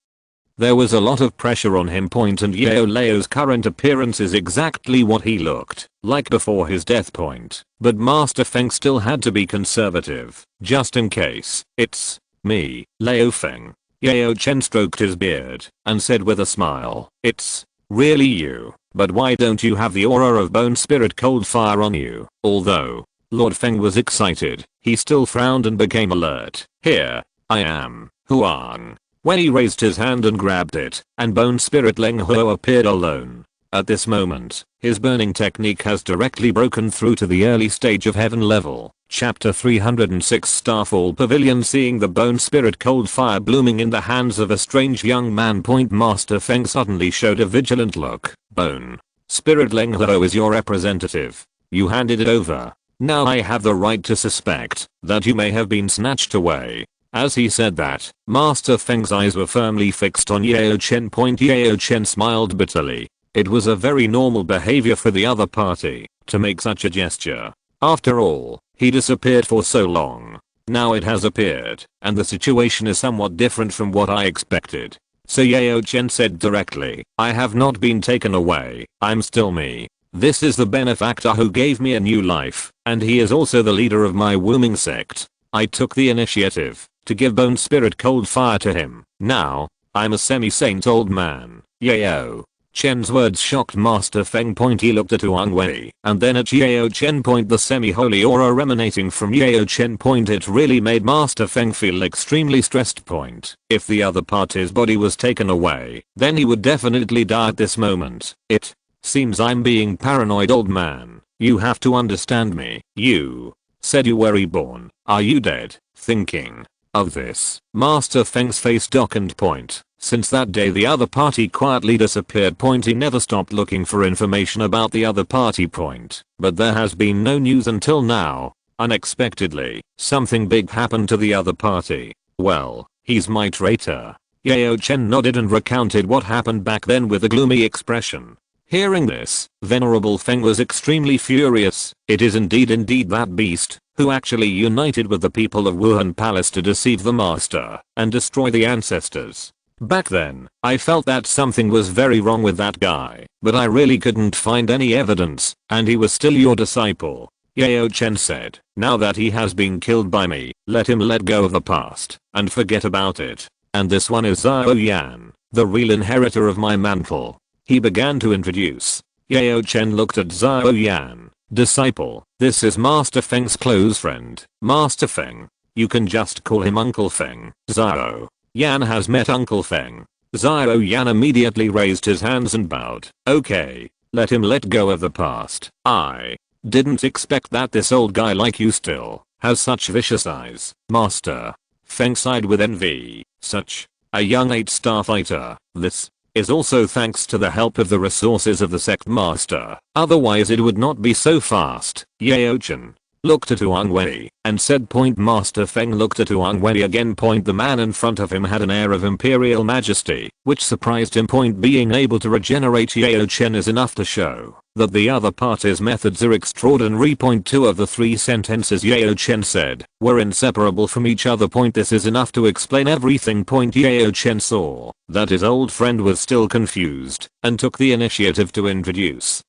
A: There was a lot of pressure on him point, and Yeo Leo's current appearance is exactly what he looked like before his death point. But Master Feng still had to be conservative, just in case. It's me, Leo Feng. Yeo Chen stroked his beard and said with a smile, it's really you, but why don't you have the aura of bone spirit cold fire on you? Although Lord Feng was excited, he still frowned and became alert. Here, I am, Huang. When he raised his hand and grabbed it, and Bone Spirit Leng Huo appeared alone. At this moment, his burning technique has directly broken through to the early stage of heaven level. Chapter 306 Starfall Pavilion. Seeing the Bone Spirit cold fire blooming in the hands of a strange young man point, Master Feng suddenly showed a vigilant look. Bone Spirit Leng Huo is your representative. You handed it over. Now I have the right to suspect that you may have been snatched away. As he said that, Master Feng's eyes were firmly fixed on Yeo Chen point. Yeo Chen smiled bitterly. It was a very normal behavior for the other party to make such a gesture. After all, he disappeared for so long. Now it has appeared, and the situation is somewhat different from what I expected. So Yeo Chen said directly, I have not been taken away. I'm still me. This is the benefactor who gave me a new life, and he is also the leader of my Wuming sect. I took the initiative to give Bone Spirit cold fire to him. Now, I'm a semi-saint old man. Yeo Chen's words shocked Master Feng point. He looked at Huang Wei and then at Yeo Chen point. The semi-holy aura emanating from Yeo Chen point, it really made Master Feng feel extremely stressed point. If the other party's body was taken away, then he would definitely die at this moment. It seems I'm being paranoid, old man. You have to understand me. You said you were reborn. Are you dead? Thinking of this, Master Feng's face darkened point. Since that day the other party quietly disappeared point. He never stopped looking for information about the other party point. But there has been no news until now. Unexpectedly, something big happened to the other party. Well, he's my traitor. Yeo Chen nodded and recounted what happened back then with a gloomy expression. Hearing this, Venerable Feng was extremely furious. It is indeed that beast who actually united with the people of Wuhan Palace to deceive the master and destroy the ancestors. Back then, I felt that something was very wrong with that guy, but I really couldn't find any evidence, and he was still your disciple. Yeo Chen said, now that he has been killed by me, let him let go of the past and forget about it. And this one is Xiao Yan, the real inheritor of my mantle. He began to introduce. Yeo Chen looked at Xiao Yan. Disciple, this is Master Feng's close friend. Master Feng. You can just call him Uncle Feng. Xiao Yan has met Uncle Feng. Xiao Yan immediately raised his hands and bowed. Okay, let him let go of the past. I didn't expect that this old guy like you still has such vicious eyes. Master Feng sighed with envy. Such a young 8-star fighter. This is also thanks to the help of the resources of the sect master. Otherwise it would not be so fast. Yao Chen looked at Huang Wei and said, point. Master Feng looked at Huang Wei again. Point. The man in front of him had an air of imperial majesty which surprised him. Point. Being able to regenerate Yao Chen is enough to show that the other party's methods are extraordinary. Point. 2 of the 3 sentences Yao Chen said were inseparable from each other. Point. This is enough to explain everything. Point. Yao Chen saw that his old friend was still confused and took the initiative to introduce.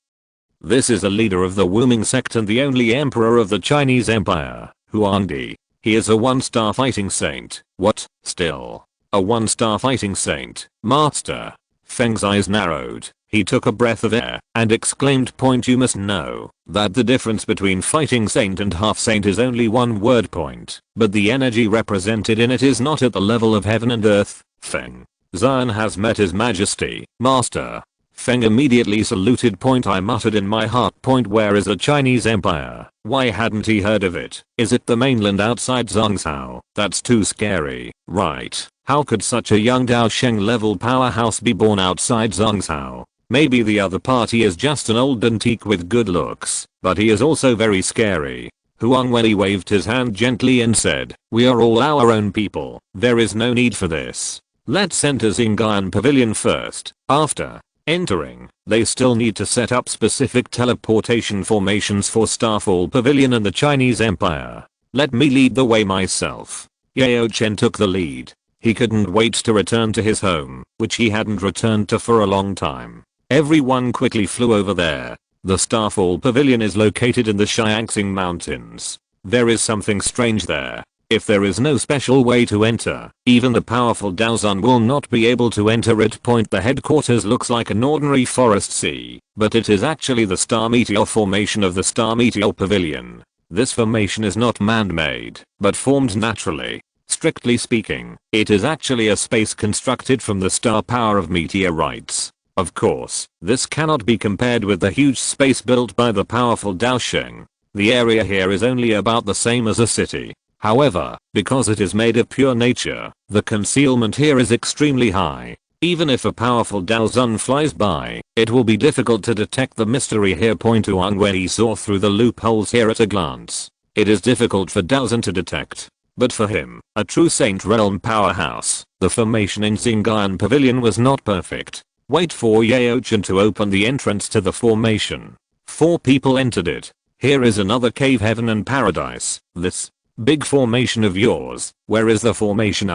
A: This is the leader of the Wuming sect and the only emperor of the Chinese Empire, Huang Di. He is a 1-star fighting saint. What? Still a 1-star fighting saint? Master Feng's eyes narrowed. He took a breath of air and exclaimed, point. You must know that the difference between fighting saint and half saint is only 1 word. Point. But the energy represented in it is not at the level of heaven and earth. Feng Xian has met his majesty. Master Feng immediately saluted. Point. I muttered in my heart. Point. Where is the Chinese Empire? Why hadn't he heard of it? Is it the mainland outside Zhangzhou? That's too scary. Right. How could such a young Daosheng level powerhouse be born outside Zhangzhou? Maybe the other party is just an old antique with good looks, but he is also very scary. Huang Wei waved his hand gently and said, we are all our own people. There is no need for this. Let's enter Xinjiang Pavilion first. After entering, they still need to set up specific teleportation formations for Starfall Pavilion and the Chinese Empire. Let me lead the way myself. Yao Chen took the lead. He couldn't wait to return to his home, which he hadn't returned to for a long time. Everyone quickly flew over there. The Starfall Pavilion is located in the Xiangxing Mountains. There is something strange there. If there is no special way to enter, even the powerful Daozun will not be able to enter it. Point. The headquarters looks like an ordinary forest sea, but it is actually the Star Meteor formation of the Star Meteor Pavilion. This formation is not man-made, but formed naturally. Strictly speaking, it is actually a space constructed from the star power of meteorites. Of course, this cannot be compared with the huge space built by the powerful Daosheng. The area here is only about the same as a city. However, because it is made of pure nature, the concealment here is extremely high. Even if a powerful Daozun flies by, it will be difficult to detect the mystery here. Point. Huang Wei saw through the loopholes here at a glance. It is difficult for Daozun to detect. But for him, a true Saint Realm powerhouse, the formation in Xinjiang Pavilion was not perfect. Wait for Yao Chen to open the entrance to the formation. 4 people entered it. Here is another cave, heaven and paradise. This big formation of yours, where is the formation?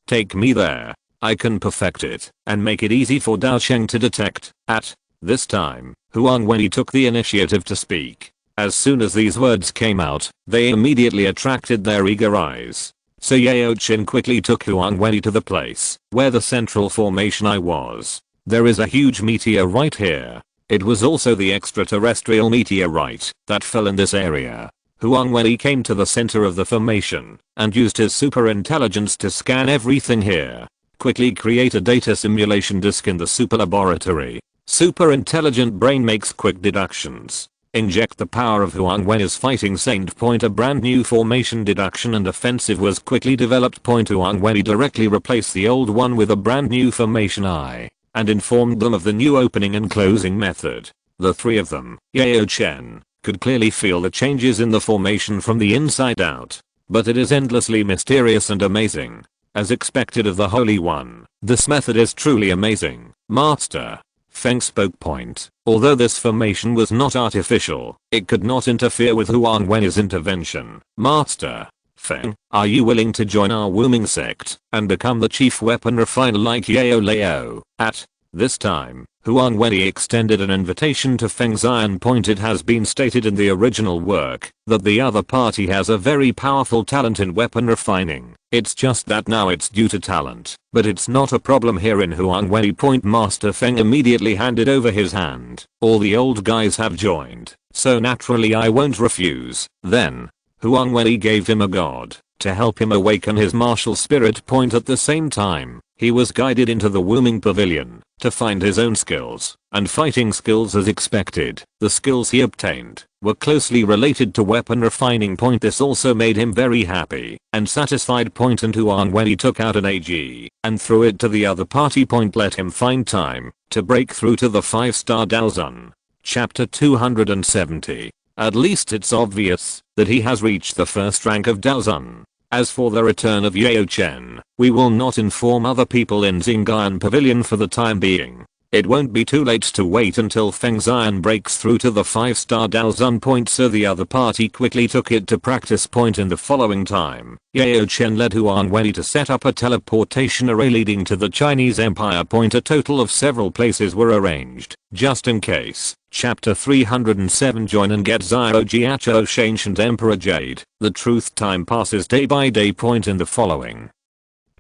A: Take me there. I can perfect it and make it easy for Daosheng to detect. At this time, Huang Wei took the initiative to speak. As soon as these words came out, they immediately attracted their eager eyes. So Yao Chen quickly took Huang Wei to the place where the central formation was. There is a huge meteorite here. It was also the extraterrestrial meteorite that fell in this area. Huang Wei came to the center of the formation and used his super intelligence to scan everything here. Quickly create a data simulation disk in the super laboratory. Super intelligent brain makes quick deductions. Inject the power of Huang Wei's fighting saint. Point. A brand new formation deduction and offensive was quickly developed. Point. Huang Wei directly replaced the old one with a brand new formation and informed them of the new opening and closing method. The 3 of them, Yao Chen, could clearly feel the changes in the formation from the inside out. But it is endlessly mysterious and amazing. As expected of the Holy One, this method is truly amazing. Master Feng spoke. Point. Although this formation was not artificial, it could not interfere with Huang Wei's intervention. Master Feng, are you willing to join our Wuming sect and become the chief weapon refiner like Yao Lao? At this time, Huang Wei extended an invitation to Feng Xian. Point. It has been stated in the original work that the other party has a very powerful talent in weapon refining. It's just that now it's due to talent, but it's not a problem here in Huang Wei. Point. Master Feng immediately handed over his hand. All the old guys have joined, so naturally I won't refuse. Then Huang Wei gave him a god to help him awaken his martial spirit point. At the same time, he was guided into the Wuming Pavilion to find his own skills and fighting skills as expected. The skills he obtained were closely related to weapon refining point. This also made him very happy and satisfied point, and Huang Wei took out an AG and threw it to the other party point. Let him find time to break through to the 5-star Daozun. Chapter 270. At least it's obvious that he has reached the first rank of Daozun. As for the return of Yao Chen, we will not inform other people in Xingyan Pavilion for the time being. It won't be too late to wait until Feng Xian breaks through to the 5-star Daozun point, so the other party quickly took it to practice point. In the following time, Yao Chen led Huang Wei to set up a teleportation array leading to the Chinese Empire point. A total of several places were arranged, just in case. Chapter 307. Join and get Xiao Jiacho Ancient Emperor Jade. The truth time passes day by day point. In the following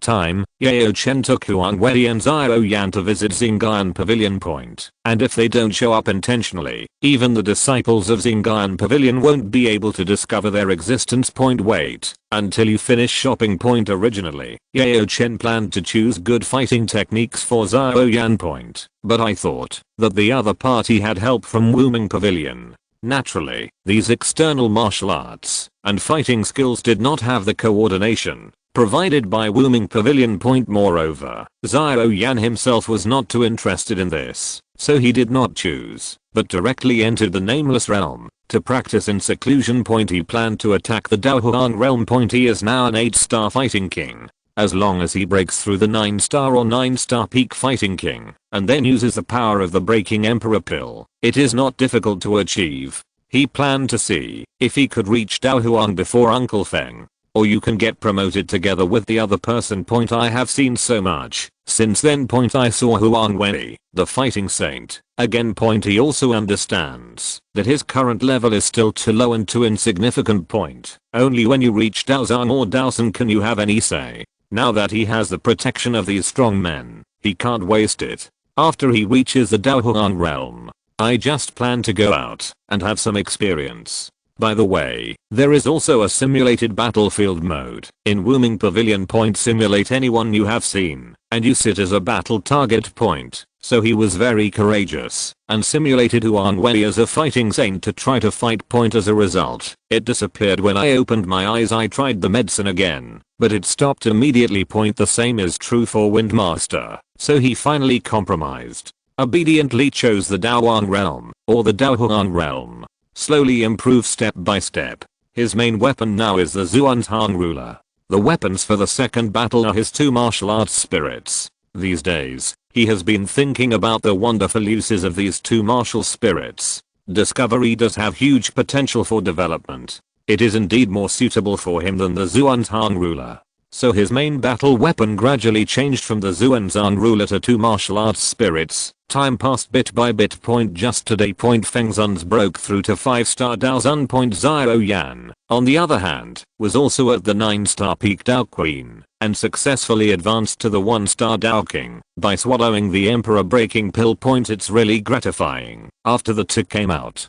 A: time, Yao Chen took Huang Wei and Xiao Yan to visit Xingyan Pavilion point, and if they don't show up intentionally, even the disciples of Xingyan Pavilion won't be able to discover their existence point. Wait until you finish shopping point. Originally, Yao Chen planned to choose good fighting techniques for Xiao Yan point, but I thought that the other party had help from Wuming Pavilion. Naturally, these external martial arts and fighting skills did not have the coordination provided by Wuming Pavilion point. Moreover, Xiao Yan himself was not too interested in this, so he did not choose, but directly entered the Nameless Realm to practice in seclusion point. He planned to attack the Daohuang Realm point. He is now an 8-star fighting king. As long as he breaks through the 9-star or 9-star peak fighting king, and then uses the power of the Breaking Emperor pill, it is not difficult to achieve. He planned to see if he could reach Daohuang before Uncle Feng. Or you can get promoted together with the other person point. I have seen so much since then point. I saw Huang Wei, the fighting saint, again point. He also understands that his current level is still too low and too insignificant point. Only when you reach Daozun or Daosun can you have any say. Now that he has the protection of these strong men, he can't waste it. After he reaches the Daohuang realm, I just plan to go out and have some experience. By the way, there is also a simulated battlefield mode in Wuming Pavilion point. Simulate anyone you have seen, and you sit as a battle target point. So he was very courageous and simulated Huang Wei as a fighting saint to try to fight point. As a result, it disappeared. When I opened my eyes, I tried the medicine again, but it stopped immediately point. The same is true for Windmaster, so he finally compromised. Obediently chose the Daohuang realm, or the Daohuang realm. Slowly improve step by step. His main weapon now is the Zuantang ruler. The weapons for the second battle are his 2 martial arts spirits. These days, he has been thinking about the wonderful uses of these 2 martial spirits. Discovery does have huge potential for development. It is indeed more suitable for him than the Zuantang ruler. So his main battle weapon gradually changed from the Zuantang ruler to 2 martial arts spirits. Time passed bit by bit point. Just today point. Feng Zun's broke through to 5-star Daozun point. Xiao Yan, on the other hand, was also at the 9-star peak Dao Queen and successfully advanced to the 1-star Dao King by swallowing the Emperor breaking pill point. It's really gratifying. After the 2 came out,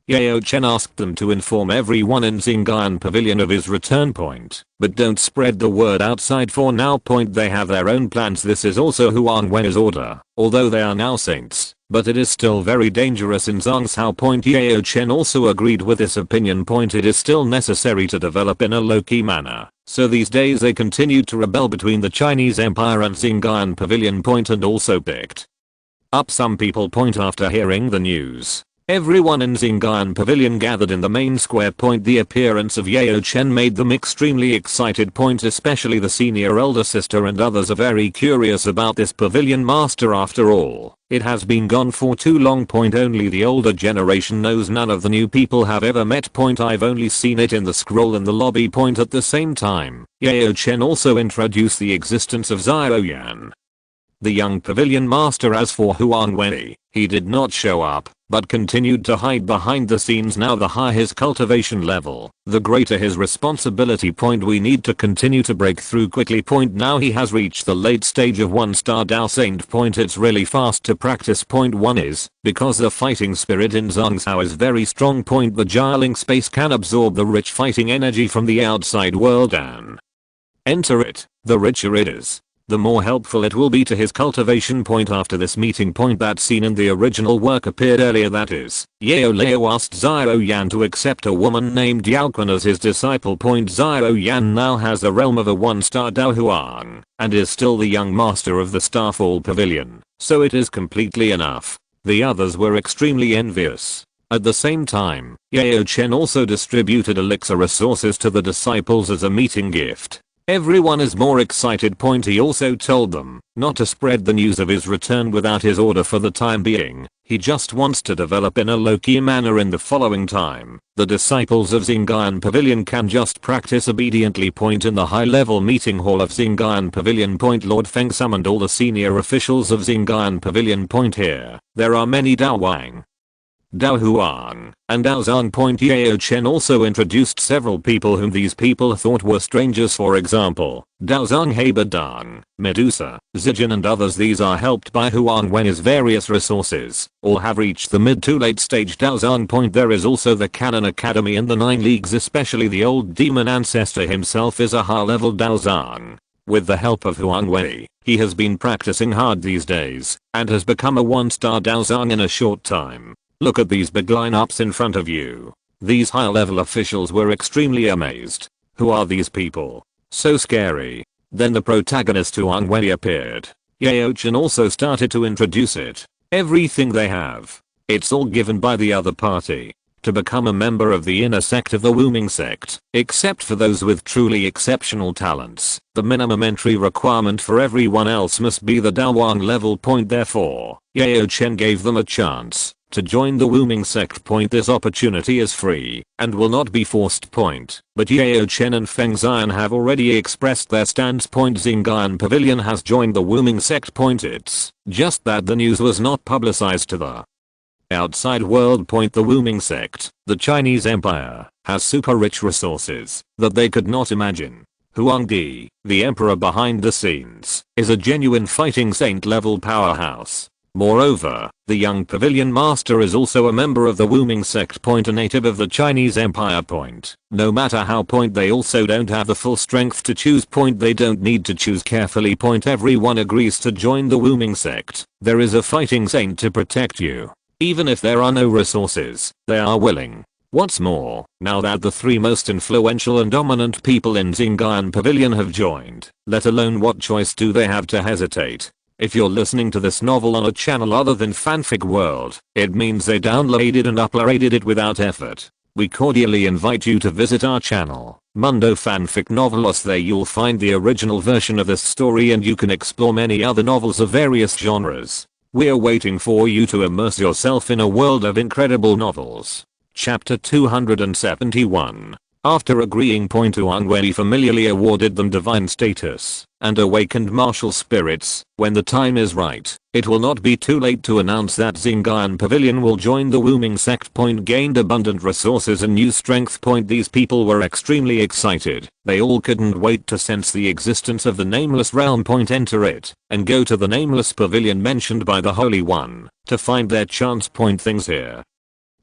A: Yao Chen asked them to inform everyone in Xingyan Pavilion of his return point, but don't spread the word outside for now point. They have their own plans. This is also Huang Wei's order, although they are now saints, but it is still very dangerous in Zhongsao point. Yao Chen also agreed with this opinion point. It is still necessary to develop in a low-key manner, so these days they continued to rebel between the Chinese Empire and Xingyan Pavilion point, and also picked up some people point. After hearing the news, everyone in Xingyan Pavilion gathered in the main square point. The appearance of Yao Chen made them extremely excited point, especially the senior elder sister, and others are very curious about this pavilion master. After all, it has been gone for too long point. Only the older generation knows. None of the new people have ever met point. I've only seen it in the scroll in the lobby point. At the same time, Yao Chen also introduced the existence of Xiao Yan. the young pavilion master. As for Huang Wei, he did not show up, but continued to hide behind the scenes. Now the higher his cultivation level, the greater his responsibility. We need to continue to break through quickly. Now he has reached the late stage of 1-star Dao Saint. It's really fast to practice. 1 is, because the fighting spirit in Zhongzhou is very strong. The Jialing space can absorb the rich fighting energy from the outside world and enter it. The richer it is, the more helpful it will be to his cultivation. After this meeting, that scene in the original work appeared earlier, that is, Yao Leo asked Xiao Yan to accept a woman named Yao Quan as his disciple. Xiao Yan now has the realm of a 1-star Dao Huang, and is still the young master of the Starfall Pavilion, so it is completely enough. The others were extremely envious. At the same time, Yao Chen also distributed elixir resources to the disciples as a meeting gift. Everyone is more excited. He also told them not to spread the news of his return without his order for the time being. He just wants to develop in a low-key manner. In the following time, the disciples of Xingyan Pavilion can just practice obediently. In the high-level meeting hall of Xingyan Pavilion, Lord Feng summoned all the senior officials of Xingyan Pavilion. Here, there are many Dao Wang, Dao Huang, and Dao Zhang. Yao Chen also introduced several people whom these people thought were strangers. For example, Dao Zhang, Bibi Dong, Medusa, Zijin and others. These are helped by Huang Wei's various resources. All have reached the mid to late stage Dao Zhang. There is also the Canon Academy in the 9 leagues. Especially the old demon ancestor himself is a high-level Dao Zhang. With the help of Huang Wei, he has been practicing hard these days, and has become a 1-star Dao Zhang in a short time. Look at these big lineups in front of you. These high-level officials were extremely amazed. Who are these people? So scary. Then the protagonist Huang Wei appeared. Yao Chen also started to introduce it. Everything they have, it's all given by the other party. To become a member of the inner sect of the Wuming sect, except for those with truly exceptional talents, the minimum entry requirement for everyone else must be the Dao Wang level. Therefore, Yao Chen gave them a chance to join the Wuming sect. This opportunity is free and will not be forced. But Yao Chen and Feng Xian have already expressed their stance. Xingyan Pavilion has joined the Wuming sect. It's just that the news was not publicized to the outside world. The Wuming sect, the Chinese empire, has super rich resources that they could not imagine. Huang Di, the emperor behind the scenes, is a genuine fighting saint level powerhouse. Moreover, the young pavilion master is also a member of the Wuming sect. A native of the Chinese empire. No matter how. They also don't have the full strength to choose. They don't need to choose carefully. Everyone agrees to join the Wuming sect. There is a fighting saint to protect you. Even if there are no resources, they are willing. What's more, now that the 3 most influential and dominant people in Xingyan Pavilion have joined, let alone what choice do they have to hesitate? If you're listening to this novel on a channel other than Fanfic World, it means they downloaded and uploaded it without effort. We cordially invite you to visit our channel, Mundo Fanfic Novelos. There you'll find the original version of this story and you can explore many other novels of various genres. We're waiting for you to immerse yourself in a world of incredible novels. Chapter 271. After agreeing, Huang Wei familiarly awarded them divine status and awakened martial spirits. When the time is right, it will not be too late to announce that Xingyan Pavilion will join the Wuming sect. Gained abundant resources and new strength. These people were extremely excited. They all couldn't wait to sense the existence of the Nameless Realm. Enter it and go to the Nameless Pavilion mentioned by the Holy One to find their chance. Things here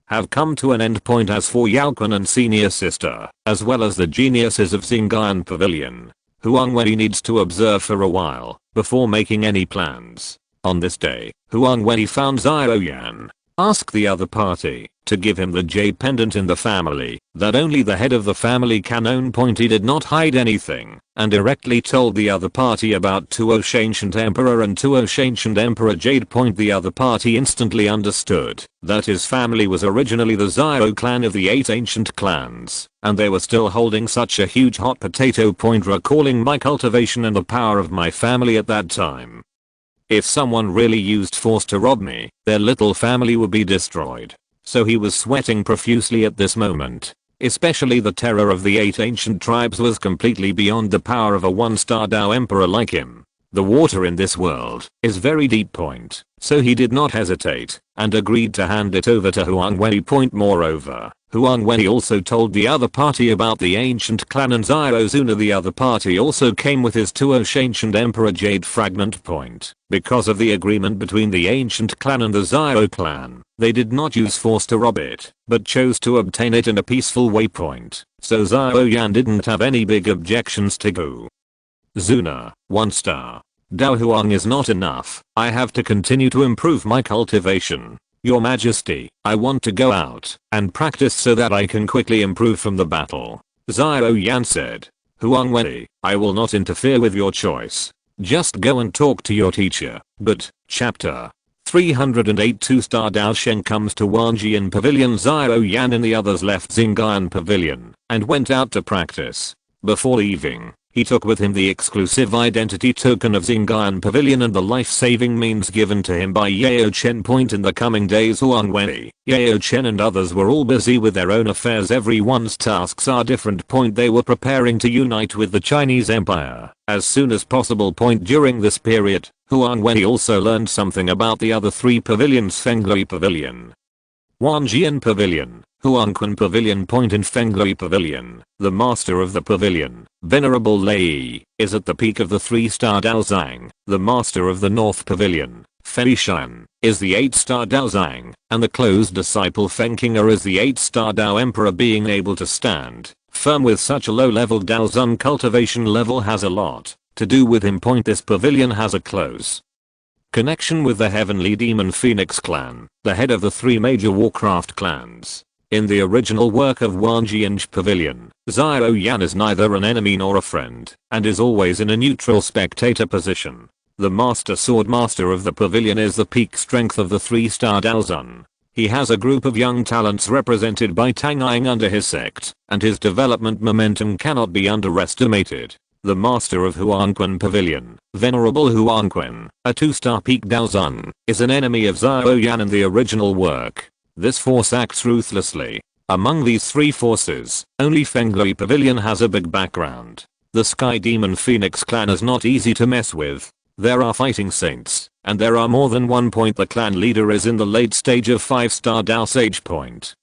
A: have come to an end. As for Yao Quan and senior sister, as well as the geniuses of Xingyan Pavilion, Huang Wei needs to observe for a while before making any plans. On this day, Huang Wei found Xiao Yan, asked the other party to give him the jade pendant in the family that only the head of the family can own. He did not hide anything and directly told the other party about Tuo's ancient emperor and Tuo's ancient emperor jade. The other party instantly understood that his family was originally the Xiao clan of the 8 ancient clans, and they were still holding such a huge hot potato. Recalling my cultivation and the power of my family at that time. If someone really used force to rob me, their little family would be destroyed. So he was sweating profusely at this moment. Especially the terror of the 8 ancient tribes was completely beyond the power of a 1-star Dao emperor like him. The water in this world is very deep point, so he did not hesitate and agreed to hand it over to Huang Wei. Moreover, Huang Wei also told the other party about the ancient clan and Xiaozuna. The other party also came with his Tuosh ancient emperor jade fragment point. Because of the agreement between the ancient clan and the Xiao clan, they did not use force to rob it, but chose to obtain it in a peaceful way point. So Xiao Yan didn't have any big objections to go. Zuna, 1 star. Dao Huang is not enough. I have to continue to improve my cultivation. Your Majesty, I want to go out and practice so that I can quickly improve from the battle. Xiao Yan said. Huang Wei, I will not interfere with your choice. Just go and talk to your teacher. But, chapter 308 2-star Dao Sheng comes to Wanjian Pavilion. Xiao Yan and the others left Xingyan Pavilion and went out to practice. Before leaving, he took with him the exclusive identity token of Xingyan Pavilion and the life-saving means given to him by Yao Chen. In the coming days, Huang Wei, Yao Chen and others were all busy with their own affairs. Everyone's tasks are different. They were preparing to unite with the Chinese Empire as soon as possible. During this period, Huang Wei also learned something about the other 3 pavilions. Fenglui Pavilion, Wanjian Pavilion, Huangquan Pavilion. In Fenglui Pavilion, the master of the pavilion, Venerable Lei, is at the peak of the 3-star Dao Zhang. The master of the North Pavilion, Fei Shan, is the 8-star Dao Zhang, and the close disciple Feng Qinga is the 8-star Dao Emperor. Being able to stand firm with such a low-level Dao Zun cultivation level has a lot to do with him. This pavilion has a close connection with the heavenly demon Phoenix clan, the head of the 3 major Warcraft clans. In the original work of Wanjian Pavilion, Xiao Yan is neither an enemy nor a friend, and is always in a neutral spectator position. The Master Sword Master of the pavilion is the peak strength of the 3-star Dao Zun. He has a group of young talents represented by Tang Ying under his sect, and his development momentum cannot be underestimated. The master of Huangquan Pavilion, Venerable Huangquan, a 2-star peak Dao Zun, is an enemy of Xiao Yan in the original work. This force acts ruthlessly. Among these 3 forces, only Fenglui Pavilion has a big background. The Sky Demon Phoenix clan is not easy to mess with. There are fighting saints, and there are more than one. The clan leader is in the late stage of 5-star Dao Sage.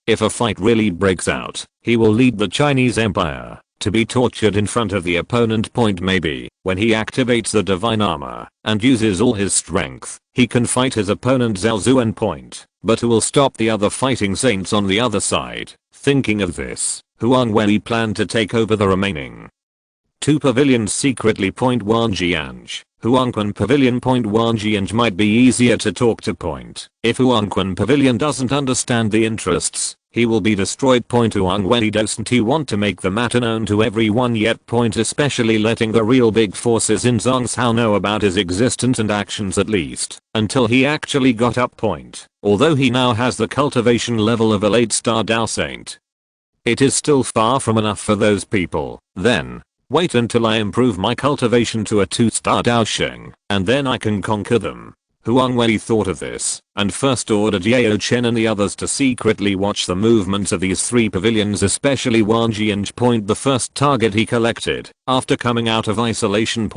A: If a fight really breaks out, he will lead the Chinese Empire to be tortured in front of the opponent. Maybe, when he activates the divine armor and uses all his strength, he can fight his opponent Zhao Zuan. But who will stop the other fighting saints on the other side? Thinking of this, Huang Wei planned to take over the remaining 2 pavilions secretly. Wanjianj, Huangquan Pavilion. Wanjianj might be easier to talk to. If Huangquan Pavilion doesn't understand the interests, he will be destroyed. Huang Wei doesn't want to make the matter known to everyone yet. Especially letting the real big forces in Zhongshan know about his existence and actions, at least until he actually got up. Although he now has the cultivation level of a 8-star Dao Saint, it is still far from enough for those people. Then, wait until I improve my cultivation to a 2-star Dao Sheng, and then I can conquer them. Huang Wei thought of this, and first ordered Yao Chen and the others to secretly watch the movements of these 3 pavilions, especially Wanjianj. The first target he collected, after coming out of isolation.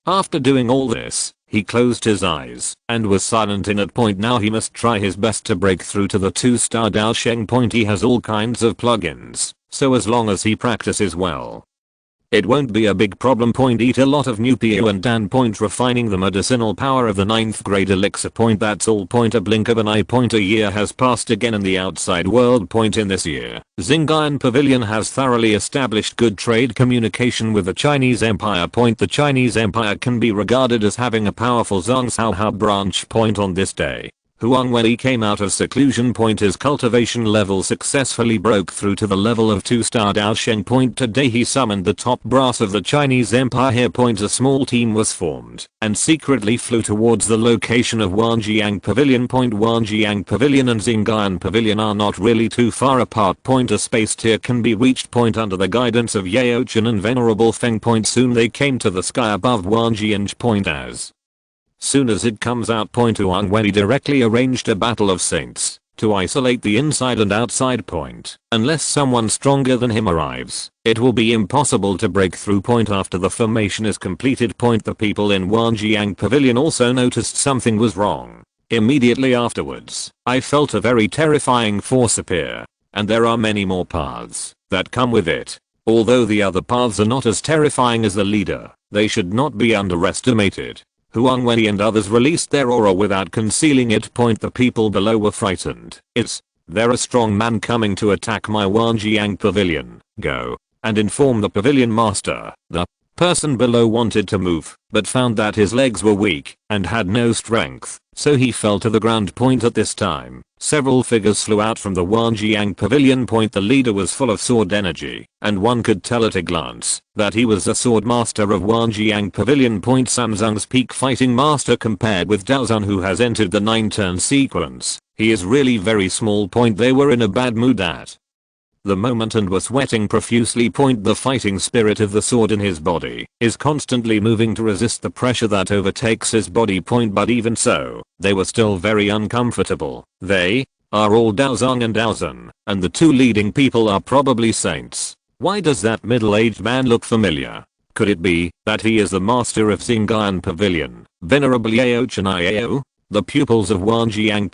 A: After doing all this, he closed his eyes, and was silent in it. Now he must try his best to break through to the 2-star Dao Sheng. He has all kinds of plugins, so as long as he practices well, it won't be a big problem. Eat a lot of new PO and Dan. Refining the medicinal power of the 9th grade elixir. That's all. A blink of an eye. A year has passed again in the outside world. In this year, Xingyan Pavilion has thoroughly established good trade communication with the Chinese Empire. The Chinese Empire can be regarded as having a powerful Zhongshan branch. On this day, Huang Wei came out of seclusion. His cultivation level successfully broke through to the level of 2-star Dao Sheng. Today he summoned the top brass of the Chinese Empire here. A small team was formed and secretly flew towards the location of Wanjiang Pavilion. Wanjiang Pavilion and Xingyan Pavilion are not really too far apart. A space tier can be reached. Under the guidance of Yao Chen and Venerable Feng. Soon they came to the sky above Wanjianj. As soon as it comes out. Huang Wei directly arranged a battle of saints to isolate the inside and outside point. Unless someone stronger than him arrives, it will be impossible to break through point after the formation is completed. Point. The people in Wanjiang Pavilion also noticed something was wrong. Immediately afterwards, I felt a very terrifying force appear, and there are many more paths that come with it. Although the other paths are not as terrifying as the leader, they should not be underestimated. Huang Wei and others released their aura without concealing it. Point. The people below were frightened. Is there a strong man coming to attack my Wanjiang Pavilion? Go and inform the pavilion master. The person below wanted to move, but found that his legs were weak and had no strength, so he fell to the ground. Point. At this time, several figures flew out from the Wanjiang Pavilion. Point. The leader was full of sword energy, and one could tell at a glance that he was the sword master of Wanjiang Pavilion. Point. Samsung's peak fighting master compared with Daozun, who has entered the 9-turn sequence. He is really very small. Point. They were in a bad mood at the moment and were sweating profusely. Point. The fighting spirit of the sword in his body is constantly moving to resist the pressure that overtakes his body. Point. But even so, they were still very uncomfortable. They are all Daozong and Daozun, and the two leading people are probably saints. Why does that middle-aged man look familiar? Could it be that he is the master of Xing'an Pavilion, Venerable Yao Chen Yao? The pupils of Wanjiang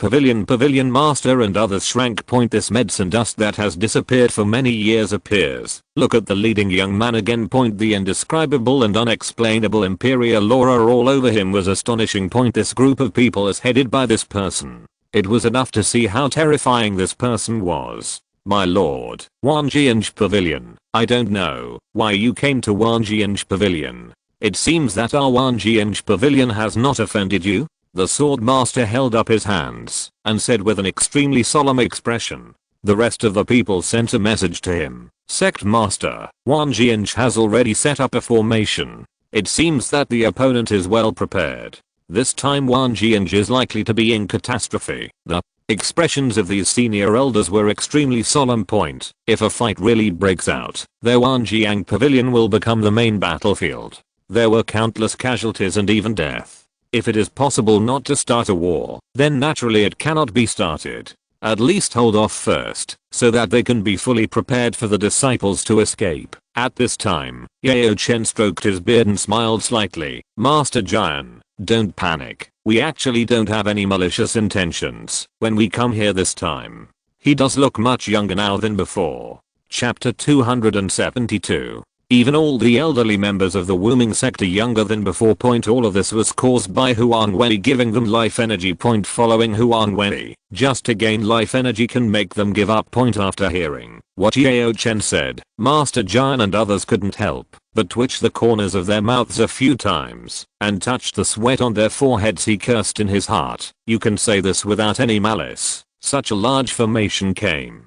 A: Pavilion master and others shrank. Point. This medicine dust that has disappeared for many years appears. Look at the leading young man again. Point. The indescribable and unexplainable imperial aura all over him was astonishing. Point. This group of people is headed by this person. It was enough to see how terrifying this person was. My lord, Wanjiang Pavilion, I don't know why you came to Wanjiang Pavilion. It seems that our Wanjiang Pavilion has not offended you. The sword master held up his hands and said with an extremely solemn expression. The rest of the people sent a message to him. Sect master, Wanjiang has already set up a formation. It seems that the opponent is well prepared. This time Wanjiang is likely to be in catastrophe. The expressions of these senior elders were extremely solemn. Point. If a fight really breaks out, their Wanjiang Pavilion will become the main battlefield. There were countless casualties and even death. If it is possible not to start a war, then naturally it cannot be started. At least hold off first, so that they can be fully prepared for the disciples to escape. At this time, Yao Chen stroked his beard and smiled slightly. Master Jian, don't panic. We actually don't have any malicious intentions when we come here this time. He does look much younger now than before. Chapter 272. Even all the elderly members of the Wuming sect are younger than before. Point. All of this was caused by Huang Wei giving them life energy. Point. Following Huang Wei just to gain life energy can make them give up. Point. After hearing what Yao Chen said, Master Jian and others couldn't help but twitch the corners of their mouths a few times and touched the sweat on their foreheads. He cursed in his heart. You can say this without any malice. Such a large formation came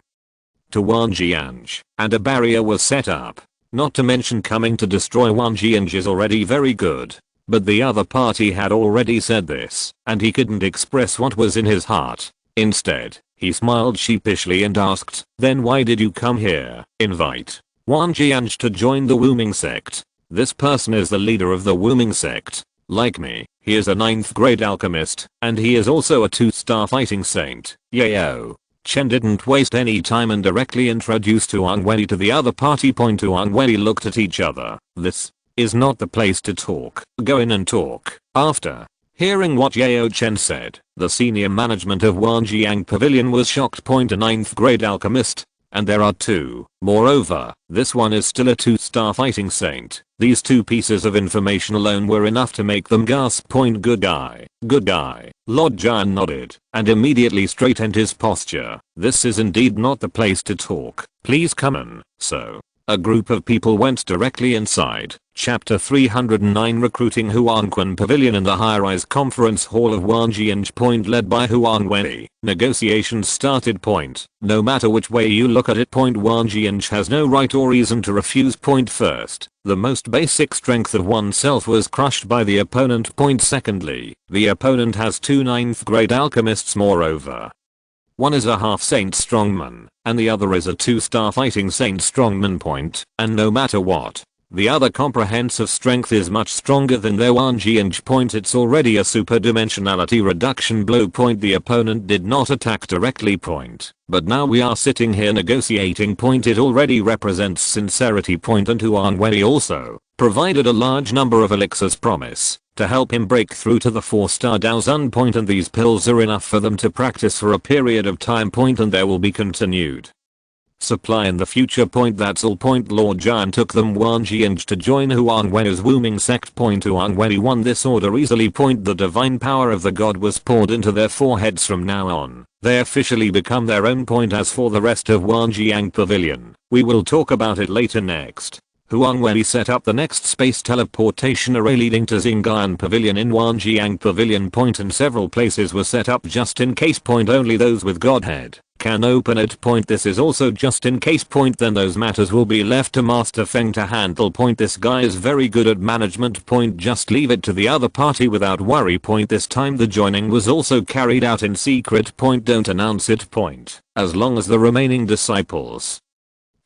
A: to Wanjiang, and a barrier was set up. Not to mention coming to destroy Wanjiang is already very good. But the other party had already said this, and he couldn't express what was in his heart. Instead, he smiled sheepishly and asked, then why did you come here? Invite Wanjiang to join the Wuming sect. This person is the leader of the Wuming sect. Like me, he is a 9th grade alchemist, and he is also a 2-star fighting saint. Yao Chen didn't waste any time and directly introduced Huang Wei to the other party. Point. Huang Wei looked at each other. This is not the place to talk. Go in and talk. After hearing what Yao Chen said, the senior management of Wanjiang Pavilion was shocked. Point. A 9th grade alchemist, and there are 2. Moreover, this one is still a 2-star fighting saint. These 2 pieces of information alone were enough to make them gasp. Point. Good guy. Good guy. Lord Jian nodded and immediately straightened his posture. This is indeed not the place to talk. Please come in. So, a group of people went directly inside. Chapter 309. Recruiting Huangquan Pavilion in the high-rise conference hall of Wanjiang. Point. Led by Huang Wei, negotiations started. Point. No matter which way you look at it. Point. Wanjiang has no right or reason to refuse. Point. First, the most basic strength of oneself was crushed by the opponent. Point. Secondly, the opponent has 2 9th grade alchemists. Moreover, one is a half-saint strongman, and the other is a 2-star fighting saint strongman. Point. And no matter what The other comprehensive strength is much stronger than their 1 Jianj point. It's already a super dimensionality reduction blow point. The opponent did not attack directly point. But now we are sitting here negotiating point. It already represents sincerity point, and Huang Wei also provided a large number of elixirs promise to help him break through to the 4-star Daozun point, and these pills are enough for them to practice for a period of time point, and there will be continued supply in the future point. That's all point. Lord Jian took them 1 Jianj to join Huang Wei's Wooming sect point. Huang Wei won this order easily point. The divine power of the god was poured into their foreheads. From now on, they officially become their own point. As for the rest of Wanjiang Pavilion, we will talk about it later. Next, Huang Wei set up the next space teleportation array leading to Xingyan Pavilion in Wanjiang Pavilion point, and several places were set up just in case point. Only those with Godhead can open it point. This is also just in case point. Then those matters will be left to Master Feng to handle point. This guy is very good at management point. Just leave it to the other party without worry point. This time the joining was also carried out in secret point. Don't announce it point. As long as the remaining disciples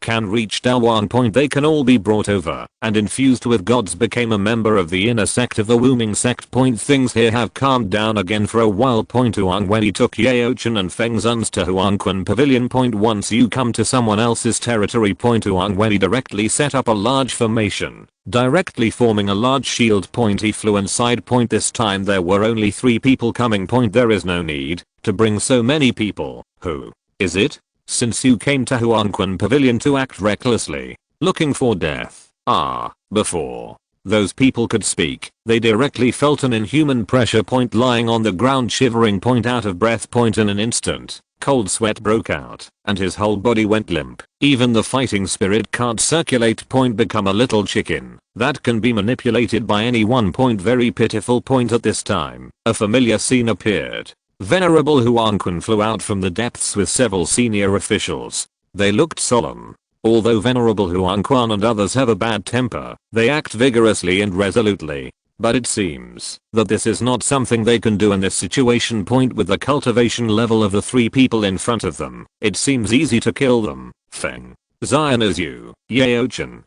A: can reach Daowan point, they can all be brought over and infused with gods, became a member of the inner sect of the Wooming sect point. Things here have calmed down again for a while point. Huang Wei took Yao Chen and Feng Zun's to Huangquan Pavilion point. Once you come to someone else's territory point, Huang Wei directly set up a large formation, directly forming a large shield point. He flew inside point. This time there were only 3 people coming point. There is no need to bring so many people. Who is it? Since you came to Huangquan Pavilion to act recklessly, looking for death. Before those people could speak, they directly felt an inhuman pressure point. Lying on the ground shivering point, out of breath point. In an instant, cold sweat broke out, and his whole body went limp. Even the fighting spirit can't circulate point. Become a little chicken that can be manipulated by anyone point. Very pitiful point. At this time, a familiar scene appeared. Venerable Huangquan flew out from the depths with several senior officials. They looked solemn. Although Venerable Huangquan and others have a bad temper, they act vigorously and resolutely. But it seems that this is not something they can do in this situation point. With the cultivation level of the 3 people in front of them, it seems easy to kill them. Feng Zion, is you? Yao Chen,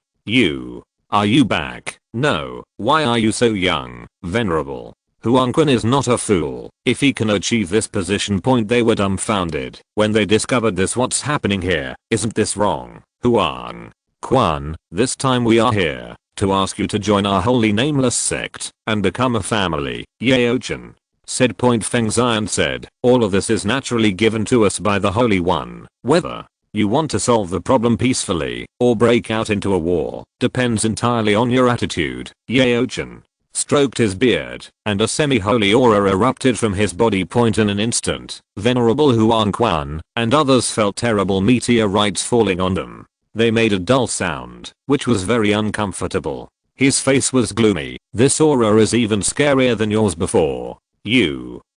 A: are you back? No. Why are you so young? Venerable Huangquan is not a fool. If he can achieve this position point. They were dumbfounded when they discovered this. What's happening here? Isn't this wrong? Huang Quan, this time we are here to ask you to join our holy nameless sect and become a family. Yao Chen said point. Feng Zion said, all of this is naturally given to us by the Holy One. Whether you want to solve the problem peacefully or break out into a war depends entirely on your attitude. Yao Chen stroked his beard, and a semi-holy aura erupted from his body point. In an instant, Venerable Huang Quan and others felt terrible meteorites falling on them. They made a dull sound, which was very uncomfortable. His face was gloomy. This aura is even scarier than yours before.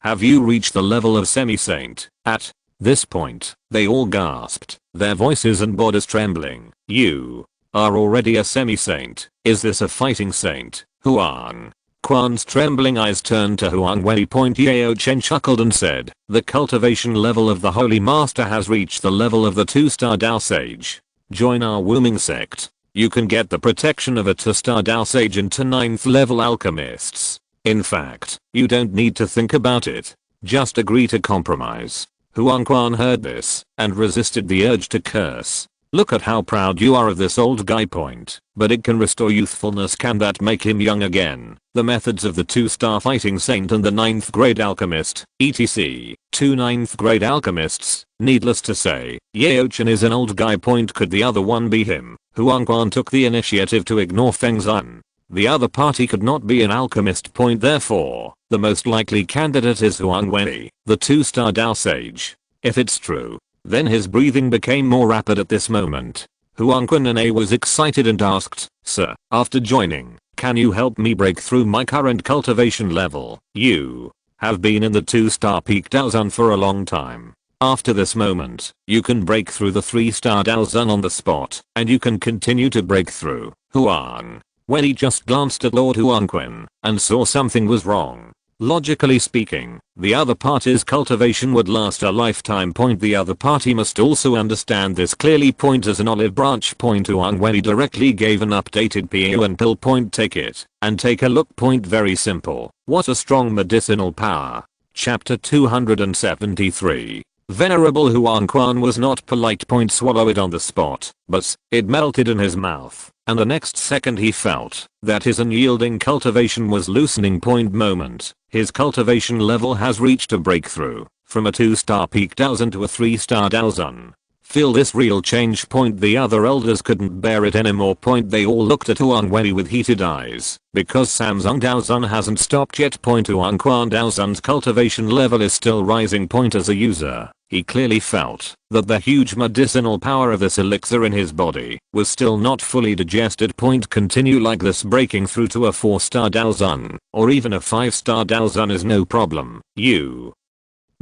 A: Have you reached the level of semi-saint? At this point, they all gasped, their voices and bodies trembling. You are already a semi-saint. Is this a fighting saint? Huang Quan's trembling eyes turned to Huang Wei point. Yao Chen chuckled and said, the cultivation level of the Holy Master has reached the level of the 2-star Dao Sage. Join our Wooming sect. You can get the protection of a 2-star Dao Sage and 9th level alchemists. In fact, you don't need to think about it. Just agree to compromise. Huang Quan heard this and resisted the urge to curse. Look at how proud you are of this old guy point. But it can restore youthfulness. Can that make him young again? The methods of the 2-star fighting saint and the 9th grade alchemist, etc. 2 9th grade alchemists. Needless to say, Yao Chen is an old guy point. Could the other one be him? Huang Quan took the initiative to ignore Feng Zun. The other party could not be an alchemist point. Therefore, the most likely candidate is Huang Wei, the 2-star Dao Sage. If it's true, then his breathing became more rapid at this moment. Huang Quan was excited and asked, sir, after joining, can you help me break through my current cultivation level? You have been in the 2-star peak Daozun for a long time. After this moment, you can break through the 3-star Daozun on the spot, and you can continue to break through. Huang Wei just glanced at Lord Huangquan and saw something was wrong. Logically speaking, the other party's cultivation would last a lifetime. The other party must also understand this clearly. As an olive branch. Huang Wei directly gave an updated PO and pill. Take it and take a look. Very simple. What a strong medicinal power. Chapter 273. Venerable Huang Quan was not polite. Swallow it on the spot, but it melted in his mouth, and the next second he felt that his unyielding cultivation was loosening. Moment. His cultivation level has reached a breakthrough from a 2-star peak Daozun to a 3-star Daozun. Feel this real change. The other elders couldn't bear it anymore. They all looked at Huang Wei with heated eyes, because Samsung Daozun hasn't stopped yet. Huang Quan Daozun's cultivation level is still rising. As a user, he clearly felt that the huge medicinal power of this elixir in his body was still not fully digested. Continue like this. Breaking through to a 4-star Daozun or even a 5-star Daozun is no problem. You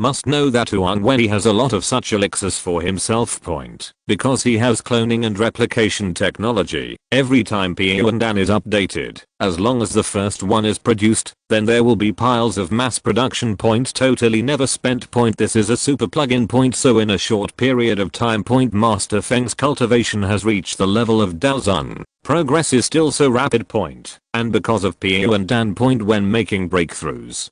A: must know that Huang Wei has a lot of such elixirs for himself. Because he has cloning and replication technology. Every time PO and Dan is updated, as long as the first one is produced, then there will be piles of mass production. Totally never spent. This is a super plugin. So in a short period of time. Master Feng's cultivation has reached the level of Daozun. Progress is still so rapid. And because of PO and Dan. When making breakthroughs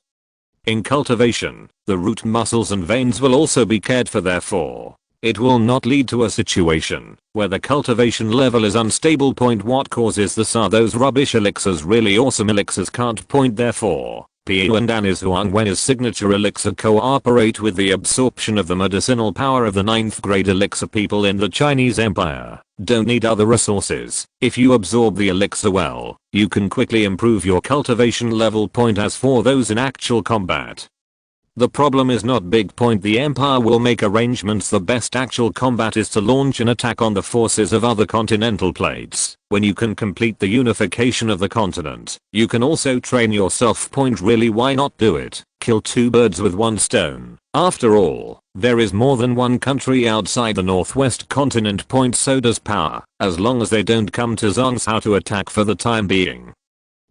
A: in cultivation, the root muscles and veins will also be cared for. Therefore, it will not lead to a situation where the cultivation level is unstable. What causes this are those rubbish elixirs. Really awesome elixirs can't. Therefore, PO and Dan is Huang Wei's signature elixir. Cooperate with the absorption of the medicinal power of the 9th grade elixir. People in the Chinese Empire don't need other resources. If you absorb the elixir well, you can quickly improve your cultivation level. As for those in actual combat, the problem is not big. The Empire will make arrangements. The best actual combat is to launch an attack on the forces of other continental plates. When you can complete the unification of the continent, you can also train yourself. Really, why not do it? Kill 2 birds with 1 stone. After all, there is more than one country outside the northwest continent. So does power. As long as they don't come to Zhongzhou to attack for the time being,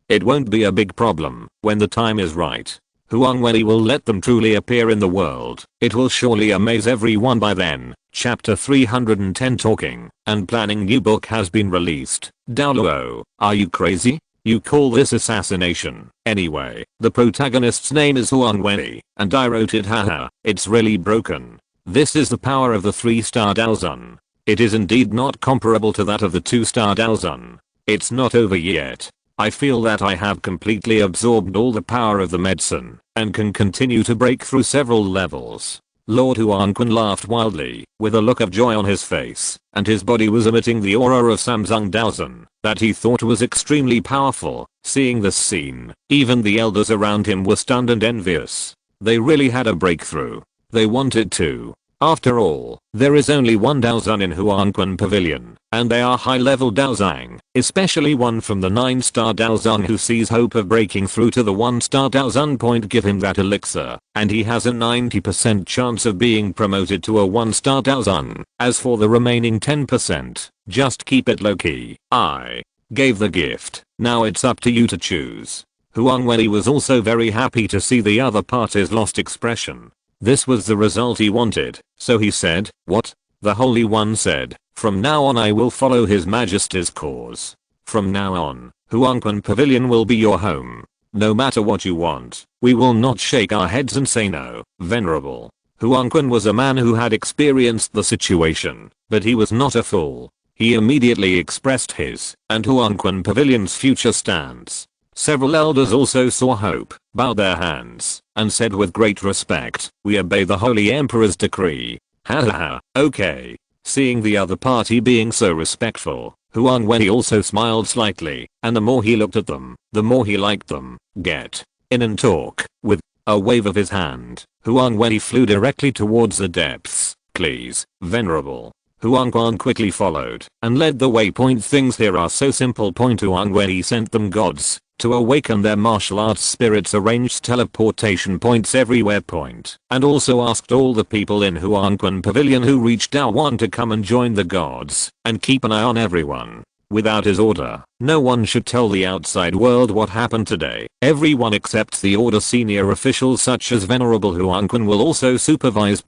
A: it won't be a big problem. When the time is right, Huang Wei will let them truly appear in the world. It will surely amaze everyone by then. Chapter 310. Talking and Planning. New book has been released. Douluo, are you crazy? You call this assassination? Anyway, the protagonist's name is Huang Wei, and I wrote it. Haha, it's really broken. This is the power of the 3-star Daozun. It is indeed not comparable to that of the 2-star Daozun. It's not over yet. I feel that I have completely absorbed all the power of the medicine and can continue to break through several levels. Lord Huang Quan laughed wildly, with a look of joy on his face, and his body was emitting the aura of Samsung Daozun that he thought was extremely powerful. Seeing this scene, even the elders around him were stunned and envious. They really had a breakthrough. They wanted to. After all, there is only one Daozun in Huang Quan Pavilion, and they are high-level Daozang, especially one from the 9-star Daozun who sees hope of breaking through to the 1-star Daozun. Give him that elixir, and he has a 90% chance of being promoted to a 1-star Daozun. As for the remaining 10%, just keep it low-key. I gave the gift, now it's up to you to choose. Huang Wei was also very happy to see the other party's lost expression. This was the result he wanted, so he said, "What?" The Holy One said, "From now on I will follow His Majesty's cause. From now on, Huang Quan Pavilion will be your home. No matter what you want, we will not shake our heads and say no." Venerable Huang Quan was a man who had experienced the situation, but he was not a fool. He immediately expressed his and Huang Quan Pavilion's future stance. Several elders also saw hope, bowed their hands, and said with great respect, "We obey the Holy Emperor's decree." Hahaha, okay. Seeing the other party being so respectful, Huang Wei also smiled slightly, and the more he looked at them, the more he liked them. Get in and talk. With a wave of his hand, Huang Wei flew directly towards the depths. "Please, Venerable." Huang Quan quickly followed and led the way. Things here are so simple. Huang Wei sent them gods to awaken their martial arts spirits, arranged teleportation points everywhere. And also asked all the people in Huang Quan Pavilion who reached Daowan to come and join the gods and keep an eye on everyone. Without his order, no one should tell the outside world what happened today. Everyone except the order senior officials such as Venerable Huang Quan will also supervise.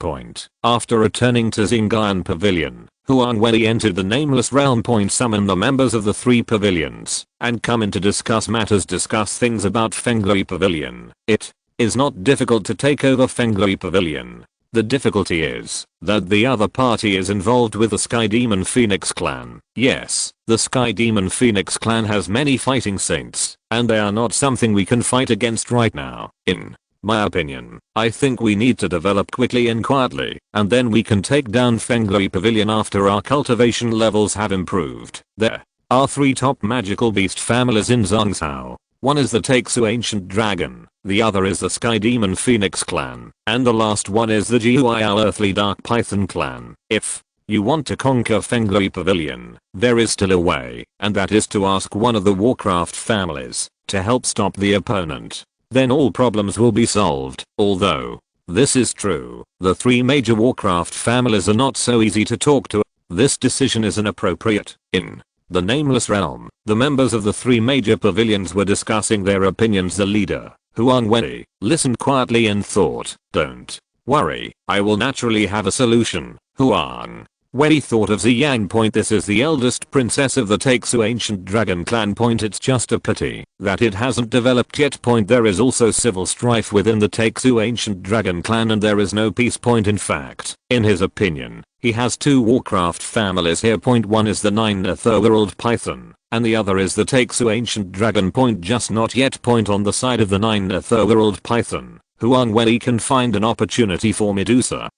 A: After returning to Xinjiang Pavilion, Huang Wei entered the Nameless Realm. Summon the members of the 3 pavilions and come in to discuss matters. Discuss things about Fenglui Pavilion. It is not difficult to take over Fenglui Pavilion. The difficulty is that the other party is involved with the Sky Demon Phoenix clan. Yes, the Sky Demon Phoenix clan has many fighting saints, and they are not something we can fight against right now. In my opinion, I think we need to develop quickly and quietly, and then we can take down Fenglui Pavilion after our cultivation levels have improved. There are 3 top magical beast families in Zhongzhou. One is the Taixu Ancient Dragon, the other is the Sky Demon Phoenix clan, and the last one is the Jihuayao Earthly Dark Python clan. If you want to conquer Fenglui Pavilion, there is still a way, and that is to ask one of the Warcraft families to help stop the opponent. Then all problems will be solved. Although this is true, the 3 major Warcraft families are not so easy to talk to. This decision is inappropriate. In the Nameless Realm, the members of the 3 major pavilions were discussing their opinions. The leader, Huang Wei, listened quietly and thought, "Don't worry, I will naturally have a solution." Huang Wei thought of Ziyang. This is the eldest princess of the Taixu Ancient Dragon clan. It's just a pity that it hasn't developed yet. There is also civil strife within the Taixu Ancient Dragon clan and there is no peace. In fact, in his opinion, he has 2 Warcraft families here. One is the 9 Netherworld Python, and the other is the Taixu Ancient Dragon. Just not yet. On the side of the 9 Netherworld Python, Huang Wei can find an opportunity for Medusa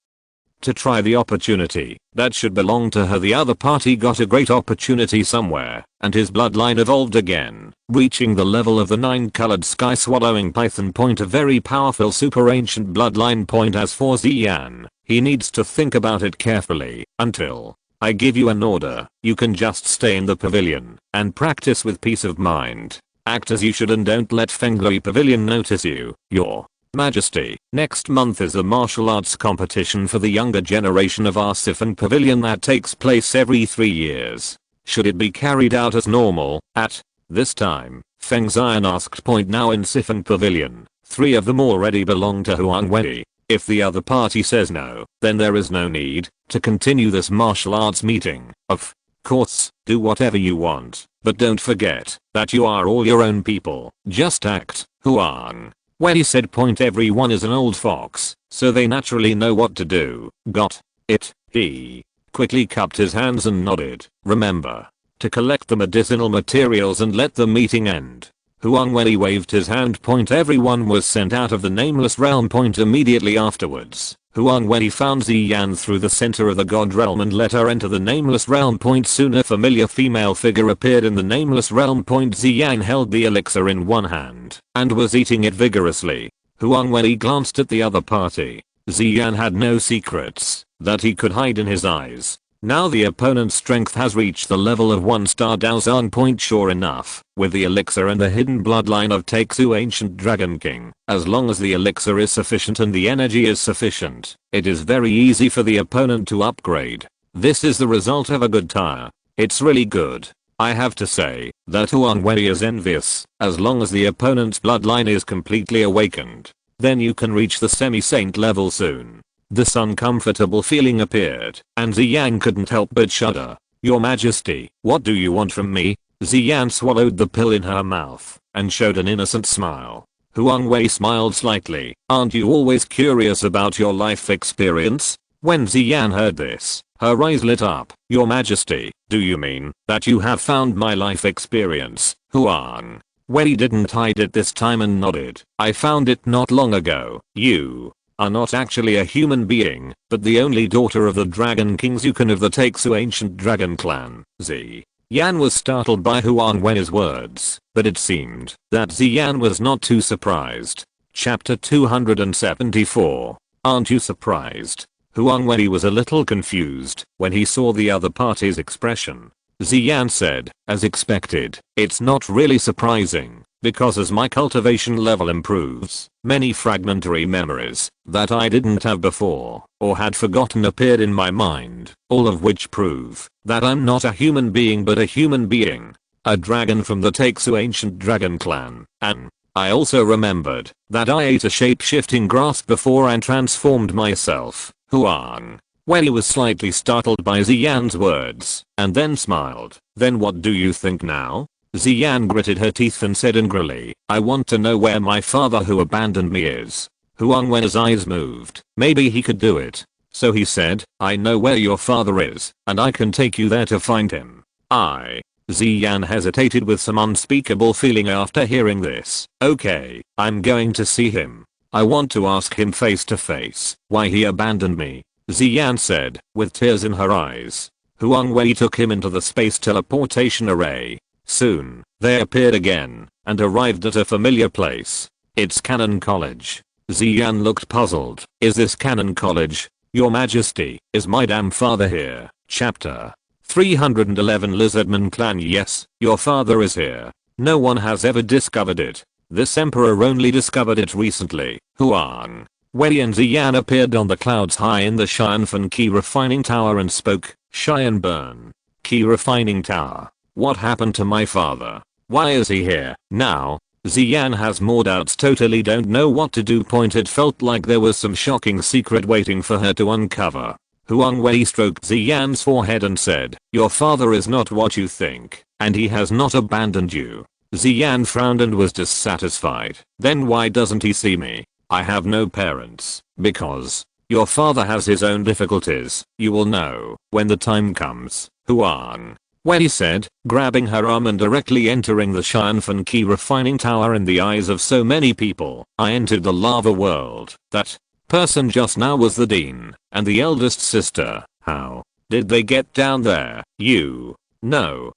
A: to try the opportunity that should belong to her. The other party got a great opportunity somewhere, and his bloodline evolved again, reaching the level of the 9-colored sky swallowing python. A very powerful super ancient bloodline. As for Ziyan, he needs to think about it carefully. Until I give you an order, you can just stay in the pavilion and practice with peace of mind. Act as you should and don't let Fenglui Pavilion notice you. Your Majesty, next month is a martial arts competition for the younger generation of our Siphon Pavilion that takes place every 3 years. Should it be carried out as normal at this time? Feng Xian asked. Now in Siphon Pavilion, 3 of them already belong to Huang Wei. If the other party says no, then there is no need to continue this martial arts meeting. Of course, do whatever you want, but don't forget that you are all your own people. Just act. Huang Wei said. Everyone is an old fox, so they naturally know what to do. Got it. He quickly cupped his hands and nodded. Remember to collect the medicinal materials and let the meeting end. Huang Wei waved his hand. Everyone was sent out of the Nameless Realm. Immediately afterwards, Huang Wei found Ziyan through the center of the God Realm and let her enter the Nameless Realm. Soon a familiar female figure appeared in the Nameless Realm. Ziyan held the elixir in one hand and was eating it vigorously. Huang Wei glanced at the other party. Ziyan had no secrets that he could hide in his eyes. Now the opponent's strength has reached the level of 1-star Daozan. Sure enough, with the elixir and the hidden bloodline of Taixu Ancient Dragon King, as long as the elixir is sufficient and the energy is sufficient, it is very easy for the opponent to upgrade. This is the result of a good tire. It's really good. I have to say that Huang Wei is envious. As long as the opponent's bloodline is completely awakened, then you can reach the semi-saint level soon. This uncomfortable feeling appeared, and Ziyang couldn't help but shudder. Your Majesty, what do you want from me? Ziyang swallowed the pill in her mouth and showed an innocent smile. Huang Wei smiled slightly. Aren't you always curious about your life experience? When Ziyang heard this, her eyes lit up. Your Majesty, do you mean that you have found my life experience? Huang Wei didn't hide it this time and nodded. I found it not long ago. You are not actually a human being, but the only daughter of the Dragon King Zukan of the Taixu Ancient Dragon Clan. Ziyan was startled by Huang Wei's words, but it seemed that Ziyan was not too surprised. Chapter 274. Aren't you surprised? Huang Wei was a little confused when he saw the other party's expression. Ziyan said, as expected, it's not really surprising. because as my cultivation level improves, many fragmentary memories that I didn't have before or had forgotten appeared in my mind, all of which prove that I'm not a human being but a human being, a dragon from the Taixu ancient dragon clan, and I also remembered that I ate a shape-shifting grass before and transformed myself. Huang Wei was slightly startled by Ziyan's words and then smiled. Then what do you think now? Ziyan gritted her teeth and said angrily, I want to know where my father who abandoned me is. Huang Wei's eyes moved. Maybe he could do it. So he said, I know where your father is, and I can take you there to find him. Ziyan hesitated with some unspeakable feeling after hearing this. Okay, I'm going to see him. I want to ask him face to face why he abandoned me, Ziyan said, with tears in her eyes. Huang Wei took him into the space teleportation array. Soon, they appeared again and arrived at a familiar place. It's Cannon College. Ziyan looked puzzled. Is this Cannon College? Your Majesty, is my damn father here? Chapter 311 Lizardman Clan. Yes, your father is here. No one has ever discovered it. This emperor only discovered it recently. Huang Wei and Ziyan appeared on the clouds high in the Xianfen Key Refining Tower and spoke. Xianburn Key Refining Tower. What happened to my father? Why is he here now? Ziyan has more doubts, totally don't know what to do. It felt like there was some shocking secret waiting for her to uncover. Huang Wei stroked Ziyan's forehead and said, your father is not what you think, and he has not abandoned you. Ziyan frowned and was dissatisfied. Then why doesn't he see me? I have no parents. Because your father has his own difficulties. You will know when the time comes. Huang Wei said, grabbing her arm and directly entering the Xianfen Key Refining Tower. In the eyes of so many people, I entered the lava world. That person just now was the dean and the eldest sister. How did they get down there? You know,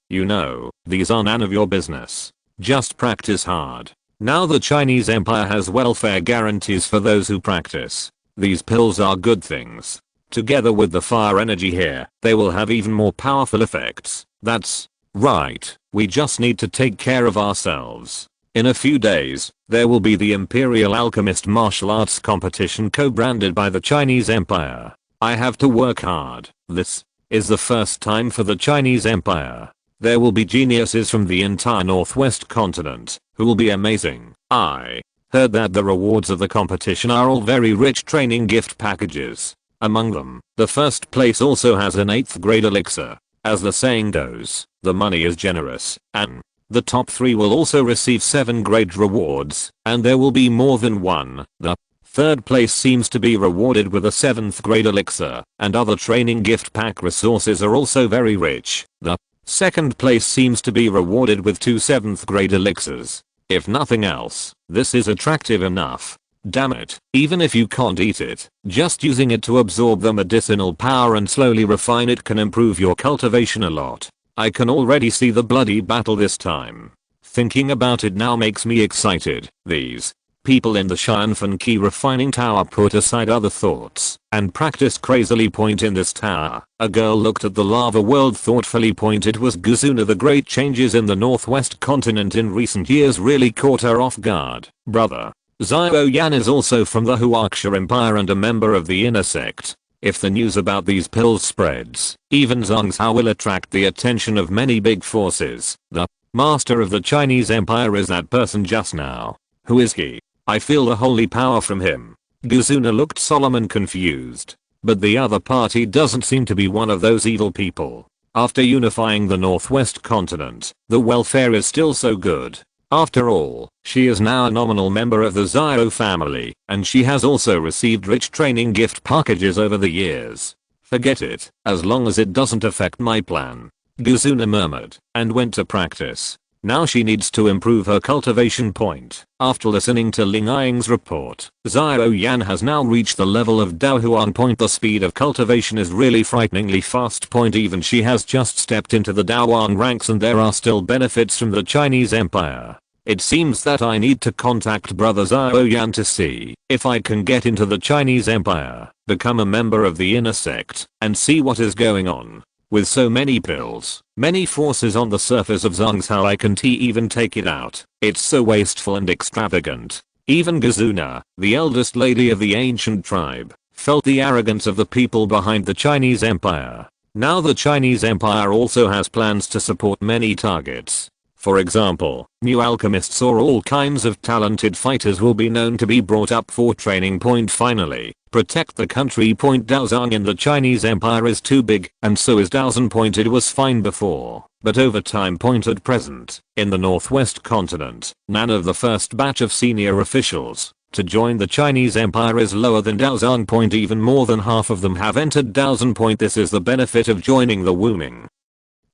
A: these are none of your business. Just practice hard. Now the Chinese Empire has welfare guarantees for those who practice. These pills are good things. Together with the fire energy here, they will have even more powerful effects. That's right. We just need to take care of ourselves. In a few days, there will be the Imperial Alchemist Martial Arts Competition co-branded by the Chinese Empire. I have to work hard. This is the first time for the Chinese Empire. There will be geniuses from the entire Northwest continent who will be amazing. I heard that the rewards of the competition are all very rich training gift packages. Among them, the first place also has an 8th grade elixir. As the saying goes, the money is generous, and the top 3 will also receive 7 grade rewards, and there will be more than one. The third place seems to be rewarded with a 7th grade elixir, and other training gift pack resources are also very rich. The second place seems to be rewarded with 2 7th grade elixirs. If nothing else, this is attractive enough. Damn it, even if you can't eat it, just using it to absorb the medicinal power and slowly refine it can improve your cultivation a lot. I can already see the bloody battle this time. Thinking about it now makes me excited. These people in the Xianfen Key Refining Tower put aside other thoughts and practiced crazily. In this tower, a girl looked at the lava world thoughtfully. It was Guzuna. The great changes in the Northwest continent in recent years really caught her off guard. Brother Xiao Yan is also from the Huaxia Empire and a member of the inner sect. If the news about these pills spreads, even Zhang Zhao will attract the attention of many big forces. The master of the Chinese Empire is that person just now. Who is he? I feel the holy power from him. Guzuna looked solemn and confused. But the other party doesn't seem to be one of those evil people. After unifying the Northwest continent, the welfare is still so good. After all, she is now a nominal member of the Zhao family, and she has also received rich training gift packages over the years. Forget it, as long as it doesn't affect my plan. Guzuna murmured, and went to practice. Now she needs to improve her cultivation point. After listening to Ling Ying's report, Xiao Yan has now reached the level of Dao Huan point. The speed of cultivation is really frighteningly fast. Even she has just stepped into the Daoan ranks and there are still benefits from the Chinese Empire. It seems that I need to contact brother Xiao Yan to see if I can get into the Chinese Empire, become a member of the inner sect, and see what is going on. With so many pills, many forces on the surface of Zhongzhou, I can't even take it out. It's so wasteful and extravagant. Even Gazuna, the eldest lady of the ancient tribe, felt the arrogance of the people behind the Chinese Empire. Now the Chinese Empire also has plans to support many targets. For example, new alchemists or all kinds of talented fighters will be known to be brought up for training. Finally, protect the country. Daozang in the Chinese Empire is too big, and so is Daozan. It was fine before, but over time. At present, in the northwest continent, none of the first batch of senior officials to join the Chinese Empire is lower than Daozang. Even more than half of them have entered Daozan. This is the benefit of joining the Wuming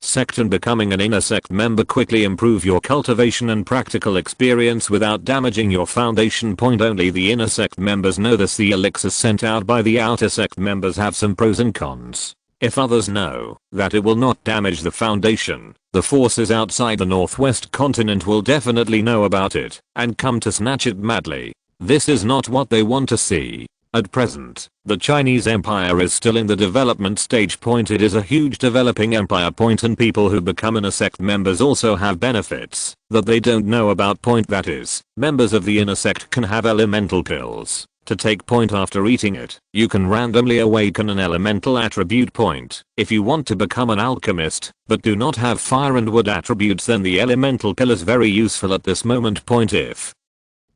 A: sect and becoming an inner sect member. Quickly improve your cultivation and practical experience without damaging your foundation. Only the inner sect members know this. The elixirs sent out by the outer sect members have some pros and cons. If others know that it will not damage the foundation, the forces outside the northwest continent will definitely know about it and come to snatch it madly. This is not what they want to see. At present, the Chinese Empire is still in the development stage. It is a huge developing empire. And people who become inner sect members also have benefits that they don't know about. That is, members of the inner sect can have elemental pills to take. After eating it, you can randomly awaken an elemental attribute. If you want to become an alchemist but do not have fire and wood attributes, then the elemental pill is very useful at this moment. If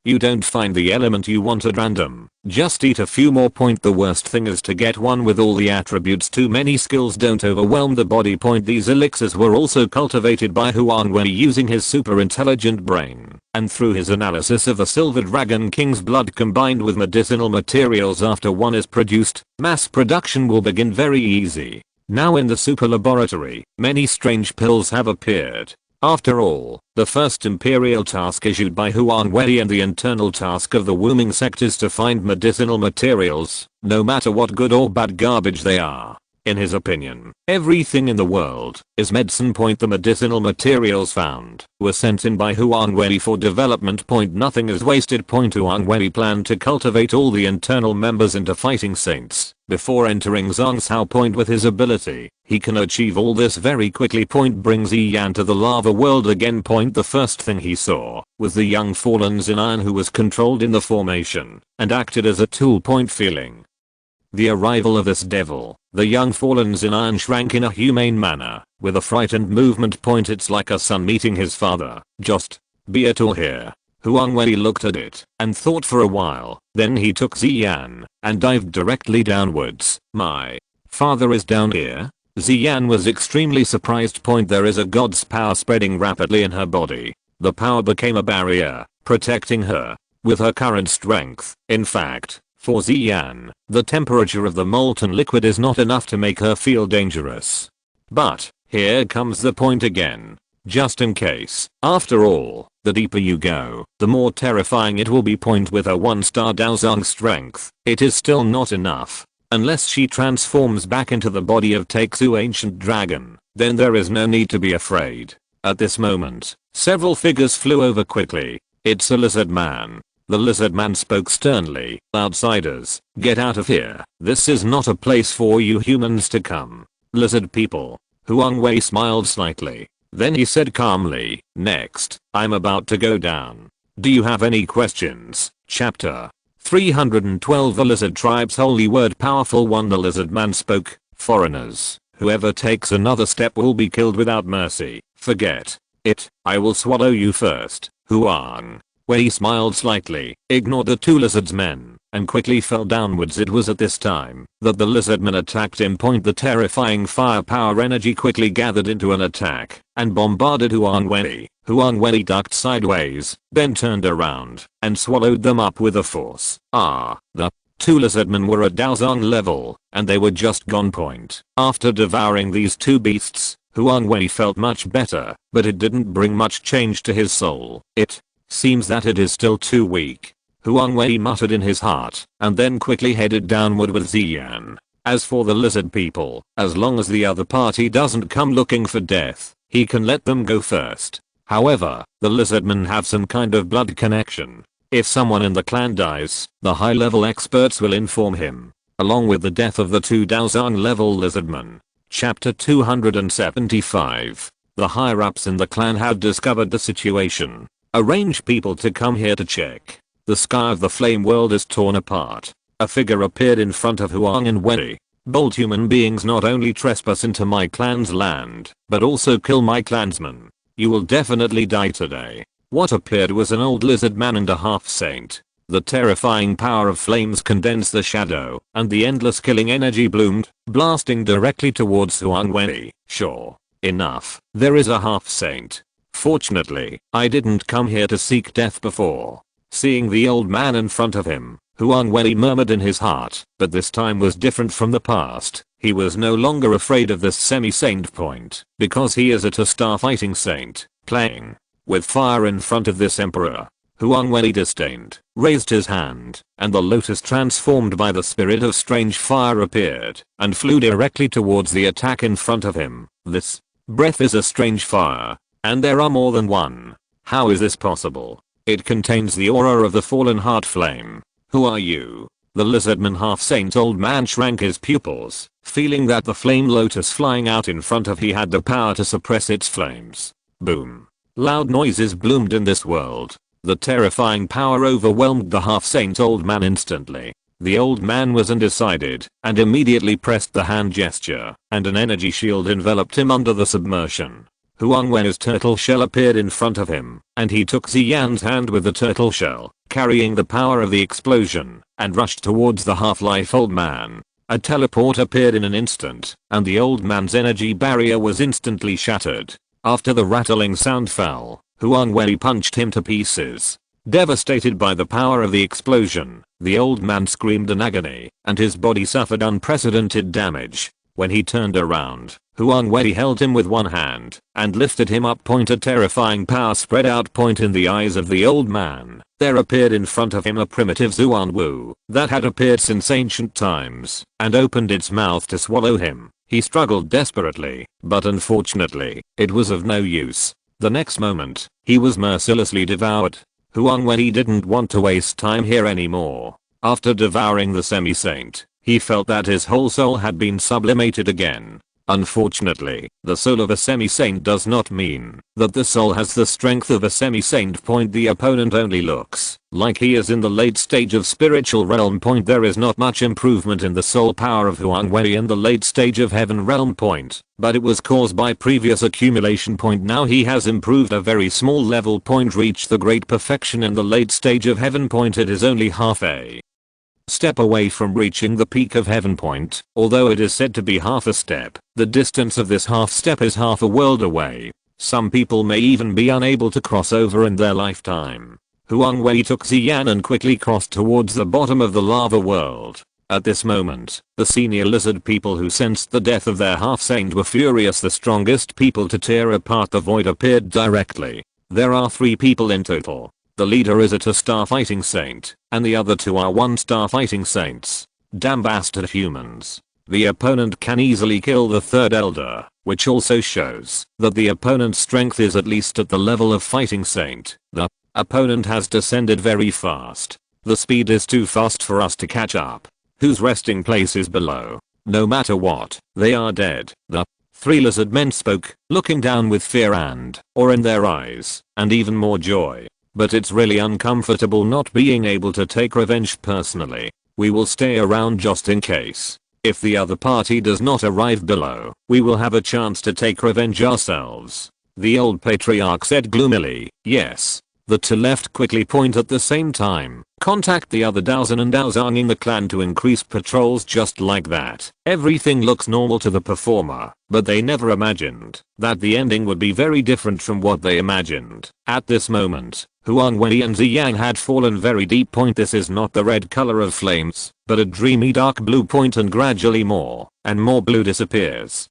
A: you don't find the element you want at random, just eat a few more. The worst thing is to get one with all the attributes. Too many skills don't overwhelm the body. These elixirs were also cultivated by Huang Wei using his super intelligent brain, and through his analysis of the Silver Dragon King's blood combined with medicinal materials. After one is produced, mass production will begin very easy. Now in the super laboratory, many strange pills have appeared. After all, the first imperial task issued by Huang Wei and the internal task of the Wuming sect is to find medicinal materials, no matter what good or bad garbage they are. In his opinion, everything in the world is medicine. The medicinal materials found were sent in by Huang Wei for development. Nothing is wasted. Huang Wei planned to cultivate all the internal members into fighting saints before entering Zhongzhou. With his ability, he can achieve all this very quickly. Bring Ziyan to the lava world again. The first thing he saw was the young fallen Ziyan, who was controlled in the formation and acted as a tool. Feeling the arrival of this devil, the young fallen Ziyan shrank in a humane manner, with a frightened movement. It's like a son meeting his father. Just be it all here. Huang Wei looked at it and thought for a while, then he took Ziyan and dived directly downwards. My father is down here? Ziyan was extremely surprised. There is a god's power spreading rapidly in her body. The power became a barrier, protecting her with her current strength. In fact, for Ziyan, the temperature of the molten liquid is not enough to make her feel dangerous. But here comes the point again. Just in case. After all, the deeper you go, the more terrifying it will be. With her 1-star Daozang strength, it is still not enough. Unless she transforms back into the body of Taixu ancient dragon, then there is no need to be afraid. At this moment, several figures flew over quickly. It's a lizard man. The lizard man spoke sternly. Outsiders, get out of here. This is not a place for you humans to come. Lizard people. Huang Wei smiled slightly. Then he said calmly, next, I'm about to go down. Do you have any questions? Chapter 312. The Lizard Tribe's Holy Word. Powerful one. The lizard man spoke. Foreigners, whoever takes another step will be killed without mercy. Forget it. I will swallow you first. Huang Wei smiled slightly, ignored the two lizardsmen, and quickly fell downwards. It was at this time that the lizardmen attacked him. The terrifying firepower energy quickly gathered into an attack and bombarded Huang Wei. Huang Wei ducked sideways, then turned around and swallowed them up with a force. The two lizardmen were at Daozang level, and they were just gone. After devouring these two beasts, Huang Wei felt much better, but it didn't bring much change to his soul. It seems that it is still too weak. Huang Wei muttered in his heart, and then quickly headed downward with Ziyan. As for the lizard people, as long as the other party doesn't come looking for death, he can let them go first. However, the lizardmen have some kind of blood connection. If someone in the clan dies, the high-level experts will inform him, along with the death of the two Daozang level lizardmen. Chapter 275. The higher-ups in the clan had discovered the situation. Arrange people to come here to check. The sky of the flame world is torn apart. A figure appeared in front of Huang Wei. Bold human beings not only trespass into my clan's land, but also kill my clansmen. You will definitely die today. What appeared was an old lizard man and a half-saint. The terrifying power of flames condensed the shadow, and the endless killing energy bloomed, blasting directly towards Huang Wei. Sure enough, there is a half-saint. Fortunately, I didn't come here to seek death before. Seeing the old man in front of him, Huang Wei murmured in his heart, but this time was different from the past. He was no longer afraid of this semi-saint point, because he is a two-star fighting saint, playing with fire in front of this emperor. Huang Wei disdained, raised his hand, and the lotus transformed by the spirit of strange fire appeared, and flew directly towards the attack in front of him. This breath is a strange fire, and there are more than one. How is this possible? It contains the aura of the fallen heart flame. Who are you? The lizardman half-saint old man shrank his pupils, feeling that the flame lotus flying out in front of he had the power to suppress its flames. Boom. Loud noises bloomed in this world. The terrifying power overwhelmed the half-saint old man instantly. The old man was undecided, and immediately pressed the hand gesture, and an energy shield enveloped him under the submersion. Huang Wei's turtle shell appeared in front of him, and he took Ziyan's hand with the turtle shell, carrying the power of the explosion, and rushed towards the half-life old man. A teleport appeared in an instant, and the old man's energy barrier was instantly shattered. After the rattling sound fell, Huang Wei punched him to pieces. Devastated by the power of the explosion, the old man screamed in agony, and his body suffered unprecedented damage. When he turned around, Huang Wei held him with one hand, and lifted him up. A terrifying power spread out in the eyes of the old man. There appeared in front of him a primitive Zuanwu that had appeared since ancient times, and opened its mouth to swallow him. He struggled desperately, but unfortunately, it was of no use. The next moment, he was mercilessly devoured. Huang Wei didn't want to waste time here anymore. After devouring the semi-saint, he felt that his whole soul had been sublimated again. Unfortunately, the soul of a semi-saint does not mean that the soul has the strength of a semi-saint. The opponent only looks like he is in the late stage of spiritual realm. There is not much improvement in the soul power of Huang Wei in the late stage of heaven realm. But it was caused by previous accumulation. Now he has improved a very small level. Reached the great perfection in the late stage of heaven. It is only half a step away from reaching the peak of heaven. Although it is said to be half a step, the distance of this half step is half a world away. Some people may even be unable to cross over in their lifetime. Huang Wei took Ziyan and quickly crossed towards the bottom of the lava world. At this moment, the senior lizard people who sensed the death of their half-saint were furious. The strongest people to tear apart the void appeared directly. There are 3 people in total. The leader is a 2-star fighting saint, and the other 2 are 1-star fighting saints. Damn bastard humans. The opponent can easily kill the 3rd elder, which also shows that the opponent's strength is at least at the level of fighting saint. The opponent has descended very fast. The speed is too fast for us to catch up. Whose resting place is below? No matter what, they are dead. The 3 lizard men spoke, looking down with fear and awe in their eyes, and even more joy. But it's really uncomfortable not being able to take revenge personally. We will stay around just in case. If the other party does not arrive below, we will have a chance to take revenge ourselves. The old patriarch said gloomily. Yes. The 2 left quickly at the same time. Contact the other Daozan and Daozang in the clan to increase patrols just like that. Everything looks normal to the performer, but they never imagined that the ending would be very different from what they imagined. At this moment, Huang Wei and Ziyan had fallen very deep. This is not the red color of flames, but a dreamy dark blue. And gradually more and more blue disappears,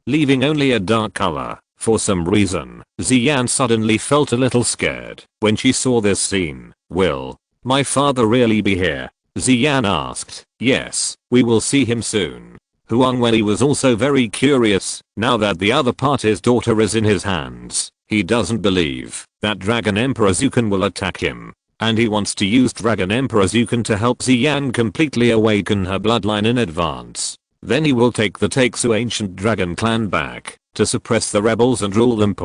A: leaving only a dark color. For some reason, Ziyan suddenly felt a little scared when she saw this scene. Will my father really be here? Ziyan asked. Yes, we will see him soon. Huang Wei was also very curious, now that the other party's daughter is in his hands. He doesn't believe that Dragon Emperor Zukan will attack him, and he wants to use Dragon Emperor Zukan to help Ziyan completely awaken her bloodline in advance. Then he will take the Taixu ancient dragon clan back to suppress the rebels and rule them.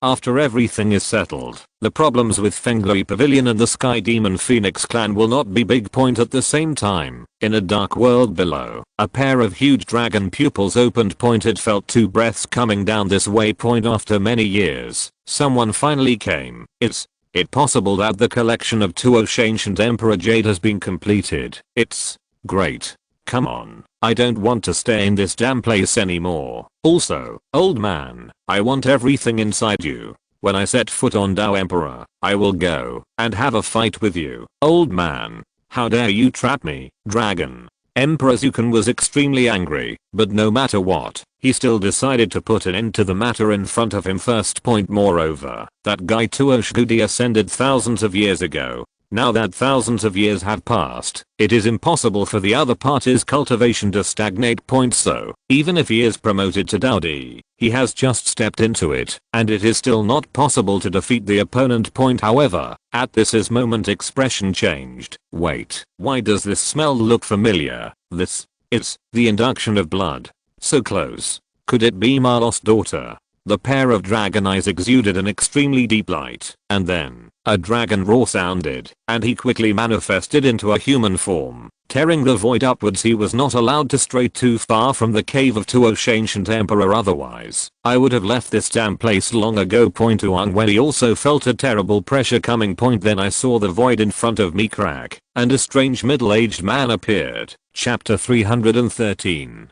A: After everything is settled, the problems with Fenglui Pavilion and the Sky Demon Phoenix clan will not be big. At the same time, in a dark world below, a pair of huge dragon pupils opened. It felt two breaths coming down this way. After many years, someone finally came. Is it possible that the collection of Tuo's ancient Emperor Jade has been completed? It's great. Come on, I don't want to stay in this damn place anymore. Also, old man, I want everything inside you. When I set foot on Dao Emperor, I will go and have a fight with you. Old man, how dare you trap me, dragon. Emperor Zukan was extremely angry, but no matter what, he still decided to put an end to the matter in front of him first. Moreover, that guy Tuo Shudi ascended thousands of years ago. Now that thousands of years have passed, it is impossible for the other party's cultivation to stagnate. So, even if he is promoted to Daodi, he has just stepped into it, and it is still not possible to defeat the opponent. However, at this his moment expression changed. Wait, why does this smell look familiar? It's the induction of blood. So close. Could it be my lost daughter? The pair of dragon eyes exuded an extremely deep light, and then, a dragon roar sounded, and he quickly manifested into a human form, tearing the void upwards. He was not allowed to stray too far from the cave of Tuo's ancient emperor, otherwise, I would have left this damn place long ago. Huang Wei also felt a terrible pressure coming. Then I saw the void in front of me crack, and a strange middle-aged man appeared. Chapter 313.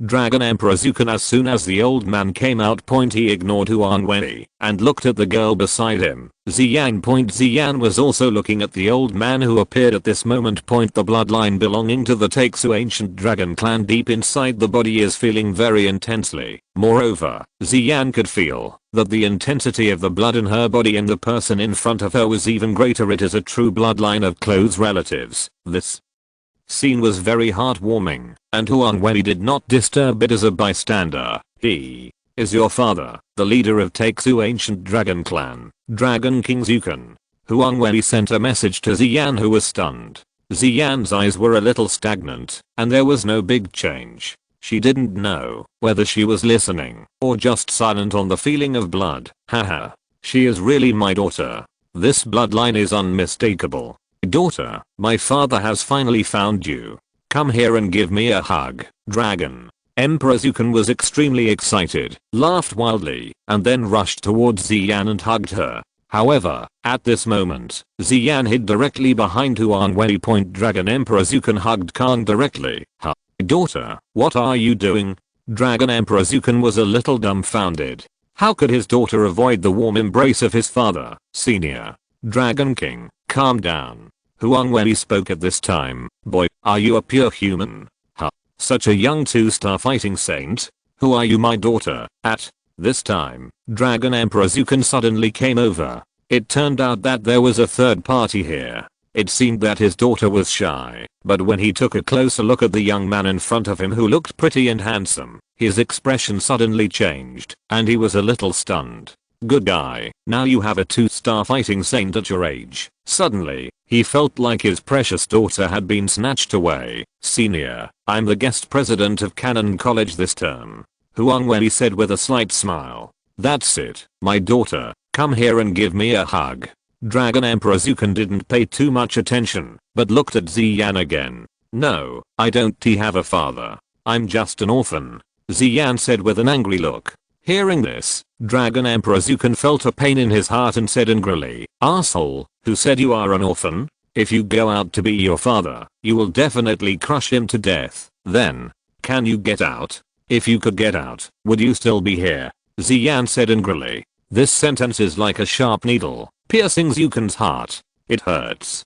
A: Dragon Emperor Zukan. As soon as the old man came out, he ignored Huang Wei and looked at the girl beside him, Ziyan. Ziyan was also looking at the old man who appeared at this moment. The bloodline belonging to the Taixu ancient dragon clan deep inside the body is feeling very intensely. Moreover, Ziyan could feel that the intensity of the blood in her body in the person in front of her was even greater. It is a true bloodline of close relatives. This scene was very heartwarming, and Huang Wei did not disturb it as a bystander. He is your father, the leader of Taixu ancient dragon clan, Dragon King Zukan. Huang Wei sent a message to Ziyan, who was stunned. Ziyan's eyes were a little stagnant, and there was no big change. She didn't know whether she was listening or just silent on the feeling of blood. Haha. She is really my daughter. This bloodline is unmistakable. Daughter, my father has finally found you. Come here and give me a hug, dragon. Emperor Zukan was extremely excited, laughed wildly, and then rushed towards Ziyan and hugged her. However, at this moment, Ziyan hid directly behind Huang Wei. Dragon Emperor Zukan hugged Kang directly. Daughter, what are you doing? Dragon Emperor Zukan was a little dumbfounded. How could his daughter avoid the warm embrace of his father, Senior Dragon King? Calm down. Huang Wei spoke at this time. Boy, are you a pure human? Such a young 2-star fighting saint? Who are you, my daughter? At this time, Dragon Emperor Zukan suddenly came over. It turned out that there was a third party here. It seemed that his daughter was shy, but when he took a closer look at the young man in front of him who looked pretty and handsome, his expression suddenly changed, and he was a little stunned. Good guy, now you have a 2-star fighting saint at your age. Suddenly, he felt like his precious daughter had been snatched away. Senior, I'm the guest president of Canon College this term. Huang Wei said with a slight smile. That's it, my daughter, come here and give me a hug. Dragon Emperor Zukan didn't pay too much attention, but looked at Ziyan again. No, I don't have a father. I'm just an orphan. Ziyan said with an angry look. Hearing this, Dragon Emperor Zukan felt a pain in his heart and said angrily, asshole, who said you are an orphan? If you go out to be your father, you will definitely crush him to death. Then, can you get out? If you could get out, would you still be here? Ziyan said angrily. This sentence is like a sharp needle, piercing Zukan's heart. It hurts.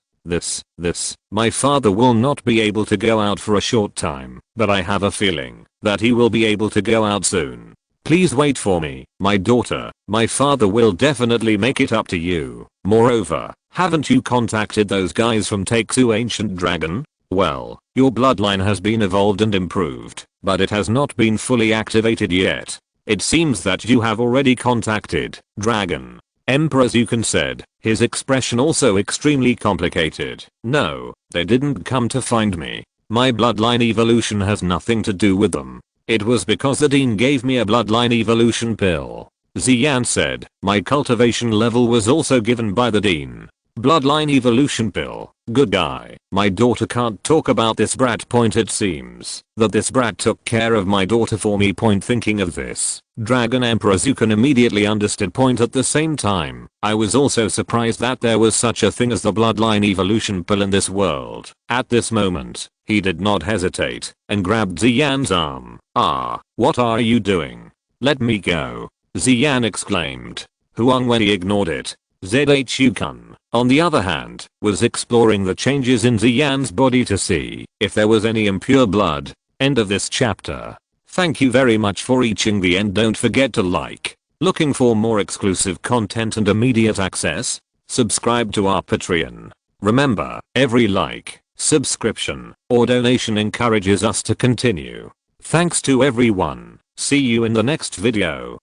A: My father will not be able to go out for a short time, but I have a feeling that he will be able to go out soon. Please wait for me, my daughter. My father will definitely make it up to you. Moreover, haven't you contacted those guys from Taixu Ancient Dragon? Well, your bloodline has been evolved and improved, but it has not been fully activated yet. It seems that you have already contacted Dragon Emperor Zukan said, his expression also extremely complicated. No, they didn't come to find me. My bloodline evolution has nothing to do with them. It was because the dean gave me a bloodline evolution pill. Ziyan said. My cultivation level was also given by the dean. Bloodline evolution pill. Good guy. My daughter can't talk about this brat. It seems that this brat took care of my daughter for me. Thinking of this, Dragon Emperor Zukan immediately understood. At the same time, I was also surprised that there was such a thing as the bloodline evolution pill in this world. At this moment, he did not hesitate and grabbed Ziyan's arm. Ah, what are you doing? Let me go, Ziyan exclaimed. Huang Wei ignored it. Zhu-kun, on the other hand, was exploring the changes in Ziyan's body to see if there was any impure blood. End of this chapter. Thank you very much for reaching the end. Don't forget to like. Looking for more exclusive content and immediate access? Subscribe to our Patreon. Remember, every like, subscription, or donation encourages us to continue. Thanks to everyone. See you in the next video.